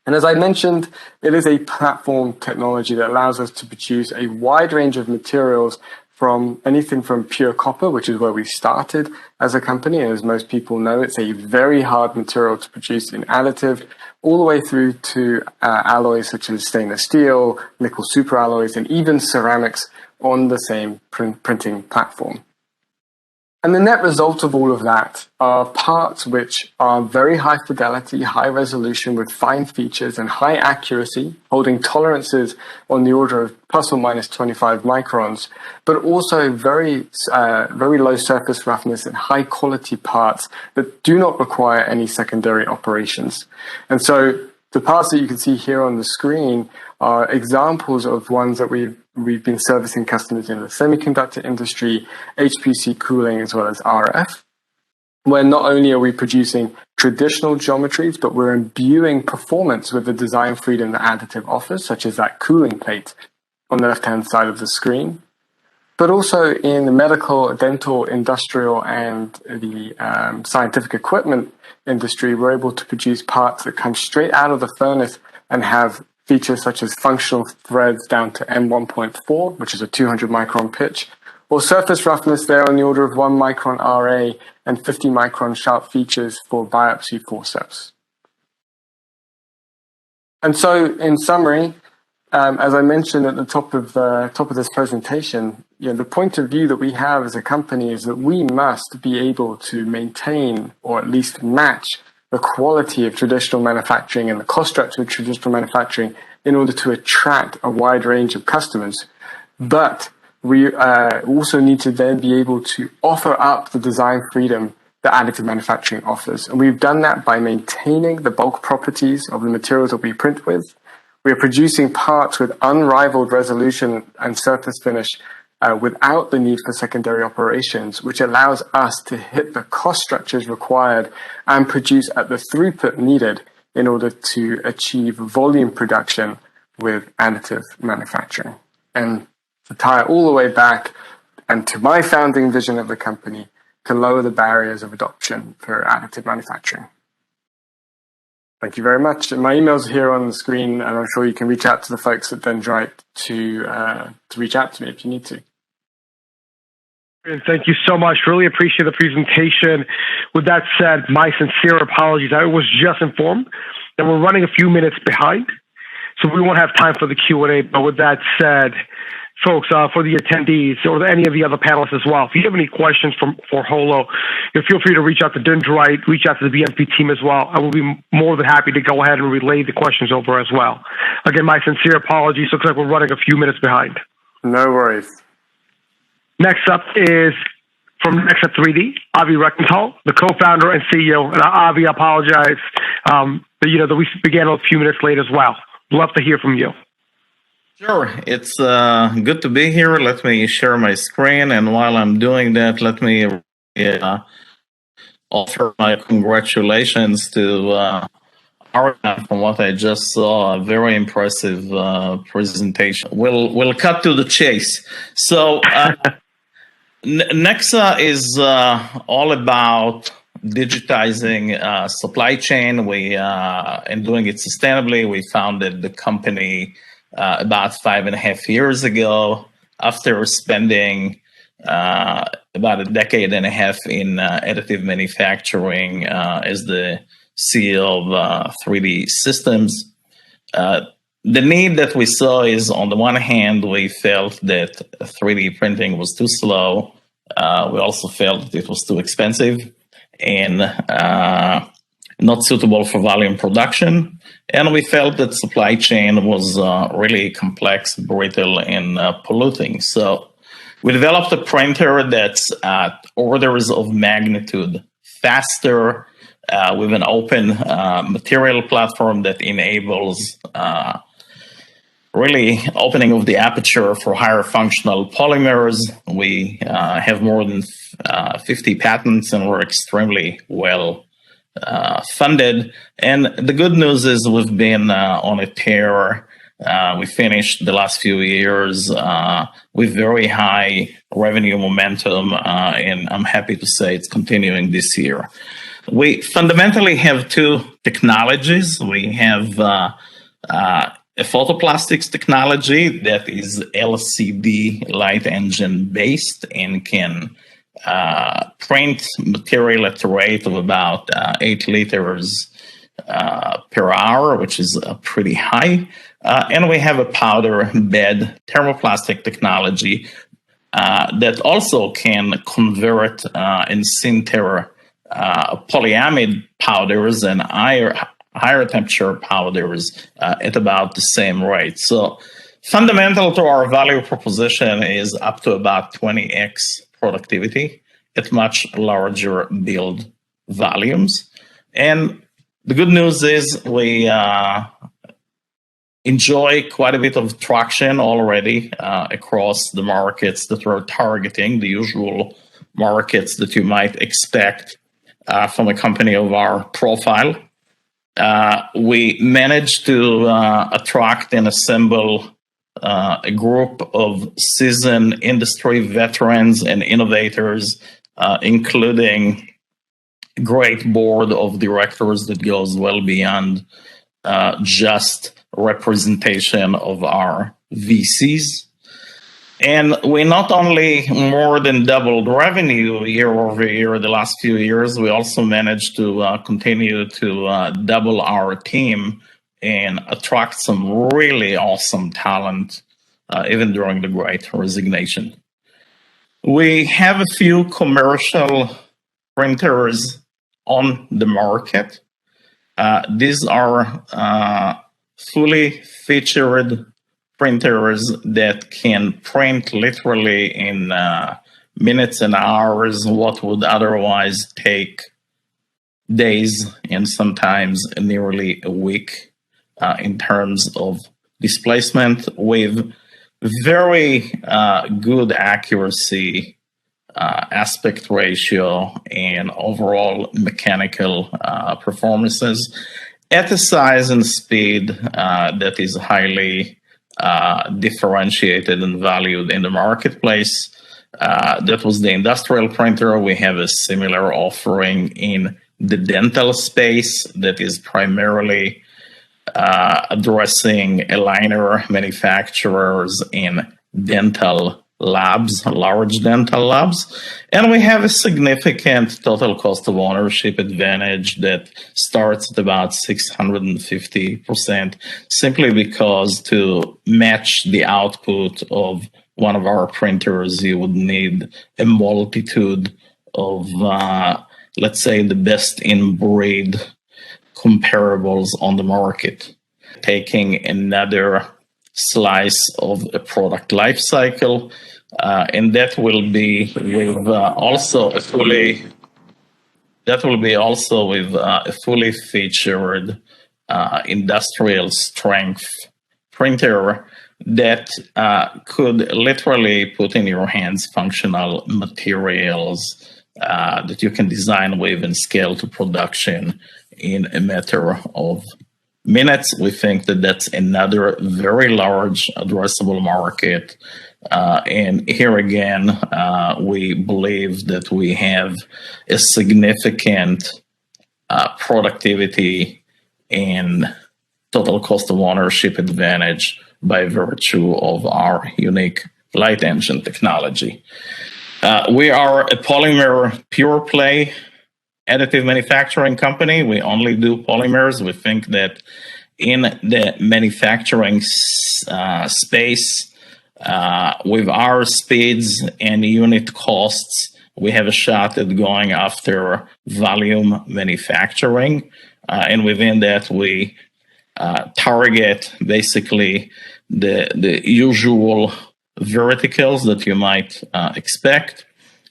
And as I mentioned, it is a platform technology that allows us to produce a wide range of materials, from anything from pure copper, which is where we started as a company. And as most people know, it's a very hard material to produce in additive, all the way through to alloys such as stainless steel, nickel superalloys, and even ceramics on the same printing platform. And the net result of all of that are parts which are very high fidelity, high resolution with fine features and high accuracy, holding tolerances on the order of plus or minus 25 microns, but also very low surface roughness and high quality parts that do not require any secondary operations. And so the parts that you can see here on the screen are examples of ones that we've been servicing customers in the semiconductor industry, HPC cooling, as well as RF, where not only are we producing traditional geometries, but we're imbuing performance with the design freedom that additive offers, such as that cooling plate on the left-hand side of the screen. But also in the medical, dental, industrial, and the scientific equipment industry, we're able to produce parts that come straight out of the furnace and have features such as functional threads down to M1.4, which is a 200 micron pitch, or surface roughness there on the order of 1 micron RA and 50 micron sharp features for biopsy forceps. And so, in summary, as I mentioned at the top of this presentation, the point of view that we have as a company is that we must be able to maintain or at least match the quality of traditional manufacturing and the cost structure of traditional manufacturing in order to attract a wide range of customers. But we also need to then be able to offer up the design freedom that additive manufacturing offers. And we've done that by maintaining the bulk properties of the materials that we print with. We are producing parts with unrivaled resolution and surface finish without the need for secondary operations, which allows us to hit the cost structures required and produce at the throughput needed in order to achieve volume production with additive manufacturing. And to tie it all the way back and to my founding vision of the company, to lower the barriers of adoption for additive manufacturing. Thank you very much. And my email's here on the screen, and I'm sure you can reach out to the folks at Dyndrite to reach out to me if you need to. And thank you so much. Really appreciate the presentation. With that said, my sincere apologies. I was just informed that we're running a few minutes behind, so we won't have time for the Q&A. But with that said, folks, for the attendees or any of the other panelists as well, if you have any questions for Holo, feel free to reach out to Dyndrite, reach out to the BNP team as well. I will be more than happy to go ahead and relay the questions over as well. Again, my sincere apologies. Looks like we're running a few minutes behind. No worries. Next up is from Next Up 3D, Avi Reichental, the co-founder and CEO. And Avi, I apologize that we began a few minutes late as well. Love to hear from you. Sure. It's good to be here. Let me share my screen. And while I'm doing that, let me offer my congratulations to Arian from what I just saw. A very impressive presentation. We'll cut to the chase. So Nexa is all about digitizing supply chain. And doing it sustainably. We founded the company about 5.5 years ago. after spending about a decade and a half in additive manufacturing as the CEO of 3D Systems. The need that we saw is, on the one hand, we felt that 3D printing was too slow. We also felt that it was too expensive and not suitable for volume production. And we felt that supply chain was really complex, brittle, and polluting. So we developed a printer that's at orders of magnitude faster, with an open material platform that enables really opening of the aperture for higher functional polymers. We have more than 50 patents, and we're extremely well funded. And the good news is we've been on a tear. We finished the last few years with very high revenue momentum, and I'm happy to say it's continuing this year. We fundamentally have two technologies. We have a photoplastics technology that is LCD light engine based and can print material at a rate of about 8 liters per hour, which is pretty high. And we have a powder bed thermoplastic technology that also can convert and sinter polyamide powders and higher temperature powders at about the same rate. So fundamental to our value proposition is up to about 20x productivity at much larger build volumes. And the good news is we enjoy quite a bit of traction already across the markets that we're targeting, the usual markets that you might expect from a company of our profile. We managed to attract and assemble a group of seasoned industry veterans and innovators, including a great board of directors that goes well beyond just representation of our VCs. And we not only more than doubled revenue year over year the last few years, we also managed to continue to double our team and attract some really awesome talent, even during the Great Resignation. We have a few commercial printers on the market. These are fully featured printers that can print literally in minutes and hours what would otherwise take days and sometimes nearly a week in terms of displacement, with very good accuracy, aspect ratio, and overall mechanical performances at a size and speed that is highly differentiated and valued in the marketplace. That was the industrial printer. We have a similar offering in the dental space that is primarily addressing aligner manufacturers in dental labs, large dental labs. And we have a significant total cost of ownership advantage that starts at about 650%, simply because to match the output of one of our printers, you would need a multitude of, let's say, the best in breed comparables on the market. Taking another slice of a product life cycle, and that will be with also a fully featured industrial strength printer that could literally put in your hands functional materials that you can design with and scale to production in a matter of minutes. We think that that's another very large addressable market. And here again, we believe that we have a significant productivity and total cost of ownership advantage by virtue of our unique light engine technology. We are a polymer pure play additive manufacturing company. We only do polymers. We think that in the manufacturing space, with our speeds and unit costs, we have a shot at going after volume manufacturing. And within that, we target basically the usual verticals that you might expect.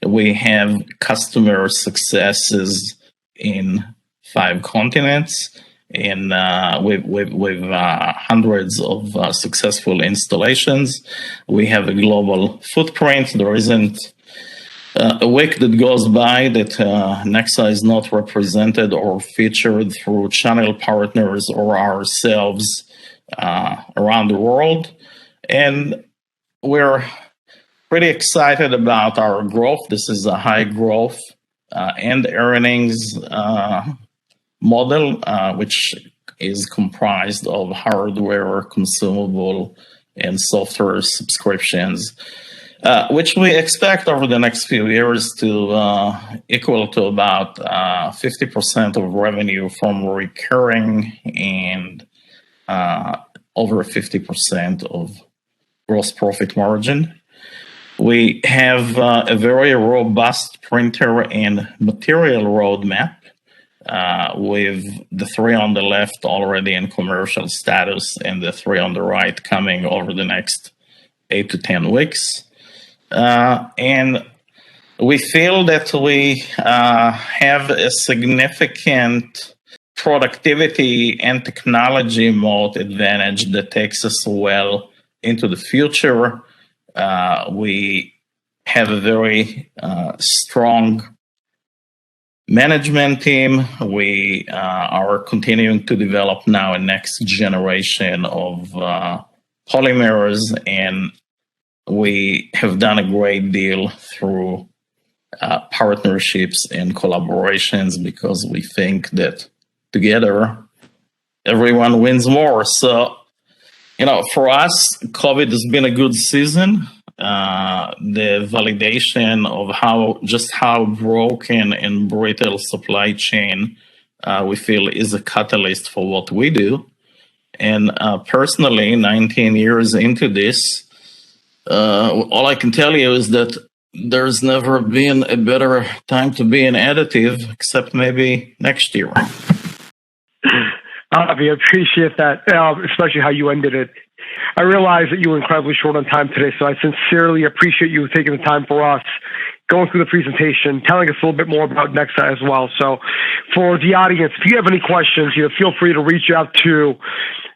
We have customer successes in 5 continents, with hundreds of successful installations. We have a global footprint. There isn't a week that goes by that Nexa is not represented or featured through channel partners or ourselves around the world. And we're pretty excited about our growth. This is a high growth and earnings model, which is comprised of hardware, consumable, and software subscriptions, which we expect over the next few years to equal to about 50% of revenue from recurring and over 50% of gross profit margin. We have a very robust printer and material roadmap, with the 3 on the left already in commercial status and the 3 on the right coming over the next 8 to 10 weeks. And we feel that we have a significant productivity and technology mode advantage that takes us well into the future. We have a very strong management team. We are continuing to develop now a next generation of polymers, and we have done a great deal through partnerships and collaborations because we think that together everyone wins more. So, for us, COVID has been a good season. The validation of how broken and brittle supply chain we feel is a catalyst for what we do. And personally, 19 years into this, all I can tell you is that there's never been a better time to be in additive, except maybe next year. Avi, I appreciate that, especially how you ended it. I realize that you were incredibly short on time today, so I sincerely appreciate you taking the time for us, going through the presentation, telling us a little bit more about Nexa as well. So for the audience, if you have any questions, feel free to reach out to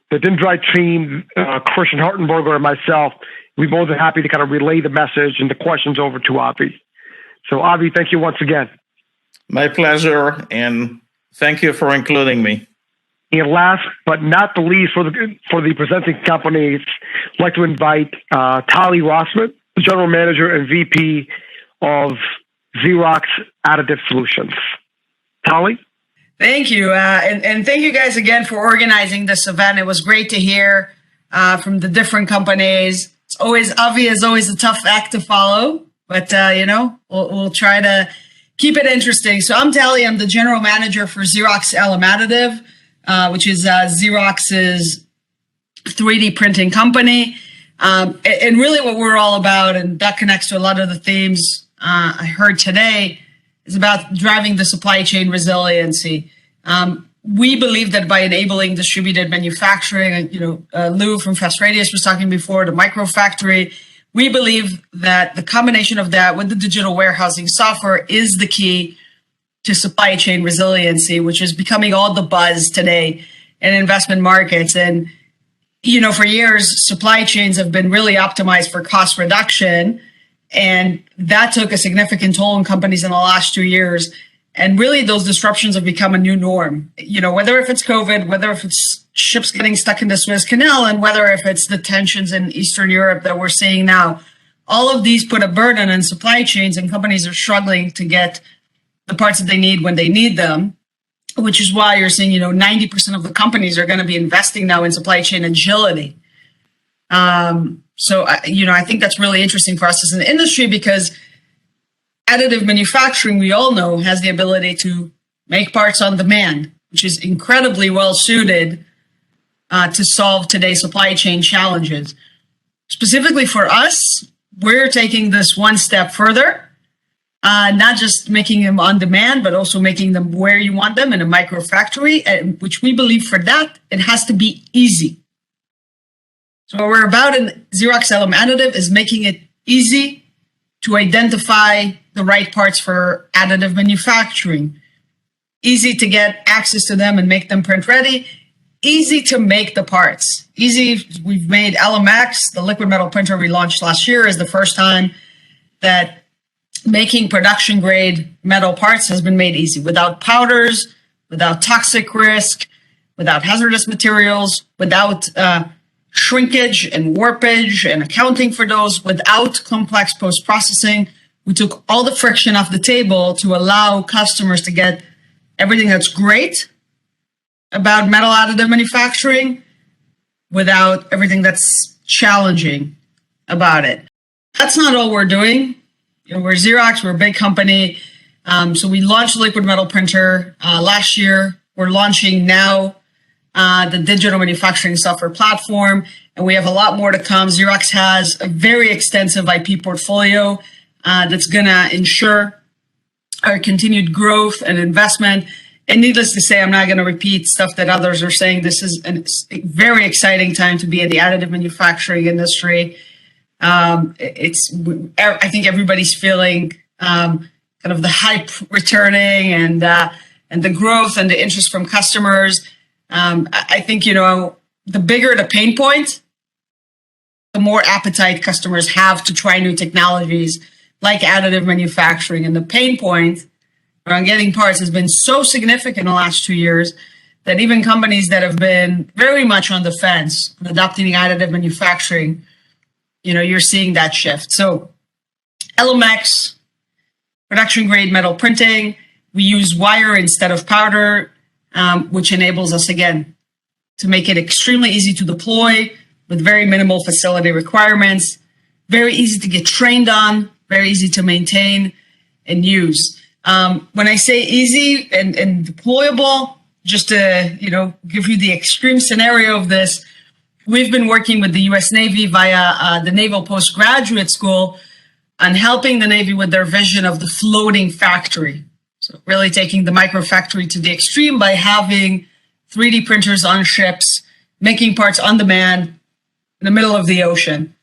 the Dyndrite team, Christian Hartenberge, or myself. We're more than happy to kind of relay the message and the questions over to Avi. So Avi, thank you once again. My pleasure, and thank you for including me. And last but not the least, for the presenting companies, I'd like to invite Tali Rosman, the General Manager and VP of Xerox Additive Solutions. Tali? Thank you. And thank you guys again for organizing this event. It was great to hear from the different companies. Avi is always a tough act to follow, but we'll try to keep it interesting. So I'm Tali. I'm the General Manager for Xerox SLM Additive, which is Xerox's 3D printing company. And really what we're all about, and that connects to a lot of the themes I heard today, is about driving the supply chain resiliency. We believe that by enabling distributed manufacturing, Lou from Fast Radius was talking before, the microfactory, we believe that the combination of that with the digital warehousing software is the key to supply chain resiliency, which is becoming all the buzz today in investment markets. And, for years, supply chains have been really optimized for cost reduction. And that took a significant toll on companies in the last 2 years. And really, those disruptions have become a new norm, whether if it's COVID, whether if it's ships getting stuck in the Suez Canal, and whether if it's the tensions in Eastern Europe that we're seeing now. All of these put a burden on supply chains, and companies are struggling to get the parts that they need when they need them, which is why you're seeing, 90% of the companies are going to be investing now in supply chain agility. So, I think that's really interesting for us as an industry, because additive manufacturing, we all know, has the ability to make parts on demand, which is incredibly well suited to solve today's supply chain challenges. Specifically for us, we're taking this one step further, not just making them on demand, but also making them where you want them in a micro factory, which we believe for that, it has to be easy. So what we're about in Xerox SLM Additive is making it easy to identify the right parts for additive manufacturing, easy to get access to them and make them print ready, easy to make the parts. Easy, we've made LMX, the liquid metal printer we launched last year, is the first time that making production grade metal parts has been made easy, without powders, without toxic risk, without hazardous materials, without shrinkage and warpage and accounting for those, without complex post-processing. We took all the friction off the table to allow customers to get everything that's great about metal additive manufacturing without everything that's challenging about it. That's not all we're doing. We're Xerox, we're a big company. So we launched the liquid metal printer last year. We're launching now the digital manufacturing software platform, and we have a lot more to come. Xerox has a very extensive IP portfolio that's going to ensure our continued growth and investment. And needless to say, I'm not going to repeat stuff that others are saying. This is a very exciting time to be in the additive manufacturing industry. I think everybody's feeling kind of the hype returning and the growth and the interest from customers. I think, the bigger the pain point, the more appetite customers have to try new technologies like additive manufacturing. And the pain point around getting parts has been so significant in the last 2 years that even companies that have been very much on the fence on adopting additive manufacturing, you're seeing that shift. So LMX, production grade metal printing, we use wire instead of powder, which enables us, again, to make it extremely easy to deploy with very minimal facility requirements, very easy to get trained on, very easy to maintain and use. When I say easy and deployable, just to give you the extreme scenario of this, we've been working with the U.S. Navy via the Naval Postgraduate School on helping the Navy with their vision of the floating factory. So really taking the microfactory to the extreme by having 3D printers on ships, making parts on demand in the middle of the ocean.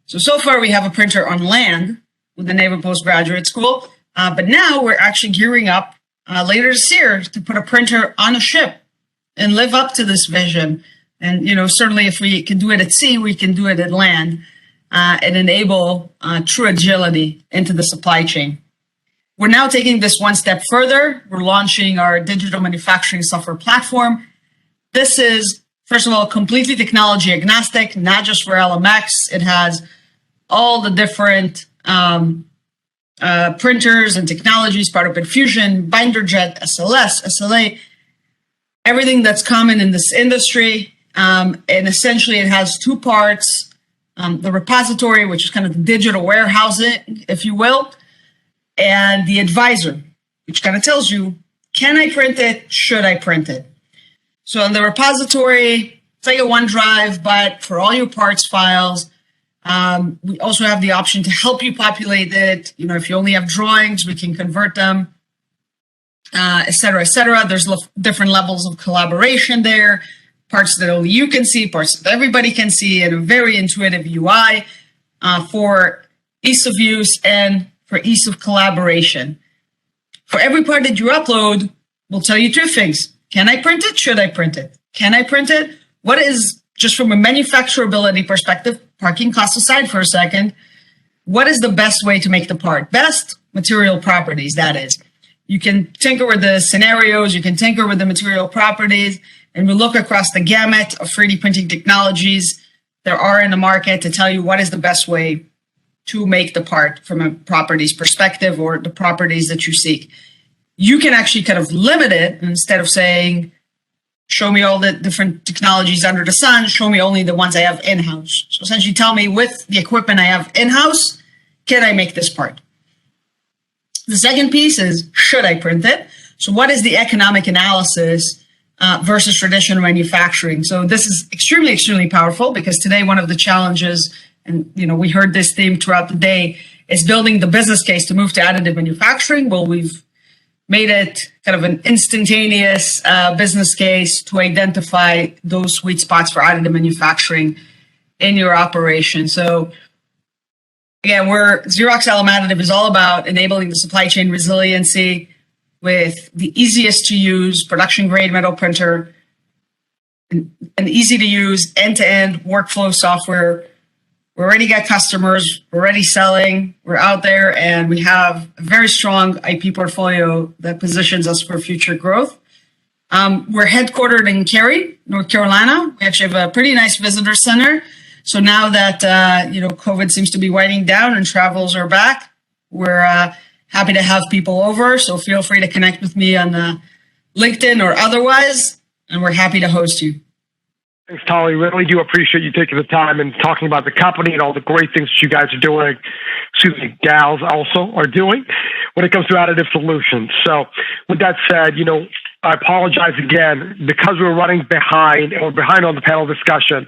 So far we have a printer on land with the Naval Postgraduate School, but now we're actually gearing up later this year to put a printer on a ship and live up to this vision. And, certainly if we can do it at sea, we can do it at land and enable true agility into the supply chain. We're now taking this one step further. We're launching our digital manufacturing software platform. This is, first of all, completely technology agnostic, not just for LMX. It has all the different printers and technologies, part of Infusion, BinderJet, SLS, SLA, everything that's common in this industry. And essentially it has two parts, the repository, which is kind of the digital warehousing, if you will, and the advisor, which kind of tells you, can I print it? Should I print it? So in the repository, it's like a OneDrive, but for all your parts files, we also have the option to help you populate it. If you only have drawings, we can convert them, et cetera, et cetera. There's different levels of collaboration there, parts that only you can see, parts that everybody can see, and a very intuitive UI for ease of use and for ease of collaboration. For every part that you upload, we'll tell you two things. Can I print it? Should I print it? Can I print it? What is, just from a manufacturability perspective, parking costs aside for a second, what is the best way to make the part? Best material properties, that is. You can tinker with the scenarios, you can tinker with the material properties, and we look across the gamut of 3D printing technologies there are in the market to tell you what is the best way to make the part from a properties perspective or the properties that you seek. You can actually kind of limit it instead of saying, show me all the different technologies under the sun, show me only the ones I have in-house. So essentially tell me with the equipment I have in-house, can I make this part? The second piece is, should I print it? So what is the economic analysis versus traditional manufacturing? So this is extremely, extremely powerful because today one of the challenges, and we heard this theme throughout the day, is building the business case to move to additive manufacturing. Well, we've made it kind of an instantaneous business case to identify those sweet spots for additive manufacturing in your operation. So again, Xerox LM Additive is all about enabling the supply chain resiliency with the easiest to use production grade metal printer, an easy to use end-to-end workflow software. We already got customers, we're already selling, we're out there, and we have a very strong IP portfolio that positions us for future growth. We're headquartered in Cary, North Carolina. We actually have a pretty nice visitor center. So now that COVID seems to be winding down and travels are back, we're happy to have people over. So feel free to connect with me on LinkedIn or otherwise, and we're happy to host you. Thanks, Tali. Really do appreciate you taking the time and talking about the company and all the great things that you guys are doing. Gals also are doing when it comes to additive solutions. So with that said, I apologize again because we're running behind and we're behind on the panel discussion.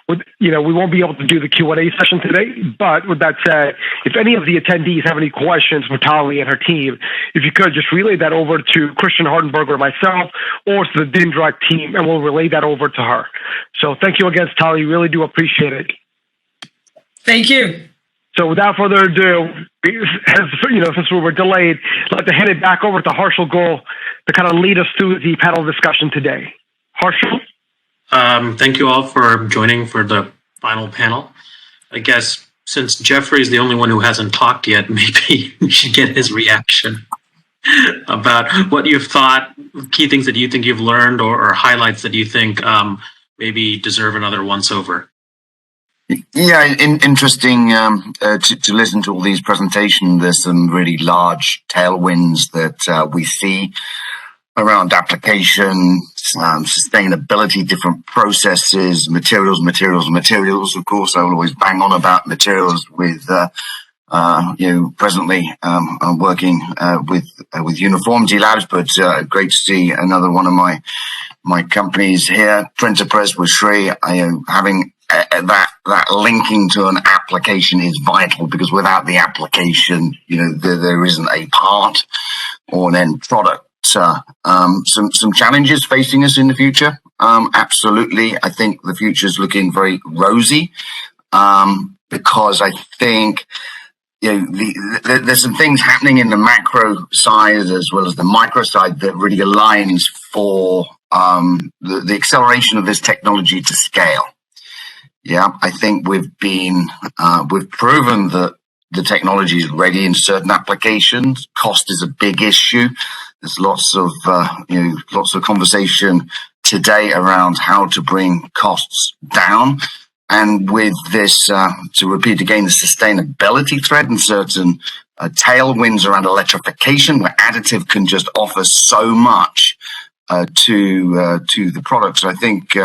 We won't be able to do the Q&A session today, but with that said, if any of the attendees have any questions for Tali and her team, if you could just relay that over to Christian Hartenberge or myself or to the Dyndrite team, and we'll relay that over to her. So thank you again, Tali. Really do appreciate it. Thank you. So without further ado, since we were delayed, I'd like to hand it back over to Harshil Goel to kind of lead us through the panel discussion today. Harshil? Thank you all for joining for the final panel. I guess since Jeffrey is the only one who hasn't talked yet, maybe we should get his reaction about what you've thought, key things that you think you've learned, or highlights that you think maybe deserve another once-over. Yeah, interesting to listen to all these presentations. There's some really large tailwinds that we see around application, sustainability, different processes, materials. Of course, I will always bang on about materials with, presently I'm working with Uniformity Labs, but great to see another one of my companies here, PrinterPrezz with Shri. Having that linking to an application is vital, because without the application, there isn't a part or an end product. Some challenges facing us in the future. Absolutely, I think the future is looking very rosy, because I think there's some things happening in the macro side as well as the micro side that really aligns for the acceleration of this technology to scale. Yeah, I think we've proven that the technology is ready in certain applications. Cost is a big issue. There's lots of conversation today around how to bring costs down. And with this, to repeat again, the sustainability thread and certain tailwinds around electrification, where additive can just offer so much to the product. So I think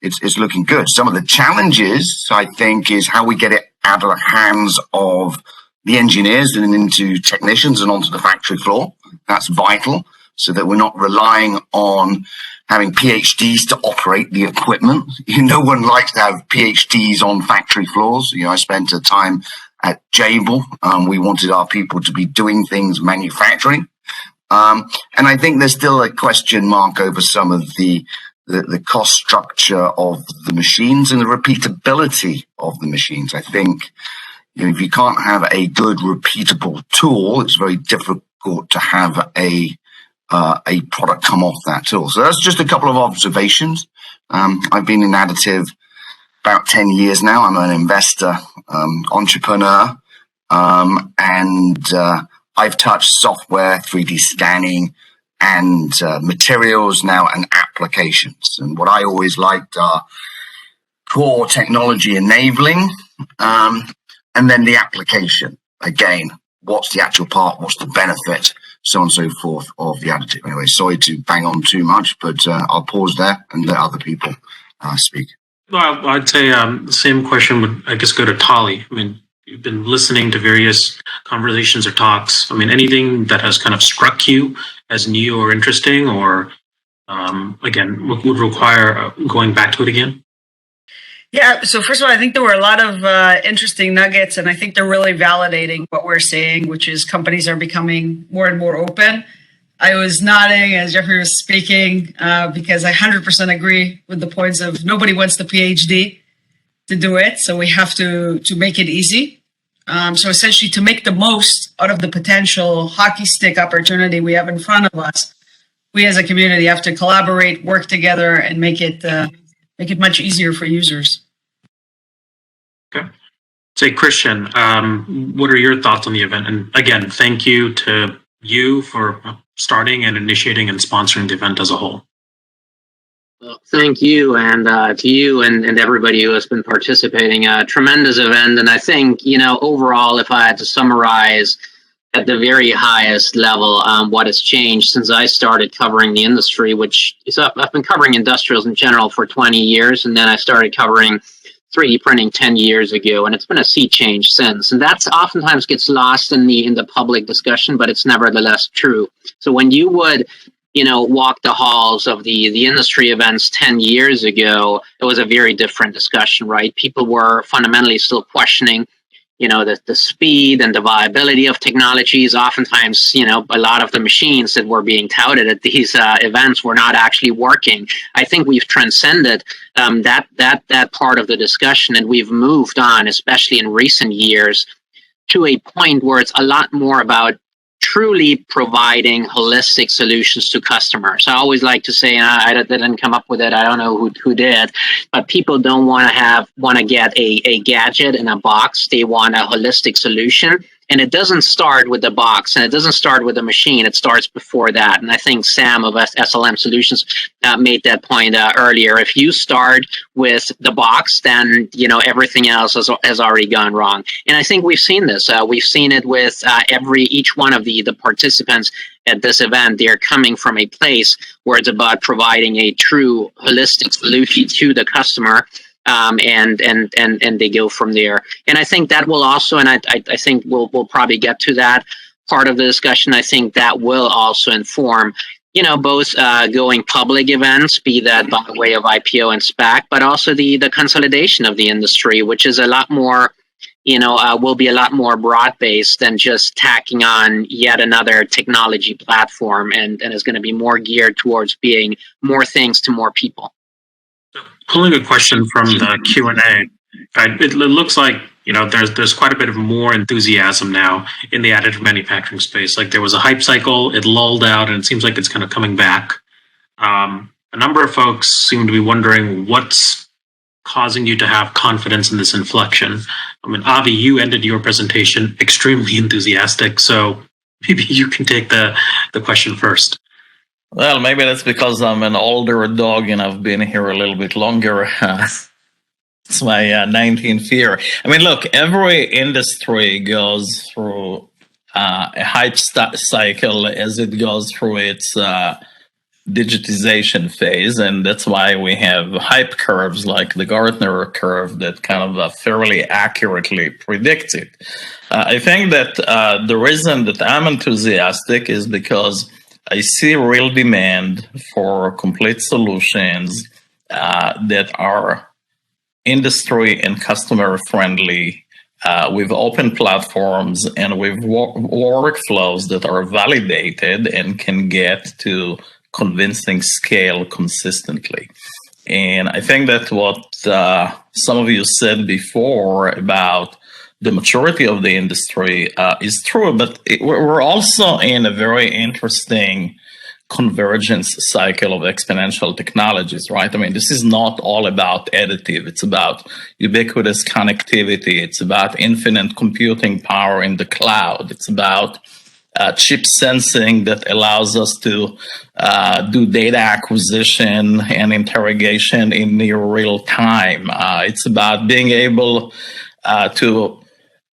it's looking good. Some of the challenges, I think, is how we get it out of the hands of the engineers and into technicians and onto the factory floor. That's vital, so that we're not relying on having PhDs to operate the equipment. No one likes to have PhDs on factory floors. I spent a time at Jabil. We wanted our people to be doing things manufacturing. And I think there's still a question mark over some of the cost structure of the machines and the repeatability of the machines. I think if you can't have a good repeatable tool, it's very difficult to have a product come off that tool. So that's just a couple of observations. I've been in additive about 10 years now. I'm an investor, entrepreneur, and I've touched software, 3D scanning, and materials now, and applications. And what I always liked are core technology enabling, and then the application. Again, what's the actual part? What's the benefit? so on and so forth of the additive. Anyway, sorry to bang on too much, but I'll pause there and let other people speak. Well, I'd say the same question would, I guess, go to Tali. I mean, you've been listening to various conversations or talks. I mean, anything that has kind of struck you as new or interesting, or again, would require going back to it again? Yeah, so first of all, I think there were a lot of interesting nuggets, and I think they're really validating what we're saying, which is companies are becoming more and more open. I was nodding as Jeffrey was speaking because I 100% agree with the points of nobody wants the PhD to do it, so we have to make it easy. So essentially, to make the most out of the potential hockey stick opportunity we have in front of us, we as a community have to collaborate, work together, and make it much easier for users. Okay. Say, Christian, what are your thoughts on the event? And again, thank you to you for starting and initiating and sponsoring the event as a whole. Well, thank you, and to you and everybody who has been participating. A tremendous event, and I think, overall, if I had to summarize at the very highest level what has changed since I started covering the industry, which is I've been covering industrials in general for 20 years, and then I started covering 3D printing 10 years ago, and it's been a sea change since. And that's oftentimes gets lost in the public discussion, but it's nevertheless true. So when you would walk the halls of the industry events 10 years ago, it was a very different discussion, right? People were fundamentally still questioning, the speed and the viability of technologies. Oftentimes, a lot of the machines that were being touted at these events were not actually working. I think we've transcended that part of the discussion, and we've moved on, especially in recent years, to a point where it's a lot more about truly providing holistic solutions to customers. I always like to say, and I didn't come up with it, I don't know who did, but people don't want to get a gadget in a box. They want a holistic solution. And it doesn't start with the box, and it doesn't start with the machine. It starts before that. And I think Sam of SLM Solutions made that point earlier. If you start with the box, then everything else has already gone wrong. And I think we've seen this. We've seen it with each one of the participants at this event. They're coming from a place where it's about providing a true holistic solution to the customer. And they go from there. And I think that will also, and I think we'll probably get to that part of the discussion. I think that will also inform, both going public events, be that by way of IPO and SPAC, but also the consolidation of the industry, which is a lot more, will be a lot more broad-based than just tacking on yet another technology platform, and is going to be more geared towards being more things to more people. Pulling a question from the Q&A, it looks like there's quite a bit of more enthusiasm now in the additive manufacturing space. Like there was a hype cycle, it lulled out, and it seems like it's kind of coming back. A number of folks seem to be wondering what's causing you to have confidence in this inflection. I mean, Avi, you ended your presentation extremely enthusiastic, so maybe you can take the question first. Well, maybe that's because I'm an older dog and I've been here a little bit longer. It's my 19th year. I mean, look, every industry goes through a hype cycle as it goes through its digitization phase, and that's why we have hype curves like the Gartner curve that kind of fairly accurately predicts it. I think that the reason that I'm enthusiastic is because I see real demand for complete solutions that are industry and customer friendly, with open platforms and with workflows that are validated and can get to convincing scale consistently. And I think that what some of you said before about the maturity of the industry is true, but we're also in a very interesting convergence cycle of exponential technologies, right? I mean, this is not all about additive. It's about ubiquitous connectivity. It's about infinite computing power in the cloud. It's about chip sensing that allows us to do data acquisition and interrogation in near real time. It's about being able to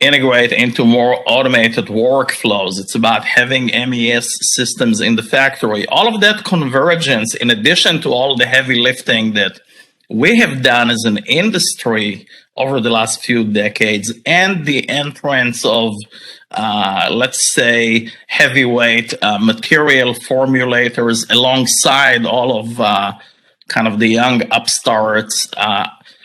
integrate into more automated workflows. It's about having MES systems in the factory. All of that convergence, in addition to all the heavy lifting that we have done as an industry over the last few decades, and the entrance of, let's say, heavyweight material formulators alongside all of kind of the young upstarts.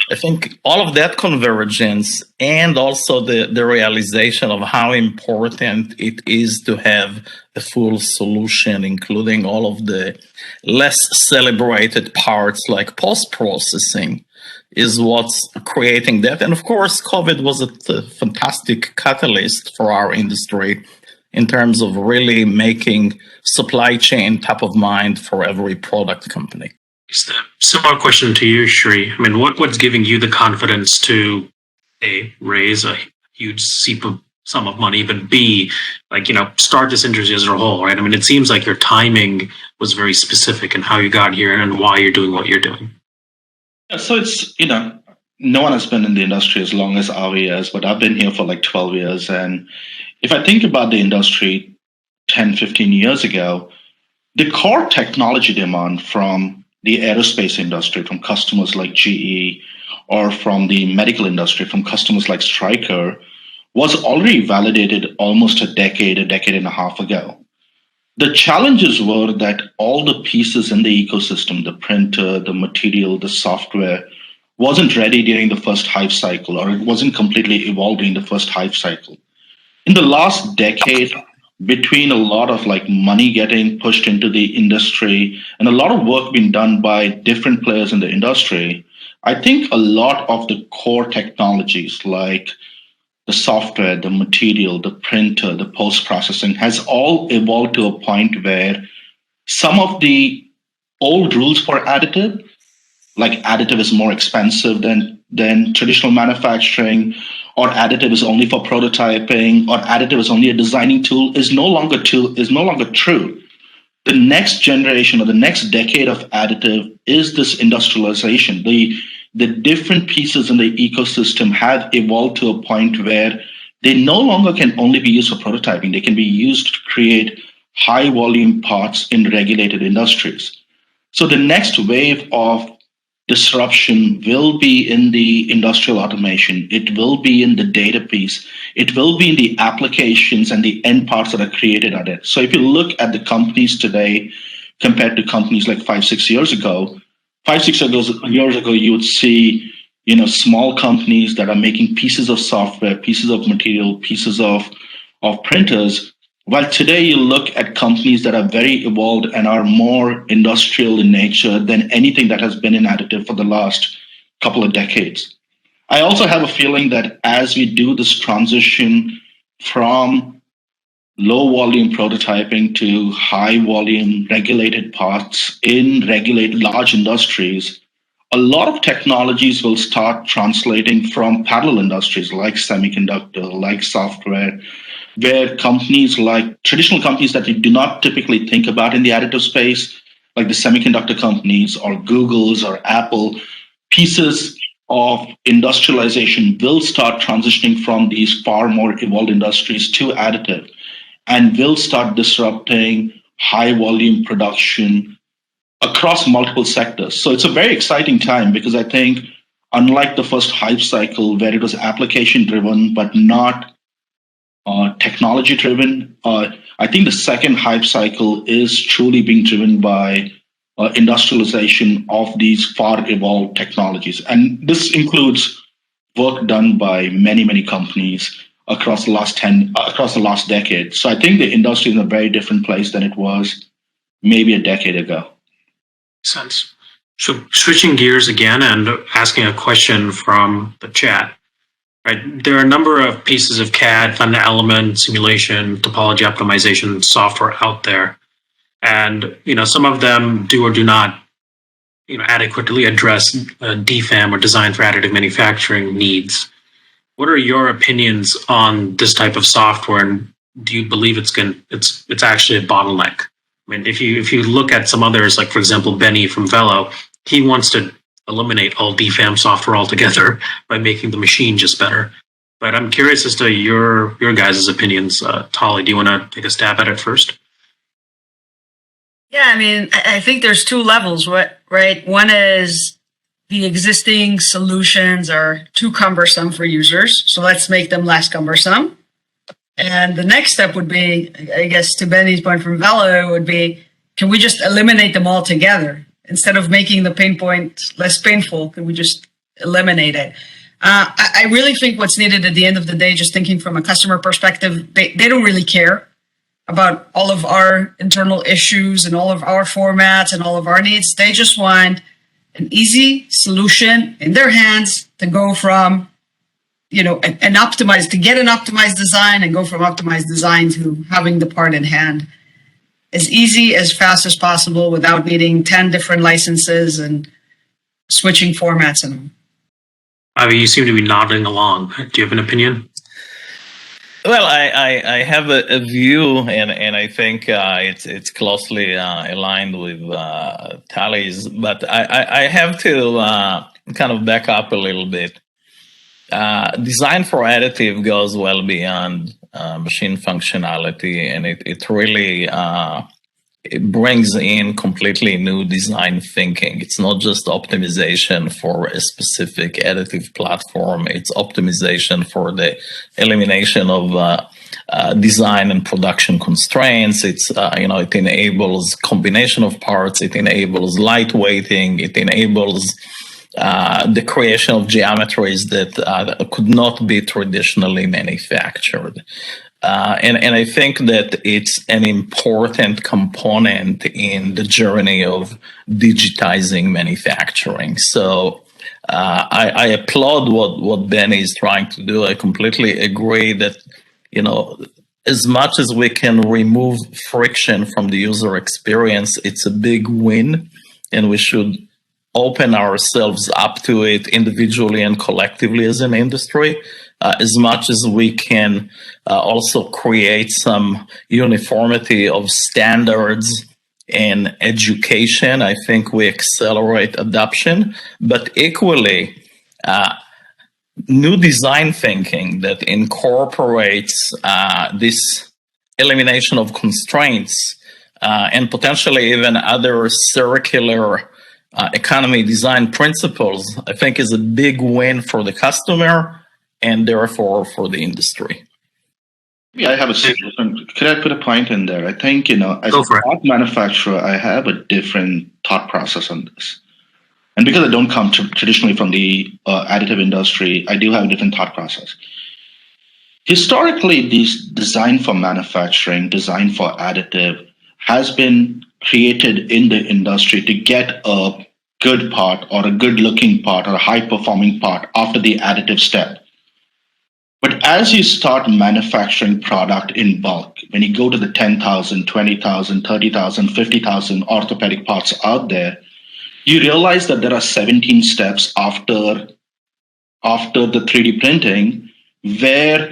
I think all of that convergence and also the realization of how important it is to have a full solution, including all of the less celebrated parts like post-processing, is what's creating that. And of course, COVID was a fantastic catalyst for our industry in terms of really making supply chain top of mind for every product company. Just a similar question to you, Shri. I mean, what's giving you the confidence to A, raise a huge sum of money, but B, start this industry as a whole, right? I mean, it seems like your timing was very specific in how you got here and why you're doing what you're doing. Yeah, so it's, no one has been in the industry as long as Avi is, but I've been here for like 12 years. And if I think about the industry 10, 15 years ago, the core technology demand from the aerospace industry, from customers like GE, or from the medical industry, from customers like Stryker, was already validated almost a decade and a half ago. The challenges were that all the pieces in the ecosystem, the printer, the material, the software, wasn't ready during the first hype cycle, or it wasn't completely evolved in the first hype cycle. In the last decade, between a lot of money getting pushed into the industry and a lot of work being done by different players in the industry, I think a lot of the core technologies like the software, the material, the printer, the post-processing has all evolved to a point where some of the old rules for additive, like additive is more expensive than traditional manufacturing, or additive is only for prototyping, or additive is only a designing tool, is no longer true. The next generation or the next decade of additive is this industrialization. The different pieces in the ecosystem have evolved to a point where they no longer can only be used for prototyping. They can be used to create high volume parts in regulated industries. So the next wave of disruption will be in the industrial automation. It will be in the data piece. It will be in the applications and the end parts that are created on it. So if you look at the companies today compared to companies like 5-6 years ago, 5-6 years ago, you would see, small companies that are making pieces of software, pieces of material, pieces of printers. While today you look at companies that are very evolved and are more industrial in nature than anything that has been in additive for the last couple of decades. I also have a feeling that as we do this transition from low volume prototyping to high volume regulated parts in regulated large industries, a lot of technologies will start translating from parallel industries like semiconductor, like software, where companies like traditional companies that you do not typically think about in the additive space, like the semiconductor companies or Google's or Apple, pieces of industrialization will start transitioning from these far more evolved industries to additive and will start disrupting high volume production across multiple sectors. So it's a very exciting time because I think unlike the first hype cycle where it was application driven but not technology driven, I think the second hype cycle is truly being driven by industrialization of these far evolved technologies. And this includes work done by many, many companies across the last decade. So I think the industry is in a very different place than it was maybe a decade ago. Makes sense. So switching gears again and asking a question from the chat. Right. There are a number of pieces of CAD, finite element, simulation, topology optimization software out there. And, some of them do or do not, adequately address DFAM or design for additive manufacturing needs. What are your opinions on this type of software? And do you believe it's actually a bottleneck? I mean, if you look at some others, like, for example, Benny from Velo, he wants to eliminate all DFAM software altogether by making the machine just better. But I'm curious as to your guys' opinions. Tali, do you want to take a stab at it first? Yeah, I mean, I think there's two levels, right? One is the existing solutions are too cumbersome for users, so let's make them less cumbersome. And the next step would be, I guess, to Benny's point from Velo, would be, can we just eliminate them altogether? Instead of making the pain point less painful, can we just eliminate it? I really think what's needed at the end of the day, just thinking from a customer perspective, they don't really care about all of our internal issues and all of our formats and all of our needs. They just want an easy solution in their hands to go from, you know, get an optimized design and go from optimized design to having the part in hand as easy, as fast as possible without needing 10 different licenses and switching formats in them. Avi, you seem to be nodding along. Do you have an opinion? Well, I have a view, and I think it's closely aligned with Tali's, but I have to kind of back up a little bit. Design for additive goes well beyond machine functionality, and it really it brings in completely new design thinking. It's not just optimization for a specific additive platform. It's optimization for the elimination of design and production constraints. It's it enables combination of parts. It enables lightweighting. It enables the creation of geometries that could not be traditionally manufactured. And I think that it's an important component in the journey of digitizing manufacturing. So I applaud what Benny is trying to do. I completely agree that, as much as we can remove friction from the user experience, it's a big win, and we should open ourselves up to it individually and collectively as an industry. As much as we can also create some uniformity of standards in education, I think we accelerate adoption. But equally, new design thinking that incorporates this elimination of constraints and potentially even other circular economy design principles, I think is a big win for the customer and therefore for the industry. Yeah, I have a suggestion. Could I put a point in there? I think, as a part manufacturer, I have a different thought process on this. And because I don't come traditionally from the additive industry, I do have a different thought process. Historically, this design for manufacturing, design for additive has been created in the industry to get a good part or a good looking part or a high performing part after the additive step. But as you start manufacturing product in bulk, when you go to the 10,000, 20,000, 30,000, 50,000 orthopedic parts out there, you realize that there are 17 steps after the 3D printing where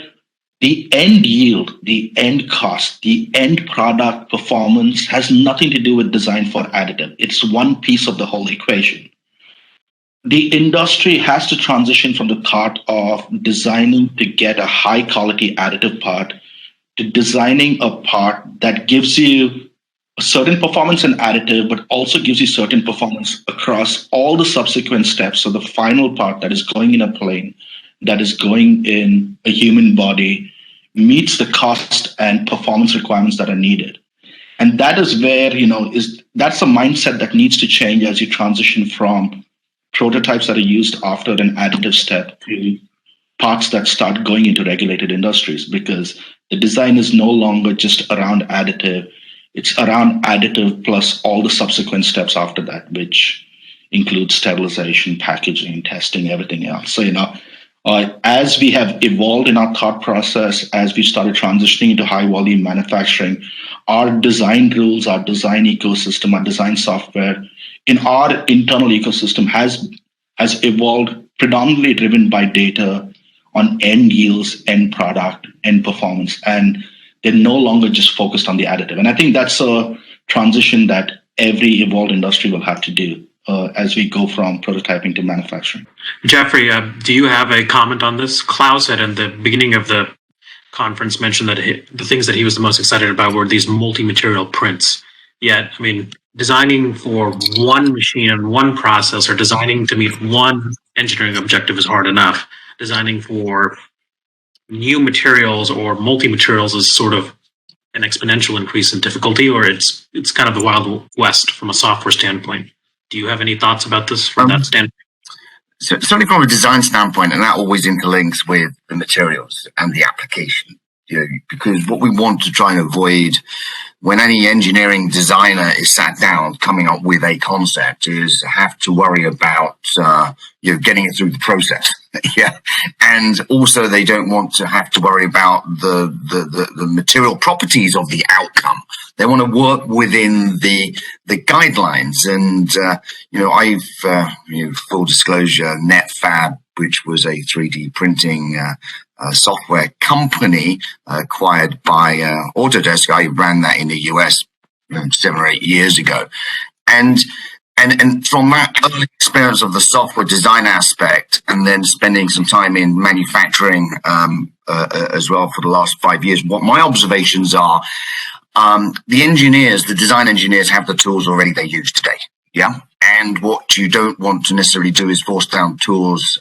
the end yield, the end cost, the end product performance has nothing to do with design for additive. It's one piece of the whole equation. The industry has to transition from the thought of designing to get a high quality additive part to designing a part that gives you a certain performance in additive, but also gives you certain performance across all the subsequent steps. So the final part that is going in a plane, that is going in a human body, meets the cost and performance requirements that are needed. And that is where, that's a mindset that needs to change as you transition from prototypes that are used after an additive step to parts that start going into regulated industries, because the design is no longer just around additive. It's around additive plus all the subsequent steps after that, which includes sterilization, packaging, testing, everything else. So, as we have evolved in our thought process, as we started transitioning into high volume manufacturing, our design rules, our design ecosystem, our design software in our internal ecosystem has evolved predominantly driven by data on end yields, end product, end performance, and they're no longer just focused on the additive. And I think that's a transition that every evolved industry will have to do. as we go from prototyping to manufacturing. Jeffrey, do you have a comment on this? Klaus had in the beginning of the conference mentioned that the things that he was the most excited about were these multi-material prints. Yet, I mean, designing for one machine and one process, or designing to meet one engineering objective is hard enough. Designing for new materials or multi-materials is sort of an exponential increase in difficulty, or it's kind of the Wild West from a software standpoint. Do you have any thoughts about this from that standpoint? So certainly from a design standpoint, and that always interlinks with the materials and the application, because what we want to try and avoid when any engineering designer is sat down coming up with a concept is have to worry about getting it through the process. Yeah, and also they don't want to have to worry about the material properties of the outcome. They want to work within the guidelines. And I've full disclosure, NetFab, which was a 3D printing software company acquired by Autodesk. I ran that in the US 7 or 8 years ago, and from that early experience of the software design aspect, and then spending some time in manufacturing as well for the last 5 years, what my observations are, the design engineers have the tools already they use today. Yeah. And what you don't want to necessarily do is force down tools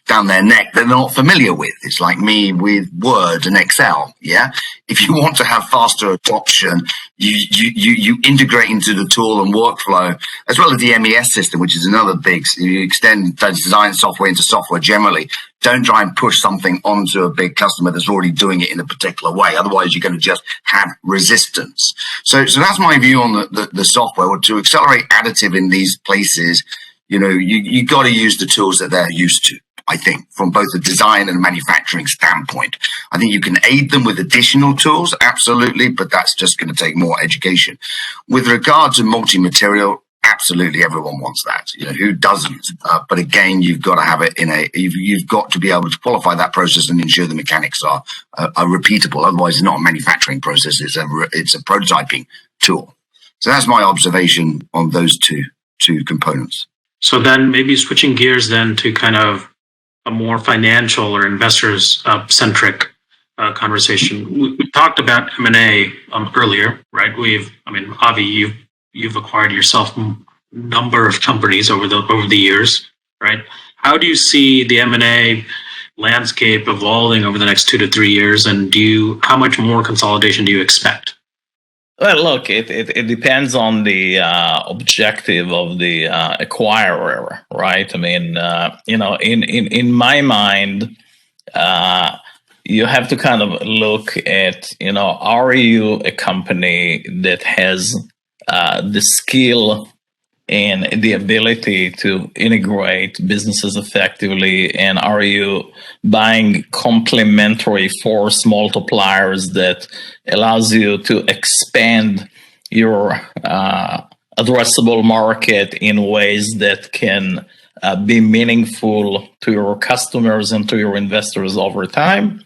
down their neck that they're not familiar with. It's like me with Word and Excel. Yeah. If you want to have faster adoption, you integrate into the tool and workflow, as well as the MES system, which is another big. You extend design software into software generally. Don't try and push something onto a big customer that's already doing it in a particular way. Otherwise, you're going to just have resistance. So that's my view on the software. To accelerate additive in these places, you got to use the tools that they're used to. I think from both a design and manufacturing standpoint, I think you can aid them with additional tools, absolutely, but that's just going to take more education. With regard to multi-material, absolutely everyone wants that. Who doesn't? But again, you've got to have it you've got to be able to qualify that process and ensure the mechanics are repeatable. Otherwise, it's not a manufacturing process. It's a prototyping tool. So that's my observation on those two components. So then maybe switching gears then to kind of a more financial or investors centric conversation. We talked about M&A earlier, right? Avi, you've acquired yourself a number of companies over the years, right? How do you see the M&A landscape evolving over the next 2 to 3 years, and how much more consolidation do you expect? Well, look, it depends on the objective of the acquirer, right? I mean, in my mind, you have to kind of look at, are you a company that has the skill and the ability to integrate businesses effectively, and are you buying complementary force multipliers that allows you to expand your addressable market in ways that can be meaningful to your customers and to your investors over time?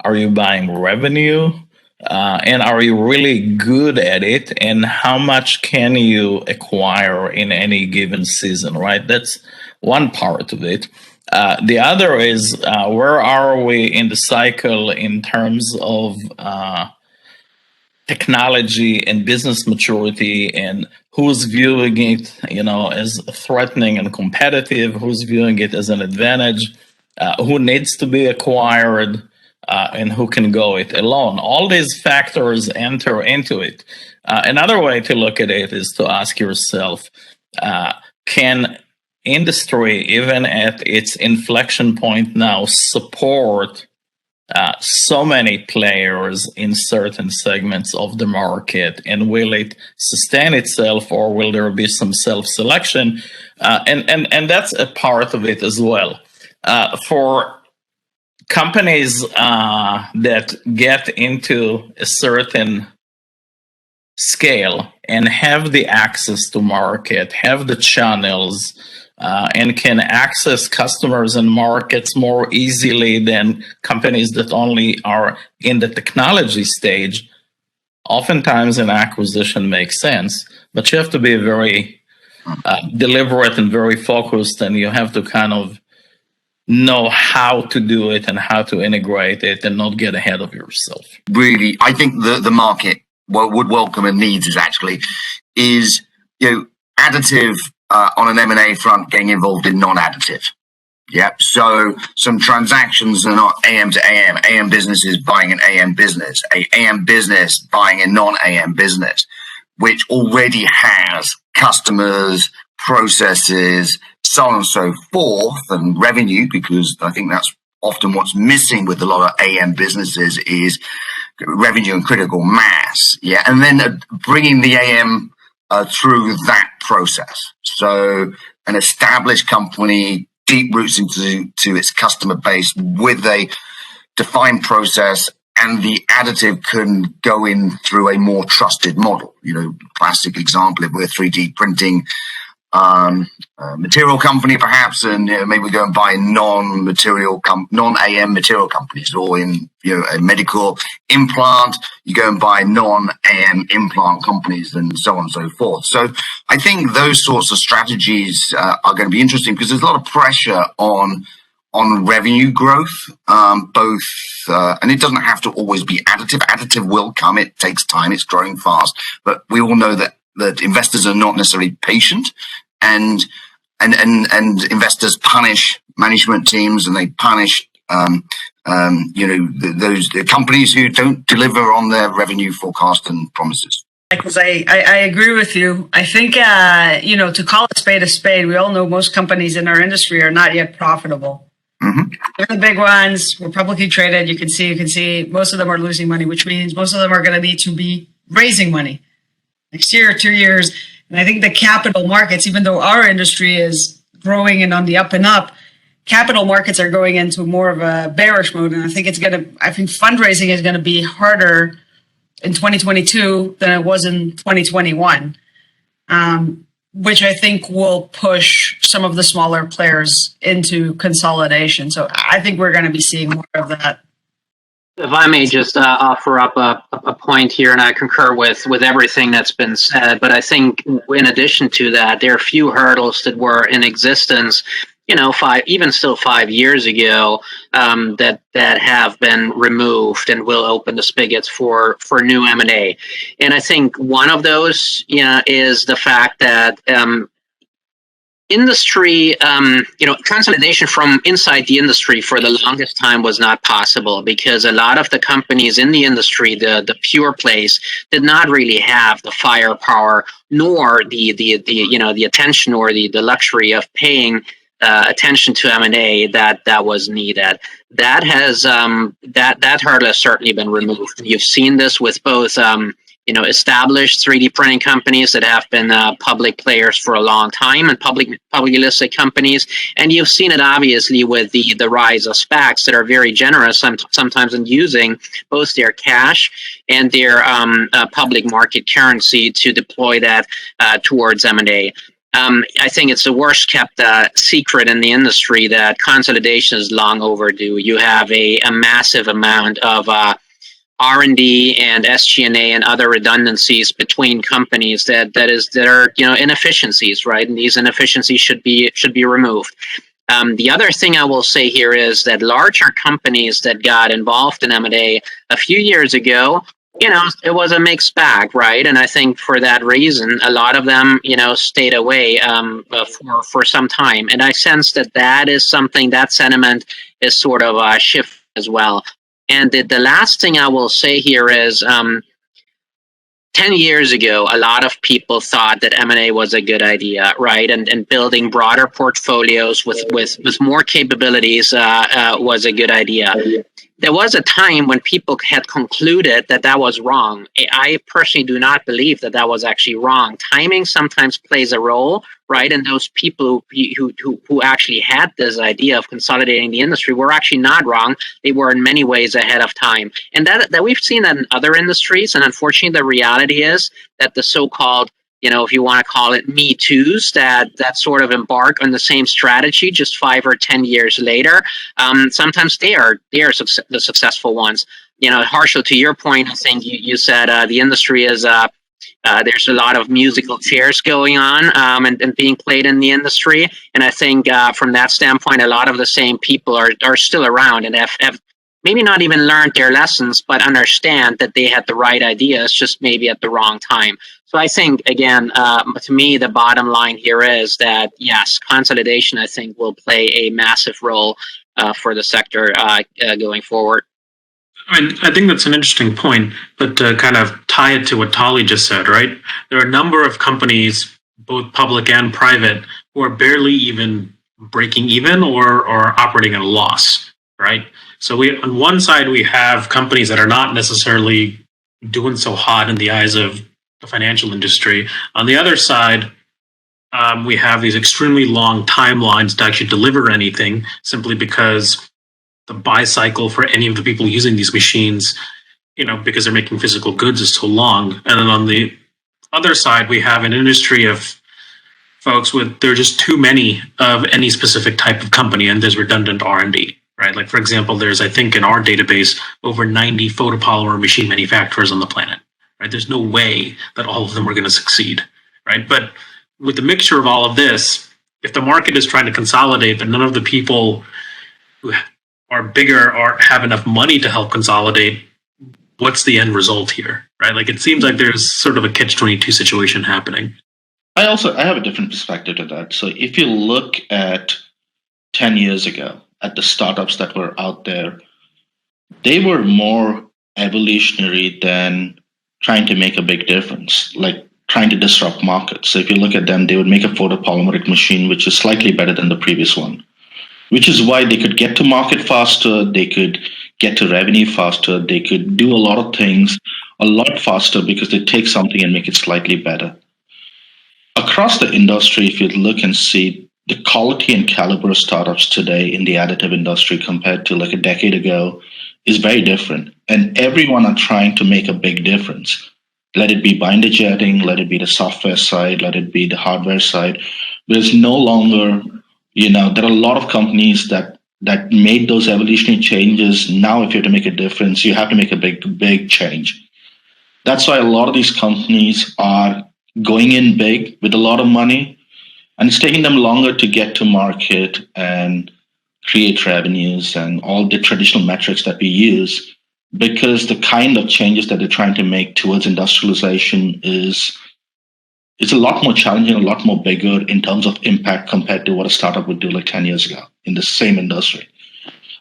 Are you buying revenue? And are you really good at it? And how much can you acquire in any given season, right? That's one part of it. The other is where are we in the cycle in terms of technology and business maturity, and who's viewing it, as threatening and competitive, who's viewing it as an advantage, who needs to be acquired, and who can go it alone. All these factors enter into it. Another way to look at it is to ask yourself, can industry, even at its inflection point now, support so many players in certain segments of the market, and will it sustain itself, or will there be some self-selection? And that's a part of it as well. For companies that get into a certain scale and have the access to market, have the channels, and can access customers and markets more easily than companies that only are in the technology stage, oftentimes an acquisition makes sense. But you have to be very deliberate and very focused, and you have to kind of know how to do it and how to integrate it and not get ahead of yourself. Really, I think the market would welcome and needs is additive on an M&A front getting involved in non-additive. Yep. So some transactions are not AM to AM. AM businesses buying an AM business, a AM business buying a non-AM business, which already has customers, processes, so on and so forth, and revenue, because I think that's often what's missing with a lot of AM businesses is revenue and critical mass. Yeah. And then bringing the AM through that process. So an established company, deep roots into its customer base with a defined process, and the additive can go in through a more trusted model. Classic example, if we're 3D printing material company perhaps, and maybe we go and buy non-AM material companies, or in a medical implant, you go and buy non-AM implant companies, and so on and so forth. So I think those sorts of strategies are going to be interesting, because there's a lot of pressure on revenue growth, both and it doesn't have to always be additive. Additive will come, it takes time, it's growing fast, but we all know that investors are not necessarily patient, and investors punish management teams, and they punish those companies who don't deliver on their revenue forecast and promises. Because I agree with you. I think to call a spade, we all know most companies in our industry are not yet profitable. Mm-hmm. They're the big ones. We're publicly traded. You can see most of them are losing money, which means most of them are going to need to be raising money next year, 2 years. And I think the capital markets, even though our industry is growing and on the up and up, capital markets are going into more of a bearish mode. And I think fundraising is going to be harder in 2022 than it was in 2021, which I think will push some of the smaller players into consolidation. So I think we're going to be seeing more of that. If I may just offer up a point here, and I concur with everything that's been said, but I think in addition to that, there are a few hurdles that were in existence, 5 years ago, that have been removed and will open the spigots for new M&A. And I think one of those, is the fact that industry, consolidation from inside the industry for the longest time was not possible, because a lot of the companies in the industry, the pure plays, did not really have the firepower nor the attention or the luxury of paying attention to M&A that was needed. That has that hurdle has certainly been removed. You've seen this with both established 3D printing companies that have been public players for a long time, and publicly listed companies, and you've seen it obviously with the rise of SPACs that are very generous sometimes in using both their cash and their public market currency to deploy that towards M&A. I think it's the worst kept secret in the industry that consolidation is long overdue. You have a massive amount of R&D and SG&A and other redundancies between companies that are inefficiencies, right? And these inefficiencies should be removed. The other thing I will say here is that larger companies that got involved in M&A a few years ago, it was a mixed bag, right? And I think for that reason, a lot of them, stayed away for some time. And I sense that is something, that sentiment is sort of a shift as well. And the last thing I will say here is 10 years ago, a lot of people thought that M&A was a good idea, right? And building broader portfolios with more capabilities was a good idea. There was a time when people had concluded that was wrong. I personally do not believe that was actually wrong. Timing sometimes plays a role, right? And those people who actually had this idea of consolidating the industry were actually not wrong. They were in many ways ahead of time. And that we've seen that in other industries. And unfortunately, the reality is that the so-called, if you want to call it Me Too's, that sort of embark on the same strategy just 5 or 10 years later, sometimes they are the successful ones. Harshil, to your point, I think you said the industry is there's a lot of musical chairs going on and being played in the industry. And I think from that standpoint, a lot of the same people are still around and have maybe not even learned their lessons, but understand that they had the right ideas, just maybe at the wrong time. So I think, again, to me, the bottom line here is that, yes, consolidation, I think, will play a massive role for the sector going forward. I mean, I think that's an interesting point, but to kind of tie it to what Tali just said, right? There are a number of companies, both public and private, who are barely even breaking even or operating at a loss, right? So on one side, we have companies that are not necessarily doing so hot in the eyes of the financial industry. On the other side, we have these extremely long timelines to actually deliver anything, simply because the buy cycle for any of the people using these machines, because they're making physical goods, is so long. And then on the other side, we have an industry of folks there are just too many of any specific type of company, and there's redundant R&D, right? Like, for example, there's, I think in our database, over 90 photopolymer machine manufacturers on the planet, right? There's no way that all of them are going to succeed, right? But with the mixture of all of this, if the market is trying to consolidate, but none of the people who are bigger or have enough money to help consolidate, what's the end result here, right? Like, it seems like there's sort of a catch-22 situation happening. I have a different perspective to that. So if you look at 10 years ago, at the startups that were out there, they were more evolutionary than trying to make a big difference, like trying to disrupt markets. So if you look at them, they would make a photopolymeric machine, which is slightly better than the previous one, which is why they could get to market faster, they could get to revenue faster, they could do a lot of things a lot faster because they take something and make it slightly better. Across the industry, if you look and see the quality and caliber of startups today in the additive industry compared to like a decade ago is very different. And everyone are trying to make a big difference. Let it be binder jetting, let it be the software side, let it be the hardware side. There's no longer, there are a lot of companies that made those evolutionary changes. Now, if you have to make a difference, you have to make a big change. That's why a lot of these companies are going in big with a lot of money, and it's taking them longer to get to market and create revenues and all the traditional metrics that we use, because the kind of changes that they're trying to make towards industrialization is a lot more challenging, a lot more bigger in terms of impact compared to what a startup would do like 10 years ago in the same industry.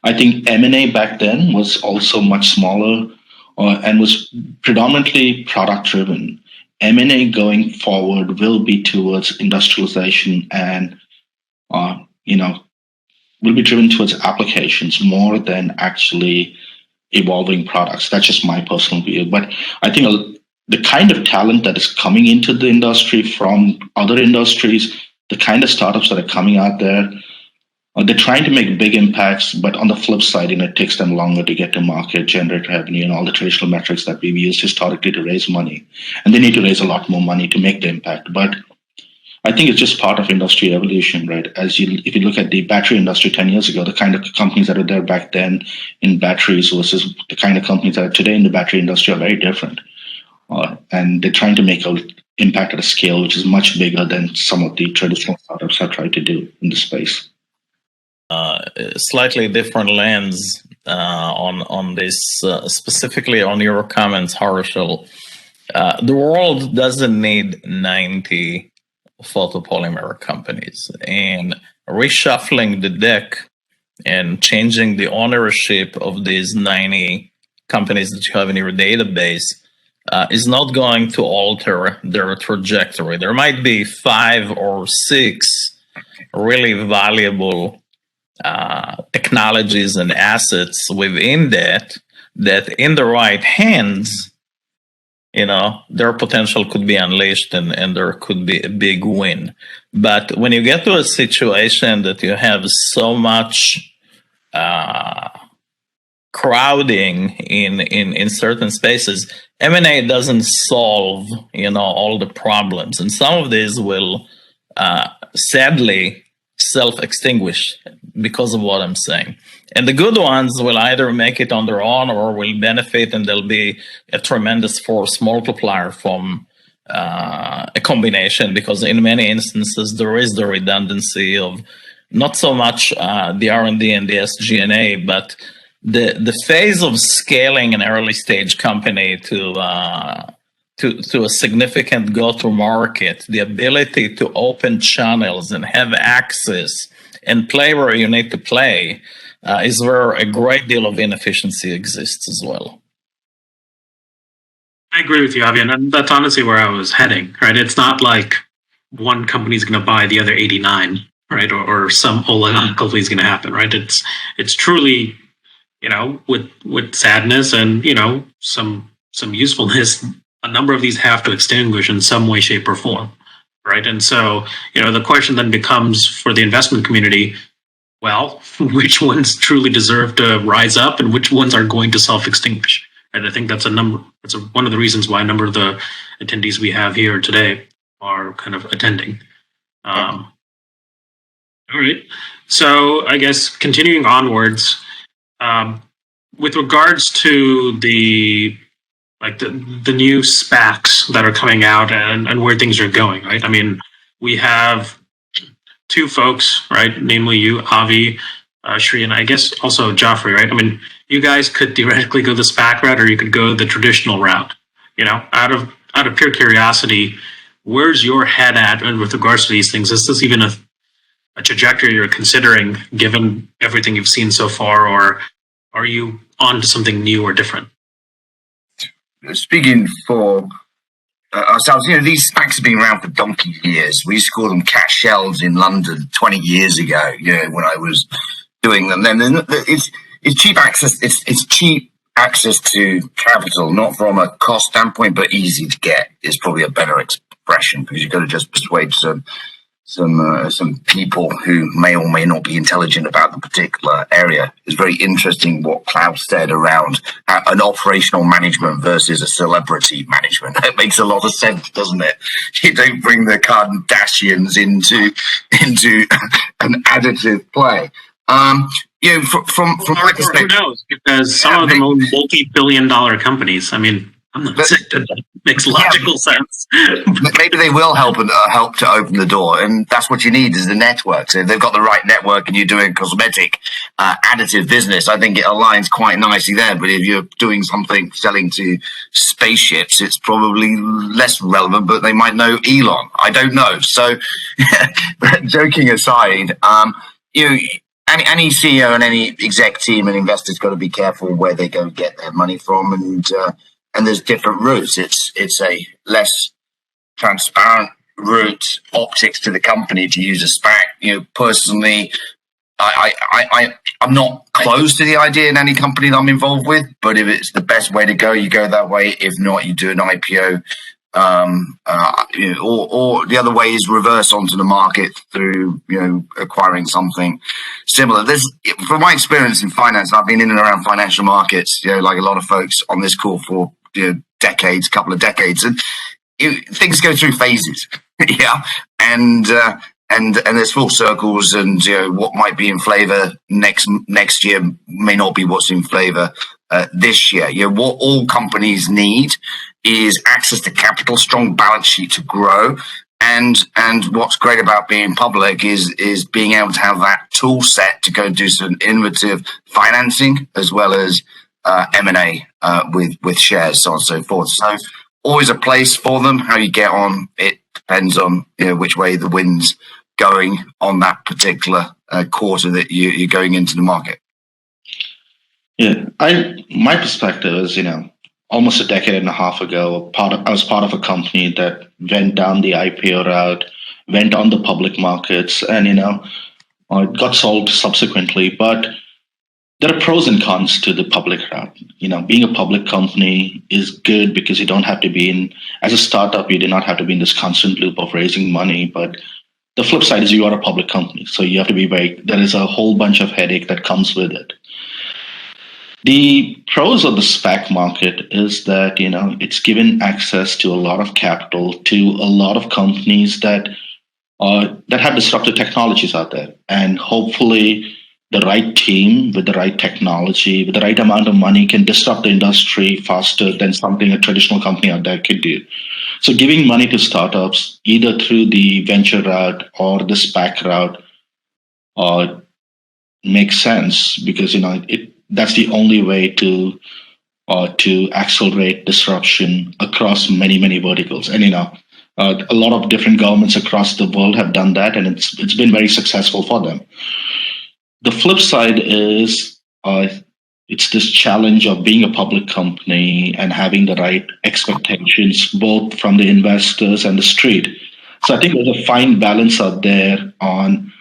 I think M&A back then was also much smaller and was predominantly product driven. M&A going forward will be towards industrialization and, will be driven towards applications more than actually evolving products. That's just my personal view. But I think the kind of talent that is coming into the industry from other industries, the kind of startups that are coming out there, they're trying to make big impacts, but on the flip side, it takes them longer to get to market, generate revenue, and all the traditional metrics that we've used historically to raise money. And they need to raise a lot more money to make the impact. But I think it's just part of industry evolution, right? If you look at the battery industry 10 years ago, the kind of companies that were there back then in batteries versus the kind of companies that are today in the battery industry are very different. And they're trying to make an impact at a scale which is much bigger than some of the traditional startups have tried to do in the space. Slightly different lens on this, specifically on your comments, Harshil. The world doesn't need 90 photopolymer companies, and reshuffling the deck and changing the ownership of these 90 companies that you have in your database is not going to alter their trajectory. There might be 5 or 6 really valuable technologies and assets within that in the right hands, their potential could be unleashed and there could be a big win. But when you get to a situation that you have so much crowding in certain spaces, M&A doesn't solve, all the problems. And some of these will sadly self-extinguish because of what I'm saying. And the good ones will either make it on their own or will benefit, and there'll be a tremendous force multiplier from a combination, because in many instances there is the redundancy of not so much the R&D and the SG&A, but the phase of scaling an early stage company to a significant go-to market, the ability to open channels and have access and play where you need to play is where a great deal of inefficiency exists as well. I agree with you, Avian, and that's honestly where I was heading, right? It's not like one company's going to buy the other 89, right? Or some oligopoly is going to happen, right? It's truly, with sadness and, some usefulness, a number of these have to extinguish in some way, shape, or form, right? And so, the question then becomes for the investment community, well, which ones truly deserve to rise up and which ones are going to self-extinguish? And I think that's one of the reasons why a number of the attendees we have here today are kind of attending. All right. So I guess continuing onwards, with regards to the new SPACs that are coming out and where things are going, right? I mean, we have two folks, right? Namely you, Avi, Shri, and I guess also Joffrey, right? I mean, you guys could theoretically go the SPAC route, or you could go the traditional route. Out of pure curiosity, where's your head at with regards to these things? Is this even a trajectory you're considering, given everything you've seen so far, or are you on to something new or different? Speaking for ourselves, these SPACs have been around for donkey years. We used to call them cat shells in London 20 years ago, when I was doing them. Then it's cheap access. It's cheap access to capital, not from a cost standpoint, but easy to get is probably a better expression, because you've got to just persuade some people who may or may not be intelligent about the particular area. It's very interesting what Klaus said around an operational management versus a celebrity management. It makes a lot of sense, doesn't it? You don't bring the Kardashians into an additive play. From my perspective, who knows? Because some of them own multi-billion-dollar companies. I mean, I'm not sick. That makes logical sense. Maybe they will help to open the door, and that's what you need is the network. So if they've got the right network and you're doing cosmetic additive business, I think it aligns quite nicely there. But if you're doing something selling to spaceships, it's probably less relevant. But they might know Elon. I don't know. So, joking aside, any CEO and any exec team and investors got to be careful where they go get their money from, and there's different routes. It's a less transparent route, optics to the company to use a SPAC. Personally, I'm not close to the idea in any company that I'm involved with, but if it's the best way to go, you go that way. If not, you do an IPO. Or the other way is reverse onto the market through acquiring something similar. From my experience in finance, I've been in and around financial markets, like a lot of folks on this call for couple of decades, and things go through phases, and there's full circles, and what might be in flavor next year may not be what's in flavor this year. What all companies need is access to capital, strong balance sheet to grow, and what's great about being public is being able to have that tool set to go and do some innovative financing as well as M&A with shares, so on and so forth. So always a place for them. How you get on, it depends on which way the wind's going on that particular quarter that you're going into the market. Yeah, my perspective is, almost a decade and a half ago, I was part of a company that went down the IPO route, went on the public markets, and it got sold subsequently. But there are pros and cons to the public route. Being a public company is good because you don't have to be as a startup, you do not have to be in this constant loop of raising money. But the flip side is you are a public company. So you have to be there is a whole bunch of headache that comes with it. The pros of the SPAC market is that, it's given access to a lot of capital to a lot of companies that have disruptive technologies out there. And hopefully the right team with the right technology, with the right amount of money can disrupt the industry faster than something a traditional company out there could do. So giving money to startups, either through the venture route or the SPAC route, makes sense because that's the only way to accelerate disruption across many verticals. And a lot of different governments across the world have done that, and it's been very successful for them. The flip side is it's this challenge of being a public company and having the right expectations, both from the investors and the street. So I think there's a fine balance out there on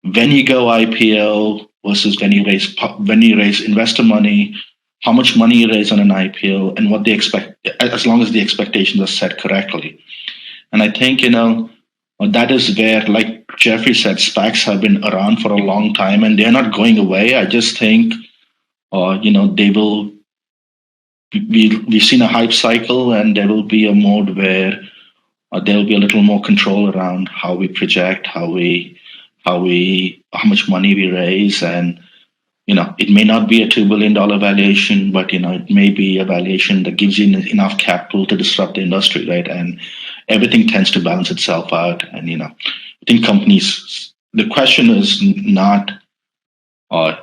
when you go IPO versus when you raise investor money, how much money you raise on an IPO, and what they expect, as long as the expectations are set correctly. And I think, that is where, like Jeffrey said, SPACs have been around for a long time and they're not going away. I just think, they will, we've seen a hype cycle, and there will be a mode where there will be a little more control around how we project, how much money we raise. And, it may not be a $2 billion valuation, but, it may be a valuation that gives you enough capital to disrupt the industry, right? And everything tends to balance itself out. And, I think companies, the question is not,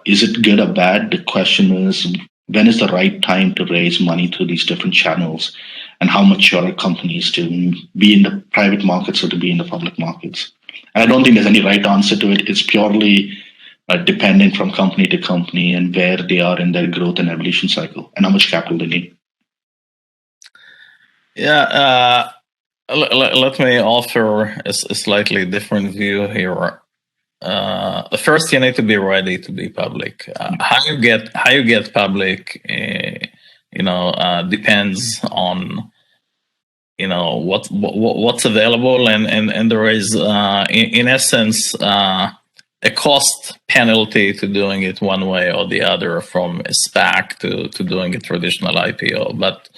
is it good or bad? The question is, when is the right time to raise money through these different channels, and how mature are companies to be in the private markets or to be in the public markets? And I don't think there's any right answer to it. It's purely dependent from company to company and where they are in their growth and evolution cycle and how much capital they need. Yeah, let me offer a slightly different view here. First, you need to be ready to be public. How you get public, depends on what's available, and there is in essence a cost penalty to doing it one way or the other, from a SPAC to doing a traditional IPO. But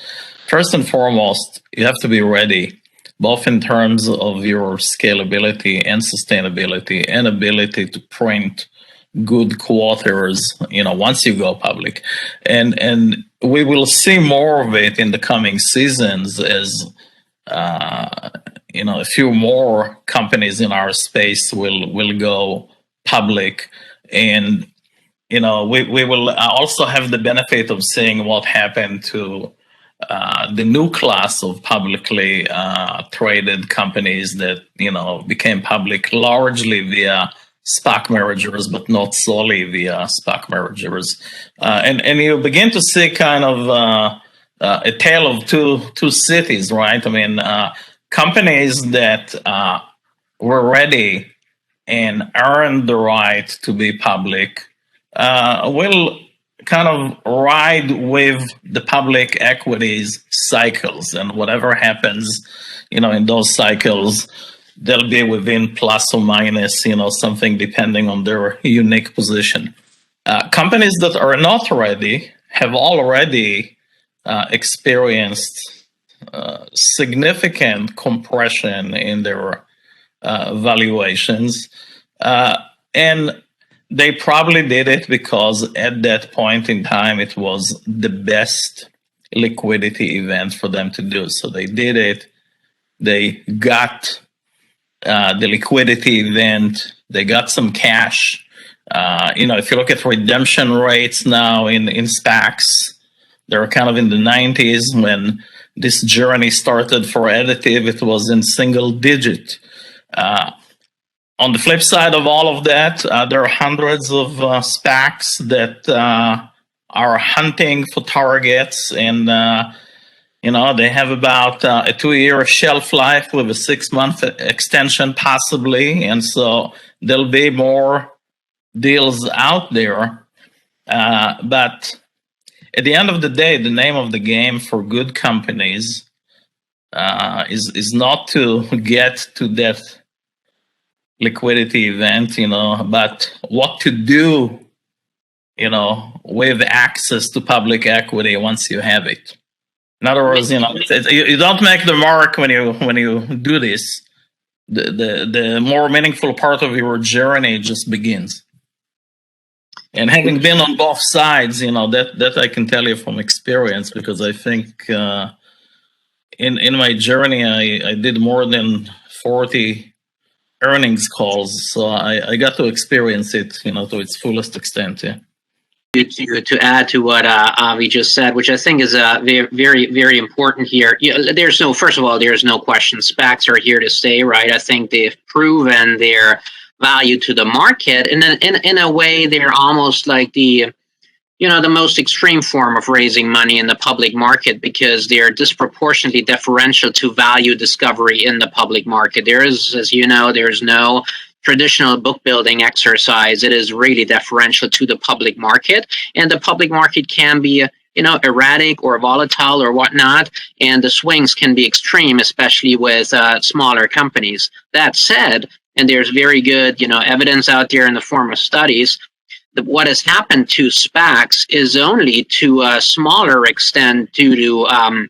first and foremost, you have to be ready, both in terms of your scalability and sustainability and ability to print good quarters, once you go public. And we will see more of it in the coming seasons as, a few more companies in our space will go public. And, we will also have the benefit of seeing what happened to the new class of publicly traded companies that became public largely via SPAC mergers, but not solely via SPAC mergers, and you begin to see kind of a tale of two cities, right? I mean, companies that were ready and earned the right to be public will kind of ride with the public equities cycles, and whatever happens, in those cycles, they'll be within plus or minus, something depending on their unique position. Companies that are not ready have already experienced significant compression in their valuations, and they probably did it because at that point in time, it was the best liquidity event for them to do. So they did it. They got the liquidity event. They got some cash. If you look at redemption rates now in SPACs, they're kind of in the 90s. When this journey started for Additive, it was in single digit. On the flip side of all of that, there are hundreds of SPACs that are hunting for targets, and they have about a 2-year shelf life with a 6-month extension possibly, and so there'll be more deals out there. But at the end of the day, the name of the game for good companies is not to get to that liquidity event, but what to do, with access to public equity once you have it. In other words, you don't make the mark when you do this. The more meaningful part of your journey just begins. And having been on both sides, that I can tell you from experience, because I think in my journey, I did more than 40 earnings calls, so I got to experience it, to its fullest extent. Yeah. To add to what Avi just said, which I think is very, very, very important here. First of all, there's no question. SPACs are here to stay, right? I think they've proven their value to the market, and in a way, they're almost like the most extreme form of raising money in the public market, because they're disproportionately deferential to value discovery in the public market. There is, as you know, there's no traditional book building exercise. It is really deferential to the public market, and the public market can be erratic or volatile or whatnot, and the swings can be extreme, especially with smaller companies. That said, and there's very good evidence out there in the form of studies, that what has happened to SPACs is only to a smaller extent due to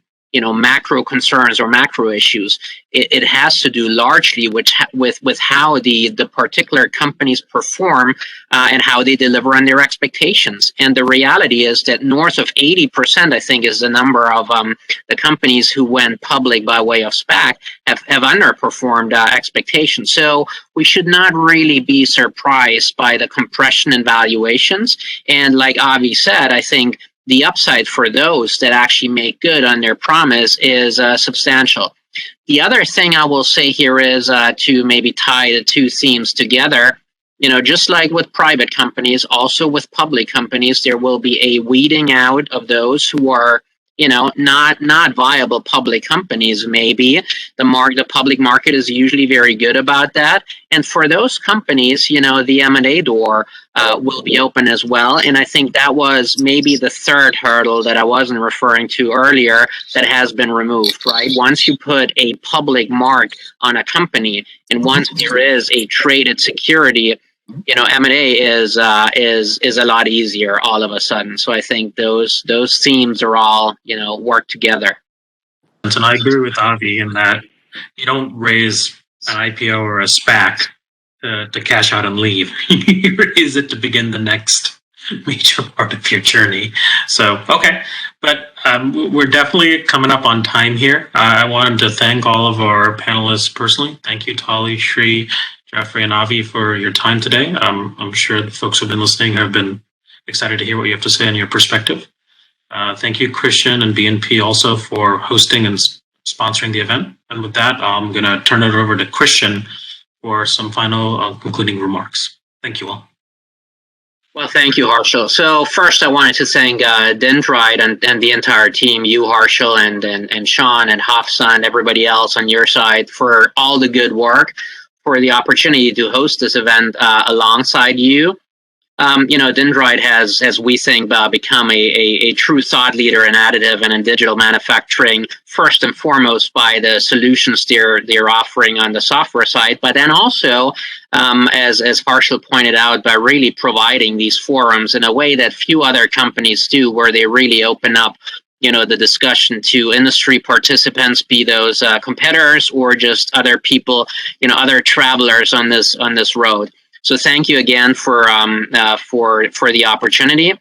macro concerns or macro issues. It has to do largely with how the particular companies perform and how they deliver on their expectations. And the reality is that north of 80%, I think, is the number of the companies who went public by way of SPAC have underperformed expectations. So we should not really be surprised by the compression in valuations. And like Avi said, I think the upside for those that actually make good on their promise is substantial. The other thing I will say here is to maybe tie the two themes together. Just like with private companies, also with public companies, there will be a weeding out of those who are not viable public companies. Maybe the public market is usually very good about that, and for those companies, the M&A door will be open as well. And I think that was maybe the third hurdle that I wasn't referring to earlier that has been removed. Right, once you put a public mark on a company, and once there is a traded security, M&A is a lot easier all of a sudden. So I think those themes are all work together. And I agree with Avi in that you don't raise an IPO or a SPAC to cash out and leave. You raise it to begin the next major part of your journey. So okay, but we're definitely coming up on time here. I wanted to thank all of our panelists personally. Thank you, Tali, Shri, Jeffrey, and Avi, for your time today. I'm sure the folks who've been listening have been excited to hear what you have to say and your perspective. Thank you, Christian and BNP, also for hosting and sponsoring the event. And with that, I'm going to turn it over to Christian for some final concluding remarks. Thank you all. Well, thank you, Harshil. So first, I wanted to thank Dyndrite and the entire team, you, Harshil, and Sean and Hafsa and everybody else on your side for all the good work, for the opportunity to host this event alongside you. Dyndrite has, as we think, become a true thought leader in additive and in digital manufacturing, first and foremost by the solutions they're offering on the software side, but then also, as Harshil pointed out, by really providing these forums in a way that few other companies do, where they really open up the discussion to industry participants, be those competitors or just other people, other travelers on this road. So thank you again for the opportunity.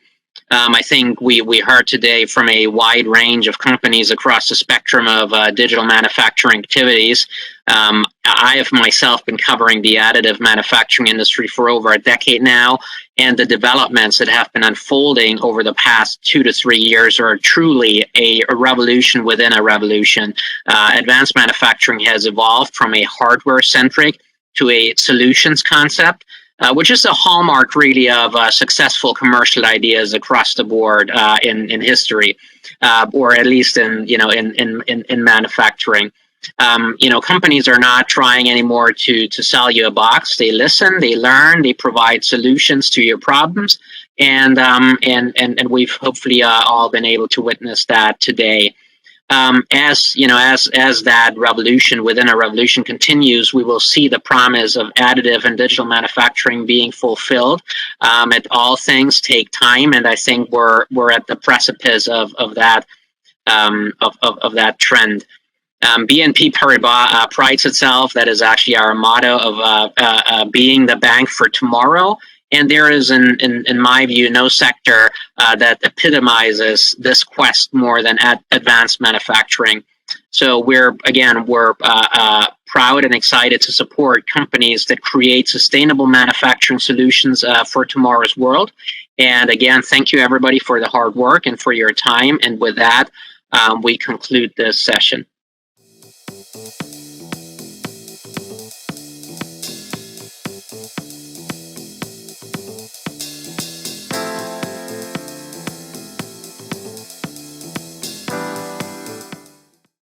I think we heard today from a wide range of companies across the spectrum of digital manufacturing activities. I have myself been covering the additive manufacturing industry for over a decade now, and the developments that have been unfolding over the past 2 to 3 years are truly a revolution within a revolution. Advanced manufacturing has evolved from a hardware-centric to a solutions concept, which is a hallmark really of successful commercial ideas across the board in history, or at least in manufacturing. Companies are not trying anymore to sell you a box. They listen, they learn, they provide solutions to your problems, and we've hopefully all been able to witness that today. As that revolution within a revolution continues, we will see the promise of additive and digital manufacturing being fulfilled. All things take time, and I think we're at the precipice of that trend. BNP Paribas prides itself, that is actually our motto, of being the bank for tomorrow. And there is, in my view, no sector that epitomizes this quest more than advanced manufacturing. So we're proud and excited to support companies that create sustainable manufacturing solutions for tomorrow's world. And again, thank you everybody for the hard work and for your time. And with that, we conclude this session.